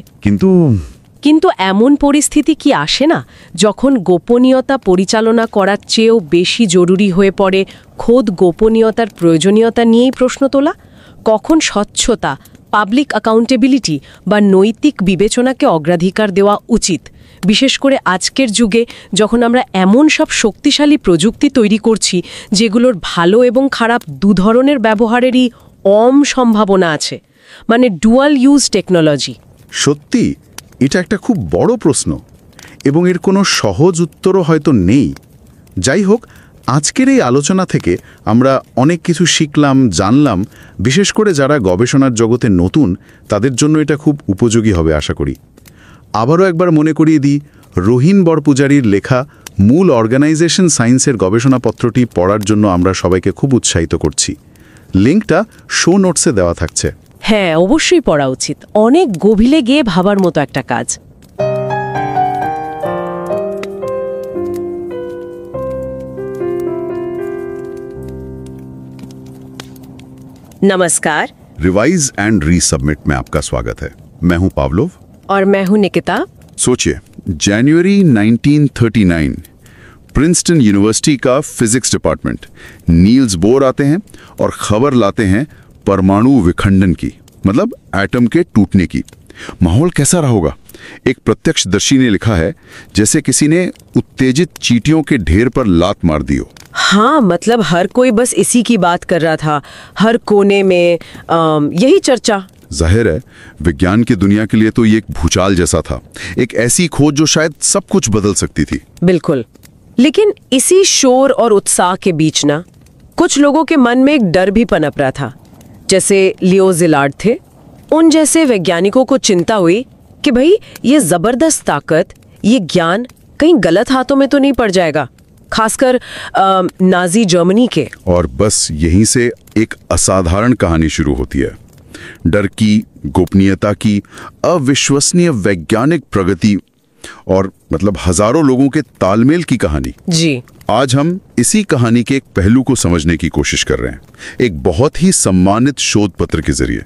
কিন্তু এমন পরিস্থিতি কি আসে না যখন গোপনীয়তা পরিচালনা করার চেয়েও বেশি জরুরি হয়ে পড়ে খোদ গোপনীয়তার প্রয়োজনীয়তা নিয়েই প্রশ্ন তোলা? কখন স্বচ্ছতা, পাবলিক অ্যাকাউন্টেবিলিটি বা নৈতিক বিবেচনাকে অগ্রাধিকার দেওয়া উচিত? বিশেষ করে আজকের যুগে যখন আমরা এমন সব শক্তিশালী প্রযুক্তি তৈরি করছি যেগুলোর ভালো এবং খারাপ দু ধরনের ব্যবহারেরই সম্ভাবনা আছে, মানে ডুয়াল ইউজ টেকনোলজি। সত্যি এটা একটা খুব বড় প্রশ্ন এবং এর কোনো সহজ উত্তরও হয়তো নেই। যাই হোক, আজকের এই আলোচনা থেকে আমরা অনেক কিছু শিখলাম, জানলাম। বিশেষ করে যারা গবেষণার জগতে নতুন, তাদের জন্য এটা খুব উপযোগী হবে আশা করি। আবারও একবার মনে করিয়ে দিই, রহিন বরপূজারীর লেখা মূল অর্গানাইজেশন সায়েন্সের গবেষণাপত্রটি পড়ার জন্য আমরা সবাইকে খুব উৎসাহিত করছি। লিঙ্কটা শো নোটসে দেওয়া থাকছে। হ্যাঁ, অবশ্যই পড়া উচিত। অনেক গভীরে গিয়ে ভাবার মতো একটা কাজ। नमस्कार। रिवाइज एंड रीसबमिट में आपका स्वागत है। मैं हूं पावलोव और मैं हूं निकिता। सोचिए, जनवरी 1939, प्रिंसटन यूनिवर्सिटी का फिजिक्स डिपार्टमेंट नील्स बोर आते हैं और खबर लाते हैं परमाणु विखंडन की, मतलब एटम के टूटने की। माहौल कैसा रहा होगा? एक प्रत्यक्षदर्शी ने लिखा है, जैसे किसी ने उत्तेजित चींटियों के ढेर पर लात मार दी हो। हाँ, मतलब हर कोई बस इसी की बात कर रहा था, हर कोने में यही चर्चा। जाहिर है, विज्ञान की दुनिया के लिए तो ये एक भूचाल जैसा था, एक ऐसी खोज जो शायद सब कुछ बदल सकती थी। बिल्कुल। लेकिन इसी शोर और उत्साह के बीच ना कुछ लोगों के मन में एक डर भी पनप रहा था। जैसे लियो ज़िलार्ड थे, उन जैसे वैज्ञानिकों को चिंता हुई कि भाई ये जबरदस्त ताकत, ये ज्ञान कहीं गलत हाथों में तो नहीं पड़ जाएगा, खासकर नाजी जर्मनी के। और बस यहीं से एक असाधारण कहानी शुरू होती है। डर की, गोपनीयता की, अविश्वसनीय वैज्ञानिक प्रगति और मतलब हजारों लोगों के तालमेल की कहानी। जी, आज हम इसी कहानी के एक पहलू को समझने की कोशिश कर रहे हैं, एक बहुत ही सम्मानित शोध पत्र के जरिए।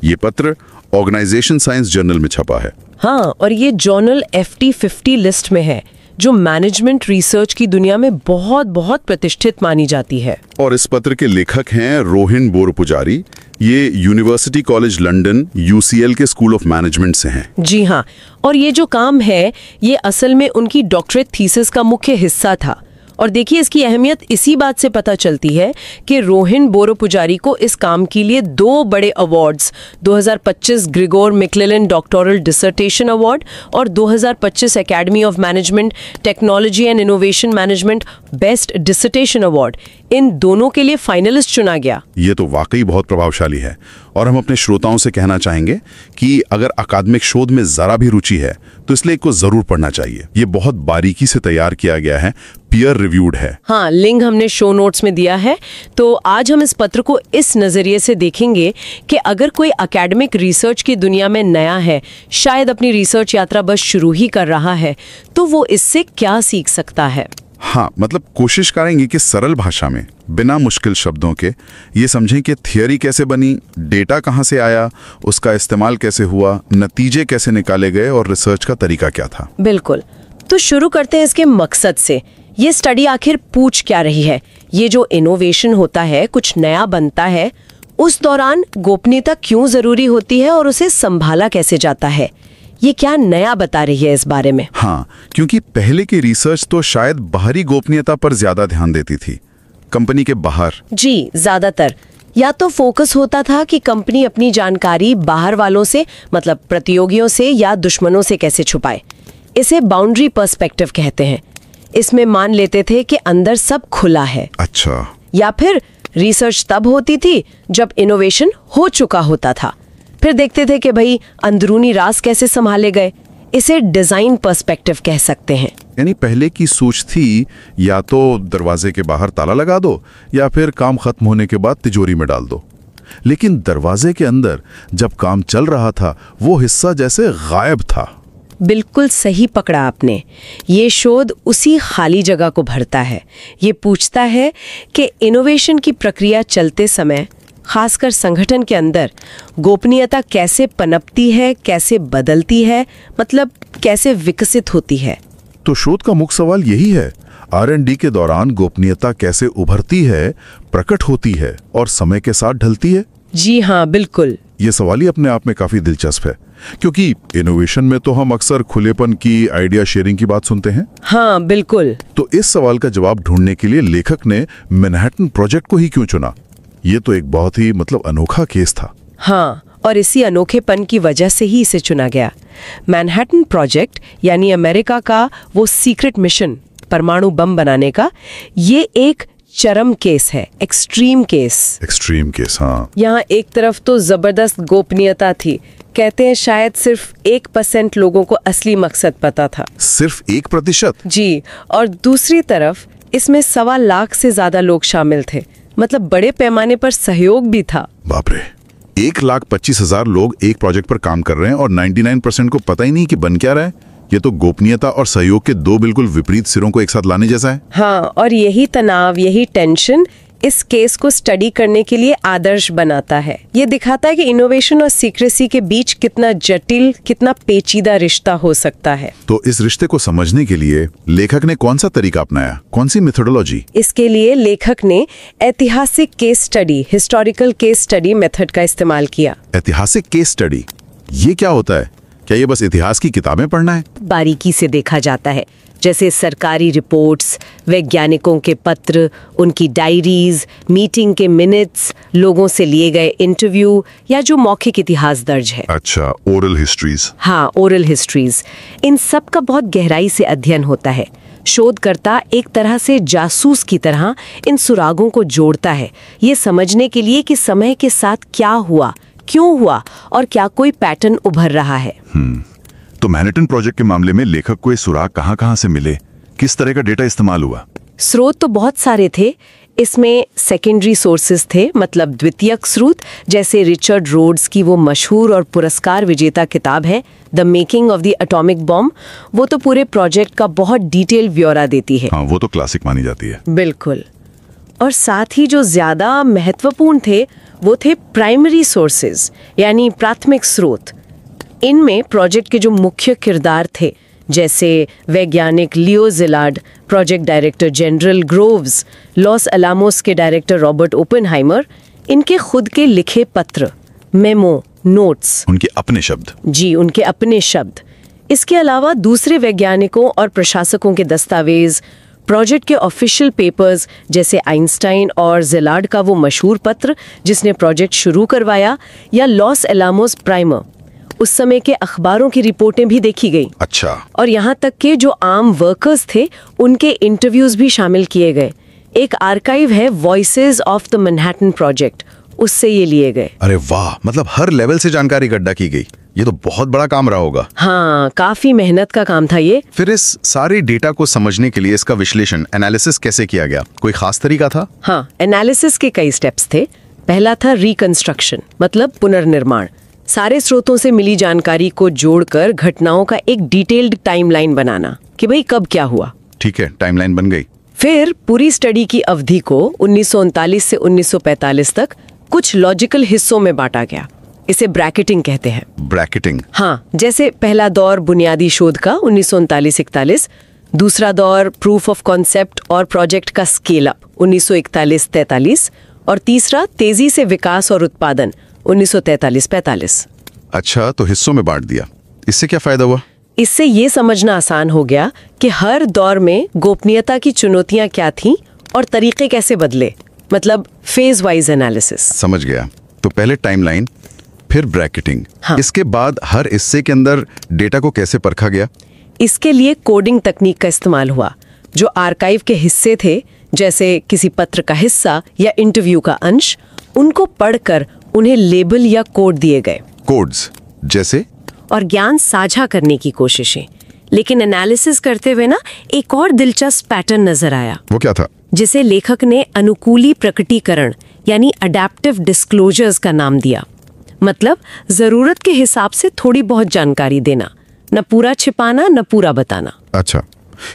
ये पत्र ऑर्गेनाइजेशन साइंस जर्नल में छपा है। हाँ, और ये जर्नल FT50 लिस्ट में है, जो मैनेजमेंट रिसर्च की दुनिया में बहुत बहुत प्रतिष्ठित मानी जाती है। और इस पत्र के लेखक हैं रोहिन बोरपुजारी। ये यूनिवर्सिटी कॉलेज लंदन UCL के स्कूल ऑफ मैनेजमेंट से हैं। जी हाँ, और ये जो काम है, ये असल में उनकी डॉक्टरेट थीसिस का मुख्य हिस्सा था। और देखिए, इसकी अहमियत इसी बात से पता चलती है कि रोहिन बोरपुजारी को इस काम के लिए 2 बड़े awards, 2025 Gregor McClellan doctoral dissertation award और 2025 academy of management technology and innovation management best dissertation award, इन दोनों के लिए फाइनलिस्ट चुना गया। ये तो वाकई बहुत प्रभावशाली है। और हम अपने श्रोताओं से कहना चाहेंगे कि अगर अकादमिक शोध में जरा भी रुचि है तो इस लेख को जरूर पढ़ना चाहिए। ये बहुत बारीकी से तैयार किया गया है, पीयर रिव्यूड है। हाँ, लिंक हमने शो नोट्स में दिया है। तो आज हम इस पत्र को इस नजरिए से देखेंगे कि अगर कोई एकेडमिक रिसर्च की दुनिया में नया है, शायद अपनी रिसर्च यात्रा बस शुरू ही कर रहा है, तो वो इससे क्या सीख सकता है। हाँ, मतलब कोशिश करेंगे कि सरल भाषा में, बिना मुश्किल शब्दों के, ये समझें कि थियरी कैसे बनी, डेटा कहाँ से आया, उसका इस्तेमाल कैसे हुआ, नतीजे कैसे निकाले गए और रिसर्च का तरीका क्या था। बिल्कुल। तो शुरू करते हैं इसके मकसद से। ये स्टडी आखिर पूछ क्या रही है? ये जो इनोवेशन होता है, कुछ नया बनता है, उस दौरान गोपनीयता क्यों जरूरी होती है और उसे संभाला कैसे जाता है? ये क्या नया बता रही है इस बारे में? हाँ, क्योंकि पहले की रिसर्च तो शायद बाहरी गोपनीयता पर ज्यादा ध्यान देती थी, कंपनी के बाहर। जी, ज्यादातर या तो फोकस होता था कि कंपनी अपनी जानकारी बाहर वालों से, मतलब प्रतियोगियों से या दुश्मनों से कैसे छुपाए। इसे बाउंड्री पर्सपेक्टिव कहते हैं। इसमें मान लेते थे कि अंदर सब खुला है। अच्छा। या फिर रिसर्च तब होती थी जब इनोवेशन हो चुका होता था, फिर देखते थे कि भाई अंदरूनी राज कैसे संभाले गए। इसे डिजाइन पर्सपेक्टिव कह सकते हैं। यानी पहले की सोच थी या तो दरवाजे के बाहर ताला लगा दो या फिर काम खत्म होने के बाद तिजोरी में डाल दो। लेकिन दरवाजे के अंदर जब काम चल रहा था, वो हिस्सा जैसे गायब था। बिल्कुल सही पकड़ा आपने। ये शोध उसी खाली जगह को भरता है। ये पूछता है कि इनोवेशन की प्रक्रिया चलते समय, खासकर संगठन के अंदर, गोपनीयता कैसे पनपती है, कैसे बदलती है, मतलब कैसे विकसित होती है। तो शोध का मुख्य सवाल यही है, R&D के दौरान गोपनीयता कैसे उभरती है, प्रकट होती है और समय के साथ ढलती है। जी हाँ, बिल्कुल। ये सवाल ही अपने आप में काफी दिलचस्प है, क्योंकि इनोवेशन में तो हम अक्सर खुलेपन की, आइडिया शेयरिंग की बात सुनते हैं। हाँ, बिल्कुल। तो इस सवाल का जवाब ढूंढने के लिए लेखक ने मैनहट्टन प्रोजेक्ट को ही क्यों चुना? ये तो एक बहुत ही अनोखा केस था। हाँ, और इसी अनोखेपन की वजह से ही इसे चुना गया। मैनहट्टन प्रोजेक्ट यानी अमेरिका का वो सीक्रेट मिशन, परमाणु बम बनाने का, ये एक चरम केस है, एक्सट्रीम केस। एक्सट्रीम केस, हाँ। यहाँ एक तरफ तो जबरदस्त गोपनीयता थी, कहते हैं शायद सिर्फ 1% लोगों को असली मकसद पता था। सिर्फ 1%? जी, और दूसरी तरफ इसमें 1.25 लाख से ज्यादा लोग शामिल थे, मतलब बड़े पैमाने पर सहयोग भी था। बाप रे, 1,25,000 लोग एक प्रोजेक्ट पर काम कर रहे हैं और 99% को पता ही नहीं कि बन क्या रहा है। ये तो गोपनीयता और सहयोग के दो बिल्कुल विपरीत सिरों को एक साथ लाने जैसा है। हाँ, और यही तनाव, यही टेंशन इस केस को स्टडी करने के लिए आदर्श बनाता है। ये दिखाता है कि इनोवेशन और सीक्रेसी के बीच कितना जटिल, कितना पेचीदा रिश्ता हो सकता है। तो इस रिश्ते को समझने के लिए लेखक ने कौन सा तरीका अपनाया, कौन सी मेथोडोलॉजी? इसके लिए लेखक ने ऐतिहासिक case study, historical case study method का इस्तेमाल किया। ऐतिहासिक केस स्टडी, ये क्या होता है? क्या ये बस इतिहास की किताबें पढ़ना है? बारीकी से देखा जाता है, जैसे सरकारी रिपोर्ट्स, वैज्ञानिकों के पत्र, उनकी डायरीज, मीटिंग के मिनट्स, लोगों से लिए गए इंटरव्यू या जो मौखिक इतिहास दर्ज है। अच्छा, ओरल हिस्ट्रीज। हाँ, ओरल हिस्ट्रीज। इन सब का बहुत गहराई से अध्ययन होता है। शोधकर्ता एक तरह से जासूस की तरह इन सुरागों को जोड़ता है, ये समझने के लिए कि समय के साथ क्या हुआ, क्यों हुआ और क्या कोई पैटर्न उभर रहा है। तो मैनहट्टन प्रोजेक्ट के मामले में लेखक को ये सुराग कहाँ से मिले, किस तरह का डेटा इस्तेमाल हुआ? स्रोत तो बहुत सारे थे। इसमें सेकेंडरी सोर्सेज थे, मतलब द्वितीयक स्रोत, जैसे रिचर्ड रोड्स की वो मशहूर और पुरस्कार विजेता किताब है the making of the atomic bomb. वो तो पूरे प्रोजेक्ट का बहुत डिटेल ब्यौरा देती है। हाँ, वो तो क्लासिक मानी जाती है। बिल्कुल। और साथ ही जो ज्यादा महत्वपूर्ण थे वो थे प्राइमरी सोर्सेज, यानी प्राथमिक स्रोत। इनमें प्रोजेक्ट के जो मुख्य किरदार थे, जैसे वैज्ञानिक Leo Szilard, project director general Groves, Los Alamos के डायरेक्टर रॉबर्ट ओपेनहाइमर, इनके खुद के लिखे पत्र, मेमो, नोट्स, उनके अपने शब्द। जी, उनके अपने शब्द। इसके अलावा दूसरे वैज्ञानिकों और प्रशासकों के दस्तावेज, प्रोजेक्ट के ऑफिशियल पेपर्स, जैसे आइंस्टाइन और ज़िलार्ड का वो मशहूर पत्र जिसने प्रोजेक्ट शुरू करवाया, या लॉस अलामोस प्राइमर, उस समय के अखबारों की रिपोर्टें भी देखी गई। अच्छा। और यहाँ तक के जो आम वर्कर्स थे उनके इंटरव्यूज भी शामिल किए गए। एक आर्काइव है voices of the Manhattan project, उससे ये लिए गए। अरे वाह, मतलब हर लेवल से जानकारी इकट्ठा की गई। ये तो बहुत बड़ा काम रहा होगा। हाँ, काफी मेहनत का काम था ये। फिर इस सारे डेटा को समझने के लिए इसका विश्लेषण, एनालिसिस कैसे किया गया? कोई खास तरीका था? हाँ, एनालिसिस के कई स्टेप्स थे। पहला था रिकंस्ट्रक्शन, मतलब पुनर्निर्माण। सारे स्रोतों से मिली जानकारी को जोड़कर घटनाओं का एक डिटेल्ड टाइमलाइन बनाना कि भाई कब क्या हुआ। ठीक है, टाइमलाइन बन गई। फिर पूरी स्टडी की अवधि को 1939 से 1945 तक कुछ लॉजिकल हिस्सों में बांटा गया। इसे ब्रैकेटिंग कहते हैं। ब्रैकेटिंग? हाँ, जैसे पहला दौर बुनियादी शोध का 1939-41, दूसरा दौर प्रूफ ऑफ कॉन्सेप्ट और प्रोजेक्ट का स्केल अप 1941-43 और तीसरा तेजी से विकास और उत्पादन 1943-45। अच्छा, तो हिस्सों में बांट दिया। इससे क्या फायदा हुआ? इससे ये समझना आसान हो गया कि हर दौर में गोपनीयता की चुनौतियां क्या थीं और तरीके कैसे बदले, मतलब फेज वाइज एनालिसिस। समझ गया। तो पहले टाइमलाइन, फिर ब्रैकेटिंग। हाँ। इसके बाद हर हिस्से के अंदर डेटा को कैसे परखा गया? इसके लिए कोडिंग तकनीक का इस्तेमाल हुआ। जो आर्काइव के हिस्से थे, जैसे किसी पत्र का हिस्सा या इंटरव्यू का अंश, उनको पढ़कर उन्हें लेबल या कोड दिए गए। कोड्स जैसे? और ज्ञान साझा करने की कोशिशें। लेकिन एनालिसिस करते हुए ना एक और दिलचस्प पैटर्न नजर आया। वो क्या था? जिसे लेखक ने अनुकूली प्रकटीकरण यानी अडेप्टिव डिस्क्लोजर्स का नाम दिया। मतलब जरूरत के हिसाब से थोड़ी बहुत जानकारी देना, न पूरा छिपाना न पूरा बताना। अच्छा,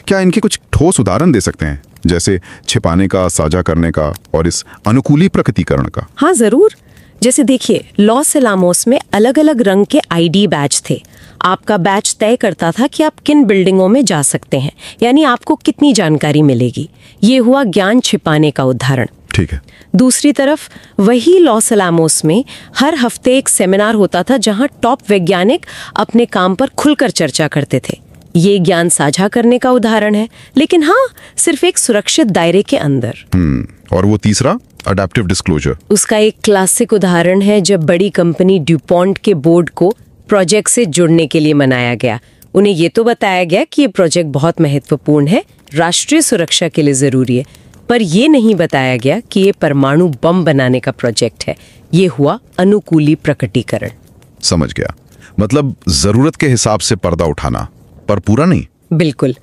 क्या इनके कुछ ठोस उदाहरण दे सकते हैं, जैसे छिपाने का, साझा करने का और इस अनुकूली प्रकटीकरण का? हाँ जरूर। जैसे देखिए, लॉस एलामोस में अलग अलग रंग के आईडी बैच थे। आपका बैच तय करता था कि आप किन बिल्डिंगों में जा सकते हैं, यानी आपको कितनी जानकारी मिलेगी। ये हुआ ज्ञान छिपाने का उदाहरण। ठीक है। दूसरी तरफ वही लॉस एलामोस में हर हफ्ते एक सेमिनार होता था जहां टॉप वैज्ञानिक अपने काम पर खुलकर चर्चा करते थे। ये ज्ञान साझा करने का उदाहरण है, लेकिन हाँ, सिर्फ एक सुरक्षित दायरे के अंदर। और वो तीसरा, अडेप्टिव डिस्क्लोजर? उसका एक क्लासिक उदाहरण है जब बड़ी कंपनी ड्यूपॉन्ट के बोर्ड को प्रोजेक्ट से जुड़ने के लिए मनाया गया। उन्हें ये तो बताया गया कि ये प्रोजेक्ट बहुत महत्वपूर्ण है, राष्ट्रीय सुरक्षा के लिए जरूरी है, पर ये नहीं बताया गया कि ये परमाणु बम बनाने का प्रोजेक्ट है। ये हुआ अनुकूली प्रकटीकरण। समझ गया, मतलब जरूरत के हिसाब से पर्दा उठाना, पर पूरा नहीं। बिल्कुल।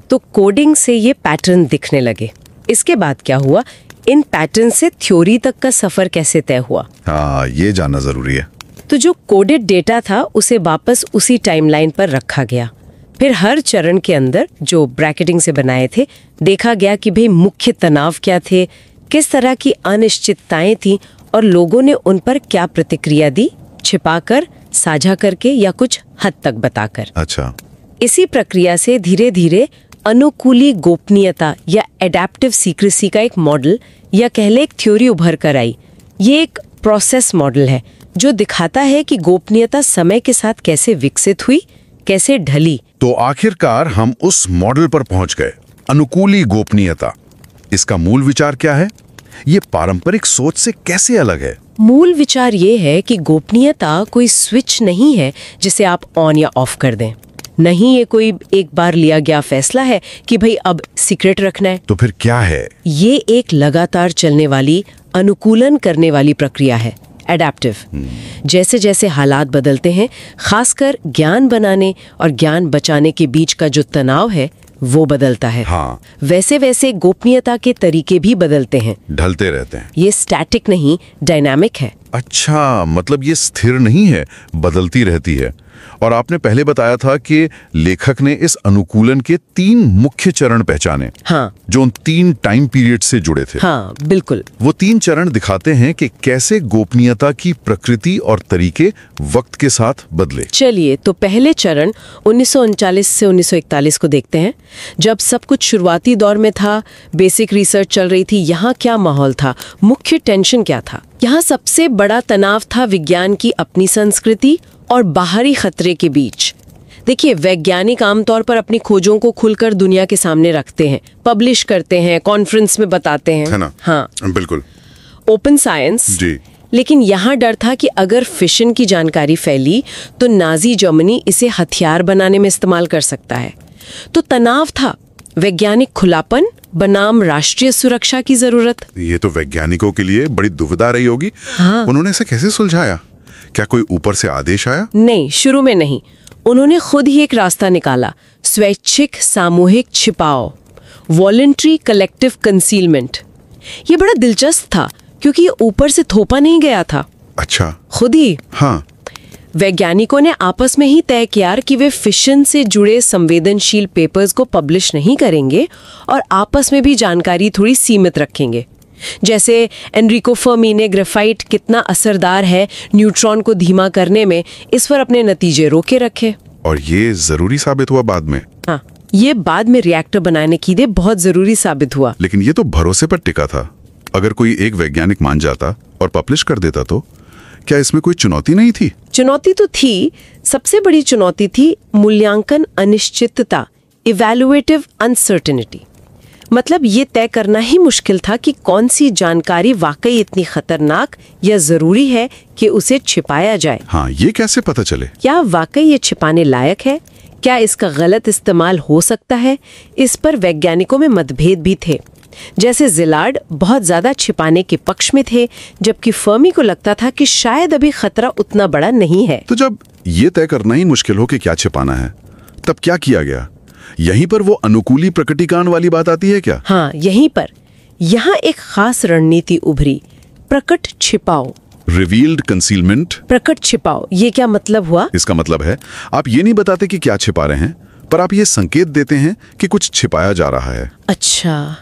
तो कोडिंग से ये पैटर्न दिखने लगे। इसके बाद क्या हुआ, इन पैटर्न से थ्योरी तक का सफर कैसे तय हुआ? हाँ, ये जानना जरूरी है। तो जो कोडेड डेटा था उसे वापस उसी टाइमलाइन पर रखा गया। फिर हर चरण के अंदर जो ब्रैकेटिंग से बनाए थे, देखा गया कि भाई मुख्य तनाव क्या थे, किस तरह की अनिश्चितताएं थी और लोगों ने उन पर क्या प्रतिक्रिया दी, छिपाकर, साझा करके या कुछ हद तक बताकर। अच्छा। इसी प्रक्रिया से धीरे धीरे अनुकूली गोपनीयता या एडेप्टिव सीक्रेसी का एक मॉडल या कहले एक थ्योरी उभर कर आई। ये एक प्रोसेस मॉडल है जो दिखाता है कि गोपनीयता समय के साथ कैसे विकसित हुई, कैसे ढली। तो आखिरकार हम उस मॉडल पर पहुंच गए, अनुकूली गोपनीयता। इसका मूल विचार क्या है? ये पारंपरिक सोच से कैसे अलग है? मूल विचार ये है कि गोपनीयता कोई स्विच नहीं है जिसे आप ऑन या ऑफ कर दें। नहीं, ये कोई एक बार लिया गया फैसला है कि भाई अब सीक्रेट रखना है। तो फिर क्या है? ये एक लगातार चलने वाली, अनुकूलन करने वाली प्रक्रिया है, एडेप्टिव। जैसे जैसे हालात बदलते हैं, खासकर ज्ञान बनाने और ज्ञान बचाने के बीच का जो तनाव है वो बदलता है। हाँ। वैसे वैसे गोपनीयता के तरीके भी बदलते हैं, ढलते रहते हैं। ये स्टैटिक नहीं, डायनामिक है। अच्छा, मतलब ये स्थिर नहीं है, बदलती रहती है। और आपने पहले बताया था कि लेखक ने इस अनुकूलन के 3 मुख्य चरण पहचाने। हाँ। जो उन 3 टाइम पीरियड से जुड़े थे। हाँ, बिल्कुल। वो 3 चरण दिखाते हैं कि कैसे गोपनीयता की प्रकृति और तरीके वक्त के साथ बदले। चलिए, तो पहले चरण 1939 से 1941 को देखते हैं। जब सब कुछ शुरुआती दौर में था, बेसिक रिसर्च चल रही थी, यहाँ क्या माहौल था, मुख्य टेंशन क्या था? यहाँ सबसे बड़ा तनाव था विज्ञान की अपनी संस्कृति और बाहरी खतरे के बीच। देखिए, वैज्ञानिक आमतौर पर अपनी खोजों को खुलकर दुनिया के सामने रखते हैं, पब्लिश करते हैं, कॉन्फ्रेंस में बताते हैं, है ना? हाँ, बिल्कुल, ओपन साइंस जी। लेकिन यहाँ डर था कि अगर फिशन की जानकारी फैली तो नाजी जर्मनी इसे हथियार बनाने में इस्तेमाल कर सकता है। तो तनाव था वैज्ञानिक खुलापन बनाम राष्ट्रीय सुरक्षा की जरूरत। ये तो वैज्ञानिकों के लिए बड़ी दुविधा रही होगी। हाँ। उन्होंने इसे कैसे सुलझाया? क्या कोई ऊपर से आदेश आया? नहीं, शुरू में नहीं। उन्होंने खुद ही एक रास्ता निकाला, स्वैच्छिक सामूहिक छिपाओ, वॉलंटरी कलेक्टिव कंसीलमेंट। ये बड़ा दिलचस्प था क्योंकि ये ऊपर से थोपा नहीं गया था। अच्छा। खुद ही। हाँ। वैज्ञानिकों ने आपस में ही तय किया कि वे फिशन से जुड़े संवेदनशील पेपर्स को पब्लिश नहीं करेंगे और आपस में भी जानकारी थोड़ी सीमित रखेंगे। जैसे एनरिको फर्मी ने ग्रेफाइट कितना असरदार है न्यूट्रॉन को धीमा करने में, इस पर अपने नतीजे रोके रखे। और ये जरूरी साबित हुआ बाद में? हाँ, ये बाद में रिएक्टर बनाने के लिए बहुत जरूरी साबित हुआ। लेकिन ये तो भरोसे पर टिका था। अगर कोई एक वैज्ञानिक मान जाता और पब्लिश कर देता तो क्या इसमें कोई चुनौती नहीं थी? चुनौती तो थी। सबसे बड़ी चुनौती थी मूल्यांकन अनिश्चितता, इवैल्यूएटिव अनसर्टेनिटी। मतलब ये तय करना ही मुश्किल था कि कौन सी जानकारी वाकई इतनी खतरनाक या जरूरी है कि उसे छिपाया जाए। हाँ, ये कैसे पता चले? क्या वाकई ये छिपाने लायक है? क्या इसका गलत इस्तेमाल हो सकता है? इस पर वैज्ञानिकों में मतभेद भी थे। जैसे जिलार्ड बहुत ज्यादा छिपाने के पक्ष में थे, जबकि फर्मी को लगता था कि शायद अभी खतरा उतना बड़ा नहीं है। तो जब ये तय करना ही मुश्किल हो कि क्या छिपाना है, तब क्या किया गया? यहीं पर वो अनुकूली प्रकटीकरण वाली बात आती है क्या? हाँ, यहीं पर। यहाँ एक खास रणनीति उभरी, प्रकट छिपाओ, रिवील्ड कंसीलमेंट। प्रकट छिपाओ, ये क्या मतलब हुआ? इसका मतलब है आप ये नहीं बताते कि क्या छिपा रहे हैं, पर आप ये संकेत देते हैं कि कुछ छिपाया जा रहा है। अच्छा,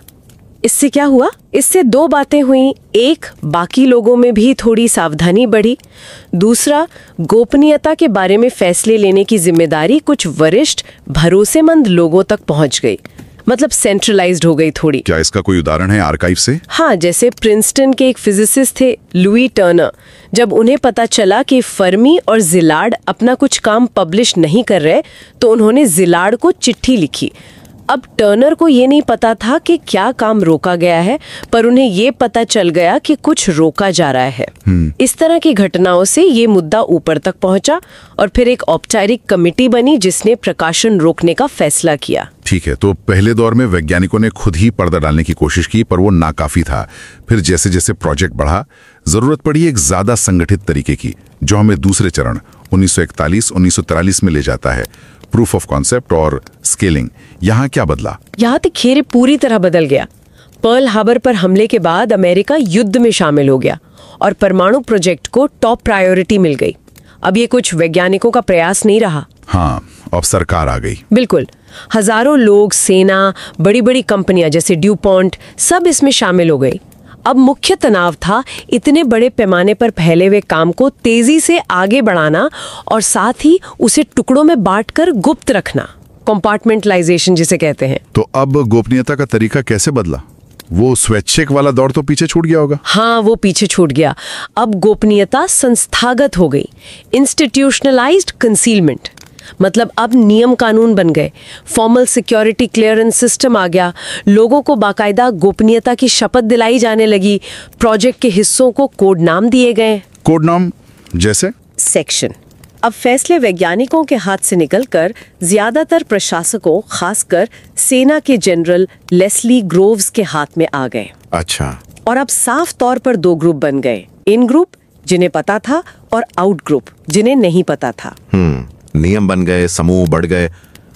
इससे क्या हुआ? इससे 2 बातें हुई। एक, बाकी लोगों में भी थोड़ी सावधानी बढ़ी। दूसरा, गोपनीयता के बारे में फैसले लेने की जिम्मेदारी कुछ वरिष्ठ भरोसेमंद लोगों तक पहुंच गई, मतलब सेंट्रलाइज्ड हो गई थोड़ी। क्या इसका कोई उदाहरण है आर्काइव से? हाँ, जैसे प्रिंसटन के एक फिजिसिस्ट थे लुई टर्नर। जब उन्हें पता चला कि फर्मी और जिलार्ड अपना कुछ काम पब्लिश नहीं कर रहे, तो उन्होंने जिलार्ड को चिट्ठी लिखी। अब टर्नर को ये नहीं पता था कि क्या काम रोका गया है, पर उन्हें ये पता चल गया कि कुछ रोका जा रहा है। इस तरह की घटनाओं से ये मुद्दा ऊपर तक पहुंचा और फिर एक औपचारिक कमेटी बनी जिसने प्रकाशन रोकने का फैसला किया। ठीक है, तो पहले दौर में वैज्ञानिकों ने खुद ही पर्दा डालने की कोशिश की, पर वो नाकाफी था। फिर जैसे जैसे प्रोजेक्ट बढ़ा, जरूरत पड़ी एक ज्यादा संगठित तरीके की, जो हमें दूसरे चरण 1941-1943 में ले जाता है, प्रूफ ऑफ कॉन्सेप्ट और स्केलिंग। यहाँ क्या बदला? यहाँ तक खेल पूरी तरह बदल गया। पर्ल हार्बर पर हमले के बाद अमेरिका युद्ध में शामिल हो गया और परमाणु प्रोजेक्ट को टॉप प्रायोरिटी मिल गई। अब ये कुछ वैज्ञानिकों का प्रयास नहीं रहा। हाँ, अब सरकार आ गई। बिल्कुल, हजारों लोग, सेना, बड़ी बड़ी कंपनियां जैसे ड्यूपॉन्ट, सब इसमें शामिल हो गई। अब मुख्य तनाव था इतने बड़े पैमाने पर फैले हुए काम को तेजी से आगे बढ़ाना और साथ ही उसे टुकड़ों में बांटकर गुप्त रखना, कंपार्टमेंटलाइजेशन जिसे कहते हैं। तो अब गोपनीयता का तरीका कैसे बदला? वो स्वैच्छिक वाला दौर तो पीछे छूट गया होगा। हाँ, वो पीछे छूट गया। अब गोपनीयता संस्थागत हो गई, इंस्टीट्यूशनलाइज्ड कंसीलमेंट। मतलब अब नियम कानून बन गए, फॉर्मल सिक्योरिटी क्लियरेंस सिस्टम आ गया, लोगों को बाकायदा गोपनीयता की शपथ दिलाई जाने लगी, प्रोजेक्ट के हिस्सों को कोड नाम दिए गए। कोड नाम जैसे? सेक्शन। अब फैसले वैज्ञानिकों के हाथ से निकलकर ज्यादातर प्रशासकों, खासकर सेना के जनरल लेस्ली ग्रोव्स के हाथ में आ गए। अच्छा। और अब साफ तौर पर दो ग्रुप बन गए, इन ग्रुप जिन्हें पता था और आउट ग्रुप जिन्हें नहीं पता था। नियम बन गए, समूह बढ़ गए,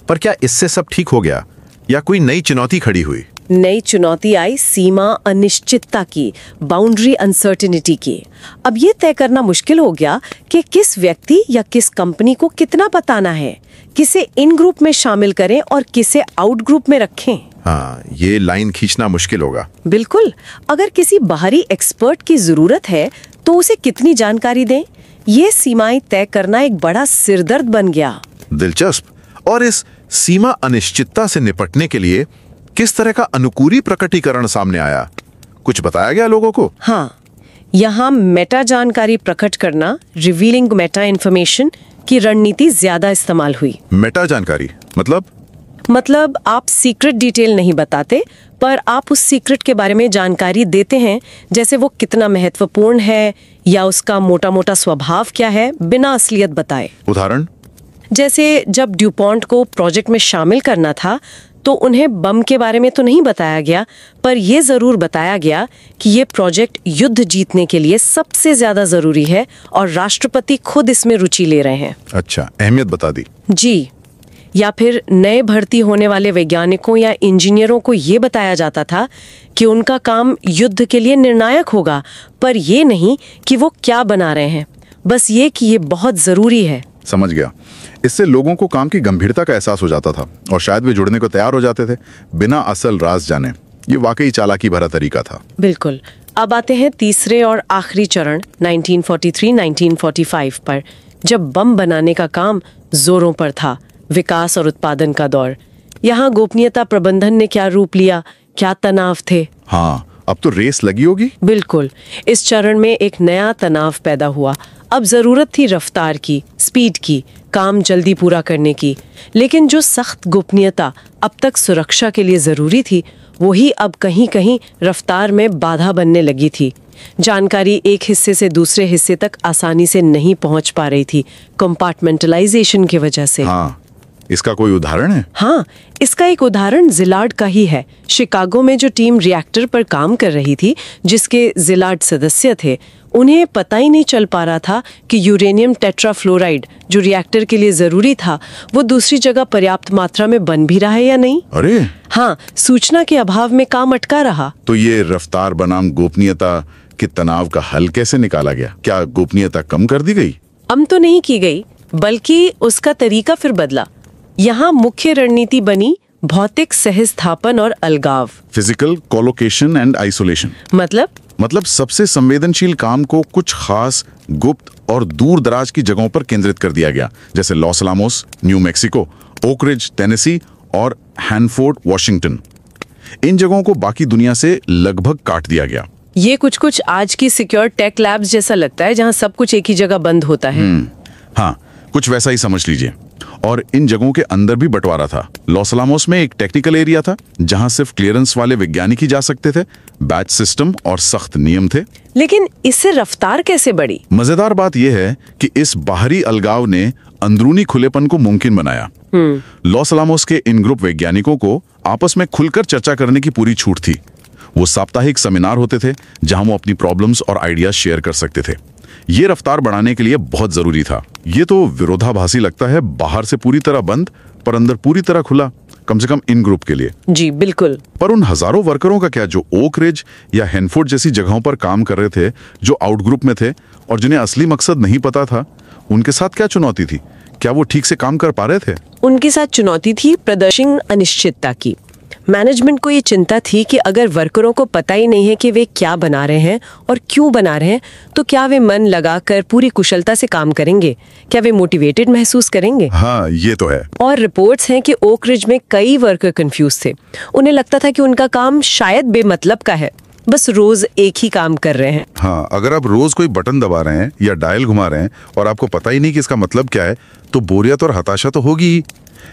पर क्या इससे सब ठीक हो गया या कोई नई चुनौती खड़ी हुई? नई चुनौती आई सीमा अनिश्चितता की, बाउंड्री अनसर्टेनिटी की। अब ये तय करना मुश्किल हो गया कि किस व्यक्ति या किस कंपनी को कितना बताना है, किसे इन ग्रुप में शामिल करें और किसे आउट ग्रुप में रखें। हाँ, ये लाइन खींचना मुश्किल होगा। बिल्कुल, अगर किसी बाहरी एक्सपर्ट की जरूरत है तो उसे कितनी जानकारी दें, ये सीमाएं तय करना एक बड़ा सिरदर्द बन गया। दिलचस्प। और इस सीमा अनिश्चितता से निपटने के लिए किस तरह का अनुकूली प्रकटीकरण सामने आया? कुछ बताया गया लोगों को? हाँ, यहाँ मेटा जानकारी प्रकट करना, रिवीलिंग मेटा इंफॉर्मेशन की रणनीति ज्यादा इस्तेमाल हुई। मेटा जानकारी मतलब आप सीक्रेट डिटेल नहीं बताते, पर आप उस सीक्रेट के बारे में जानकारी देते हैं, जैसे वो कितना महत्वपूर्ण है या उसका मोटा मोटा स्वभाव क्या है, बिना असलियत बताए। उदाहरण? जैसे जब ड्यूपॉन्ट को प्रोजेक्ट में शामिल करना था तो उन्हें बम के बारे में तो नहीं बताया गया, पर यह जरूर बताया गया कि ये प्रोजेक्ट युद्ध जीतने के लिए सबसे ज्यादा जरूरी है और राष्ट्रपति खुद इसमें रुचि ले रहे हैं। अच्छा, अहमियत बता दी। जी। या फिर नए भर्ती होने वाले वैज्ञानिकों या इंजीनियरों को ये बताया जाता था कि उनका काम युद्ध के लिए निर्णायक होगा, पर ये नहीं कि वो क्या बना रहे हैं, बस ये कि ये बहुत जरूरी है। समझ गया। इससे लोगों को काम की गंभीरता का एहसास हो जाता था और शायद वे जुड़ने को तैयार हो जाते थे बिना असल राज जाने। ये वाकई चालाकी भरा तरीका था। बिल्कुल। अब आते हैं तीसरे और आखिरी चरण 1943-1945 पर, जब बम बनाने का काम जोरों पर था, विकास और उत्पादन का दौर। यहाँ गोपनीयता प्रबंधन ने क्या रूप लिया, क्या तनाव थे? हाँ, अब तो रेस लगी होगी। बिल्कुल। इस चरण में एक नया तनाव पैदा हुआ। अब जरूरत थी रफ्तार की, स्पीड की, काम जल्दी पूरा करने की। लेकिन जो सख्त गोपनीयता अब तक सुरक्षा के लिए जरूरी थी, वही अब कहीं कहीं रफ्तार में बाधा बनने लगी थी। जानकारी एक हिस्से से दूसरे हिस्से तक आसानी से नहीं पहुंच पा रही थी, कंपार्टमेंटलाइजेशन की वजह से। हाँ, इसका कोई उदाहरण है? हाँ, इसका एक उदाहरण जिलार्ड का ही है। शिकागो में जो टीम रिएक्टर पर काम कर रही थी, जिसके जिलार्ड सदस्य थे, उन्हें पता ही नहीं चल पा रहा था कि यूरेनियम टेट्राफ्लोराइड जो रिएक्टर के लिए जरूरी था, वो दूसरी जगह पर्याप्त मात्रा में बन भी रहा है या नहीं। अरे हाँ, सूचना के अभाव में काम अटका रहा। तो ये रफ्तार बनाम गोपनीयता के तनाव का हल कैसे निकाला गया? क्या गोपनीयता कम कर दी गई? कम तो नहीं की गई, बल्कि उसका तरीका फिर बदला। यहाँ मुख्य रणनीति बनी भौतिक सहस्थापन और अलगाव, फिजिकल कोलोकेशन एंड आइसोलेशन। मतलब सबसे संवेदनशील काम को कुछ खास, गुप्त और दूर दराज की जगहों पर केंद्रित कर दिया गया, जैसे loss Alamos, new Mexico, Oak Ridge, Tennessee और हैनफोर्ड, वॉशिंगटन। इन जगहों को बाकी दुनिया से लगभग काट दिया गया। ये कुछ आज की सिक्योर टेक लैब्स जैसा लगता है, जहाँ सब कुछ एक ही जगह बंद होता है। हाँ, कुछ वैसा ही समझ लीजिए। और इन जगहों के अंदर भी बंटवारा था। लॉस अलामोस में एक टेक्निकल एरिया था जहां सिर्फ क्लियरेंस वाले वैज्ञानिक ही जा सकते थे, बैच सिस्टम और सख्त नियम थे। लेकिन इससे रफ्तार कैसे बढ़ी? मजेदार बात यह है कि इस बाहरी अलगाव ने अंदरूनी खुलेपन को मुमकिन बनाया। लॉस अलामोस के इन ग्रुप वैज्ञानिकों को आपस में खुलकर चर्चा करने की पूरी छूट थी। वो साप्ताहिक सेमिनार होते थे जहां वो अपनी प्रॉब्लम्स और आइडियाज शेयर कर सकते थे। ये रफ्तार बढ़ाने के लिए बहुत जरूरी था। ये तो विरोधाभासी लगता है, बाहर से पूरी तरह बंद पर अंदर पूरी तरह खुला, कम से कम इन ग्रुप के लिए। जी बिल्कुल। पर उन हजारों वर्करों का क्या जो ओक रिज या हैनफोर्ड जैसी जगहों पर काम कर रहे थे, जो आउट ग्रुप में थे और जिन्हें असली मकसद नहीं पता था, उनके साथ क्या चुनौती थी? क्या वो ठीक से काम कर पा रहे थे? उनके साथ चुनौती थी प्रदर्शन अनिश्चितता की। मैनेजमेंट को ये चिंता थी कि अगर वर्करों को पता ही नहीं है कि वे क्या बना रहे हैं और क्यों बना रहे हैं, तो क्या वे मन लगाकर पूरी कुशलता से काम करेंगे? क्या वे मोटिवेटेड महसूस करेंगे? हाँ, ये तो है। और रिपोर्ट्स हैं कि ओक रिज में कई वर्कर कंफ्यूज थे। उन्हें लगता था कि उनका काम शायद बेमतलब का है, बस रोज एक ही काम कर रहे हैं। हाँ, अगर आप रोज कोई बटन दबा रहे हैं या डायल घुमा रहे हैं और आपको पता ही नहीं कि इसका मतलब क्या है, तो बोरियत और हताशा तो होगी ही।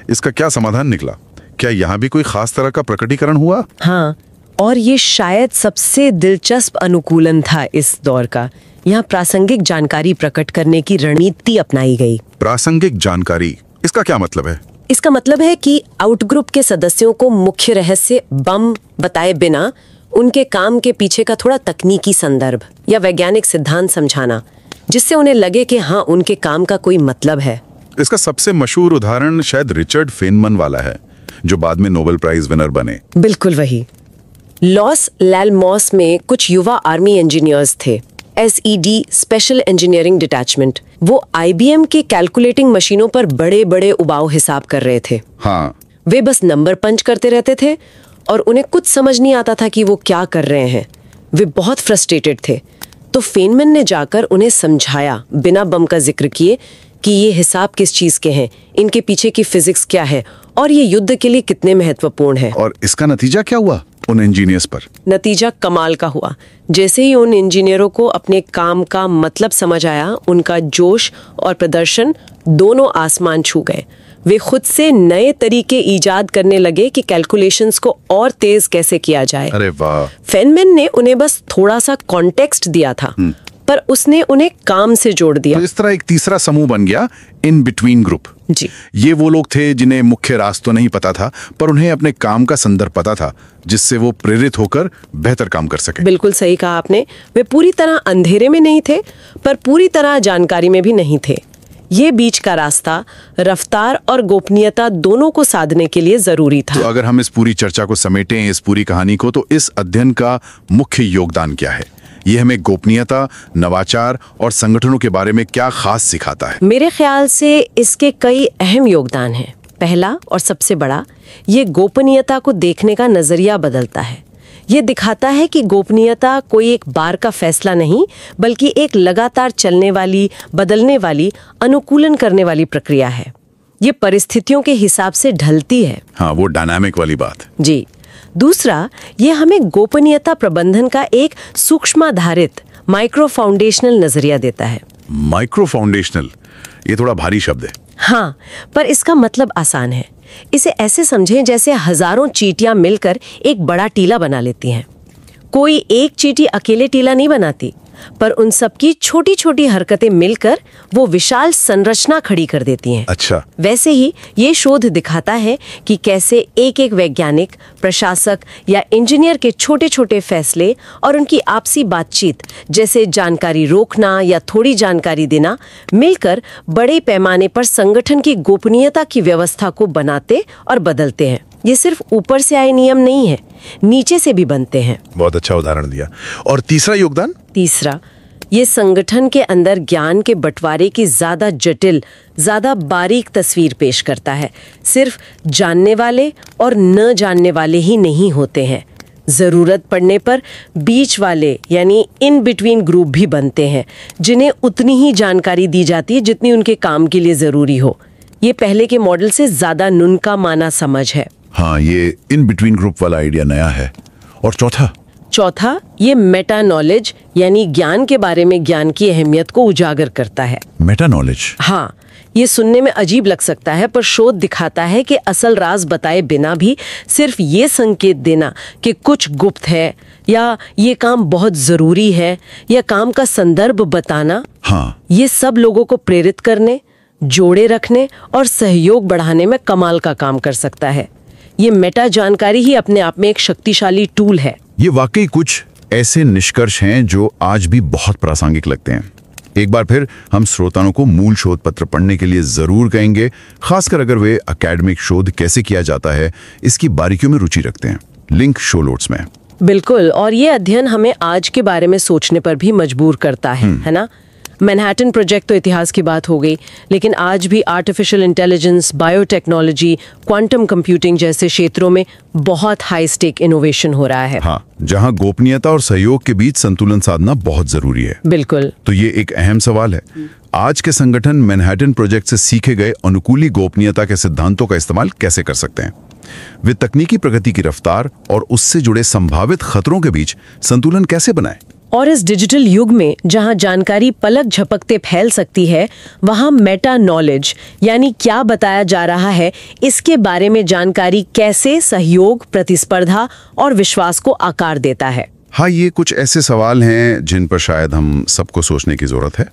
इसका क्या समाधान निकला? क्या यहाँ भी कोई खास तरह का प्रकटीकरण हुआ? हाँ, और ये शायद सबसे दिलचस्प अनुकूलन था इस दौर का। यहाँ प्रासंगिक जानकारी प्रकट करने की रणनीति अपनाई गई। प्रासंगिक जानकारी, इसका क्या मतलब है? इसका मतलब है कि आउटग्रुप के सदस्यों को मुख्य रहस्य बम बताए बिना उनके काम के पीछे का थोड़ा तकनीकी संदर्भ या वैज्ञानिक सिद्धांत समझाना, जिससे उन्हें लगे कि हाँ, उनके काम का कोई मतलब है। इसका सबसे मशहूर उदाहरण शायद रिचर्ड फेनमन वाला है, जो बाद में नोबेल प्राइज विनर बने। बिल्कुल वही। लॉस लैलमॉस में कुछ युवा आर्मी इंजीनियर्स थे, SED स्पेशल इंजीनियरिंग डिटैचमेंट। वो IBM के कैलकुलेटिंग मशीनों पर बड़े बड़े उबाऊ हिसाब कर रहे थे। हाँ, वे बस नंबर पंच करते रहते थे और उन्हें कुछ समझ नहीं आता था कि वो क्या कर रहे हैं। वे बहुत फ्रस्ट्रेटेड थे। तो फेनमन ने जाकर उन्हें समझाया, बिना बम का जिक्र किए, कि ये हिसाब किस चीज के हैं, इनके पीछे की फिजिक्स क्या है और ये युद्ध के लिए कितने महत्वपूर्ण है। और इसका नतीजा क्या हुआ उन इंजीनियर्स पर? नतीजा कमाल का हुआ। जैसे ही उन इंजीनियरों को अपने काम का मतलब समझ आया, उनका जोश और प्रदर्शन दोनों आसमान छू गए। वे खुद से नए तरीके ईजाद करने लगे कि कैलकुलेशंस को और तेज कैसे किया जाए। अरे वाह! फेनमैन ने उन्हें बस थोड़ा सा कॉन्टेक्स्ट दिया था, पर उसने उन्हें काम से जोड़ दिया। तो इस तरह एक तीसरा समूह बन गया, इन बिटवीन ग्रुप। जी, ये वो लोग थे जिन्हें मुख्य रास्ता तो नहीं पता था, पर उन्हें अपने काम का संदर्भ पता था, जिससे वो प्रेरित होकर बेहतर काम कर सके। बिल्कुल सही कहा आपने। वे पूरी तरह अंधेरे में नहीं थे, पर पूरी तरह जानकारी में भी नहीं थे। ये बीच का रास्ता रफ्तार और गोपनीयता दोनों को साधने के लिए जरूरी था। तो अगर हम इस पूरी चर्चा को समेटें, इस पूरी कहानी को, तो इस अध्ययन का मुख्य योगदान क्या है? ये हमें गोपनीयता, नवाचार और संगठनों के बारे में क्या खास सिखाता है? मेरे ख्याल से इसके कई अहम योगदान हैं। पहला और सबसे बड़ा, ये गोपनीयता को देखने का नजरिया बदलता है। ये दिखाता है कि गोपनीयता कोई एक बार का फैसला नहीं, बल्कि एक लगातार चलने वाली, बदलने वाली, अनुकूलन करने वाली प्रक्रिया है। ये परिस्थितियों के हिसाब से ढलती है। हाँ, वो डायनामिक वाली बात। जी। दूसरा, ये हमें गोपनीयता प्रबंधन का एक सूक्ष्माधारित माइक्रो फाउंडेशनल नजरिया देता है। माइक्रो फाउंडेशनल, ये थोड़ा भारी शब्द है। हाँ, पर इसका मतलब आसान है। इसे ऐसे समझें जैसे हजारों चींटियां मिलकर एक बड़ा टीला बना लेती हैं। कोई एक चींटी अकेले टीला नहीं बनाती, पर उन सबकी छोटी छोटी हरकतें मिलकर वो विशाल संरचना खड़ी कर देती हैं। अच्छा। वैसे ही ये शोध दिखाता है कि कैसे एक एक वैज्ञानिक, प्रशासक या इंजीनियर के छोटे छोटे फैसले और उनकी आपसी बातचीत, जैसे जानकारी रोकना या थोड़ी जानकारी देना, मिलकर बड़े पैमाने पर संगठन की गोपनीयता की व्यवस्था को बनाते और बदलते हैं। ये सिर्फ ऊपर से आए नियम नहीं है, नीचे से भी बनते हैं। बहुत अच्छा उदाहरण दिया। और तीसरा योगदान? तीसरा, ये संगठन के अंदर ज्ञान के बंटवारे की ज्यादा जटिल, ज्यादा बारीक तस्वीर पेश करता है। सिर्फ जानने वाले और न जानने वाले ही नहीं होते हैं। जरूरत पड़ने पर बीच वाले यानी इन बिटवीन ग्रुप भी बनते हैं, जिन्हें उतनी ही जानकारी दी जाती है जितनी उनके काम के लिए जरूरी हो। ये पहले के मॉडल से ज्यादा नुनका माना समझ है। हाँ, ये इन बिटवीन ग्रुप वाला आइडिया नया है। और चौथा, ये मेटा नॉलेज यानी ज्ञान के बारे में ज्ञान की अहमियत को उजागर करता है। Meta knowledge? हाँ, ये सुनने में अजीब लग सकता है, पर शोध दिखाता है कि असल राज बताए बिना भी सिर्फ ये संकेत देना कि कुछ गुप्त है या ये काम बहुत जरूरी है या काम का संदर्भ बताना, हाँ, ये सब लोगों को प्रेरित करने, जोड़े रखने और सहयोग बढ़ाने में कमाल का काम कर सकता है। ये मेटा जानकारी ही अपने आप में एक शक्तिशाली टूल है। ये वाकई कुछ ऐसे निष्कर्ष हैं जो आज भी बहुत प्रासंगिक लगते हैं। एक बार फिर हम श्रोताओं को मूल शोध पत्र पढ़ने के लिए जरूर कहेंगे, खासकर अगर वे एकेडमिक शोध कैसे किया जाता है इसकी बारीकियों में रुचि रखते हैं। लिंक शो नोट्स में। बिल्कुल, और ये अध्ययन हमें आज के बारे में सोचने पर भी मजबूर करता है ना? मैनहट्टन प्रोजेक्ट तो इतिहास की बात हो गई, लेकिन आज भी artificial intelligence, biotechnology, quantum computing जैसे क्षेत्रों में बहुत हाई स्टेक इनोवेशन हो रहा है। हाँ, जहां गोपनीयता और सहयोग के बीच संतुलन साधना बहुत जरूरी है। बिल्कुल। तो ये एक अहम सवाल है। आज के संगठन मैनहट्टन प्रोजेक्ट से सीखे गए अनुकूली गोपनीयता के सिद्धांतों का इस्तेमाल कैसे कर सकते हैं? वे तकनीकी प्रगति की रफ्तार और उससे जुड़े संभावित खतरों के बीच संतुलन कैसे बनाएं? और इस डिजिटल युग में जहां जानकारी पलक झपकते फैल सकती है, वहां मेटा नॉलेज यानी क्या बताया जा रहा है इसके बारे में जानकारी कैसे सहयोग, प्रतिस्पर्धा और विश्वास को आकार देता है। हाँ, ये कुछ ऐसे सवाल हैं जिन पर शायद हम सबको सोचने की जरूरत है।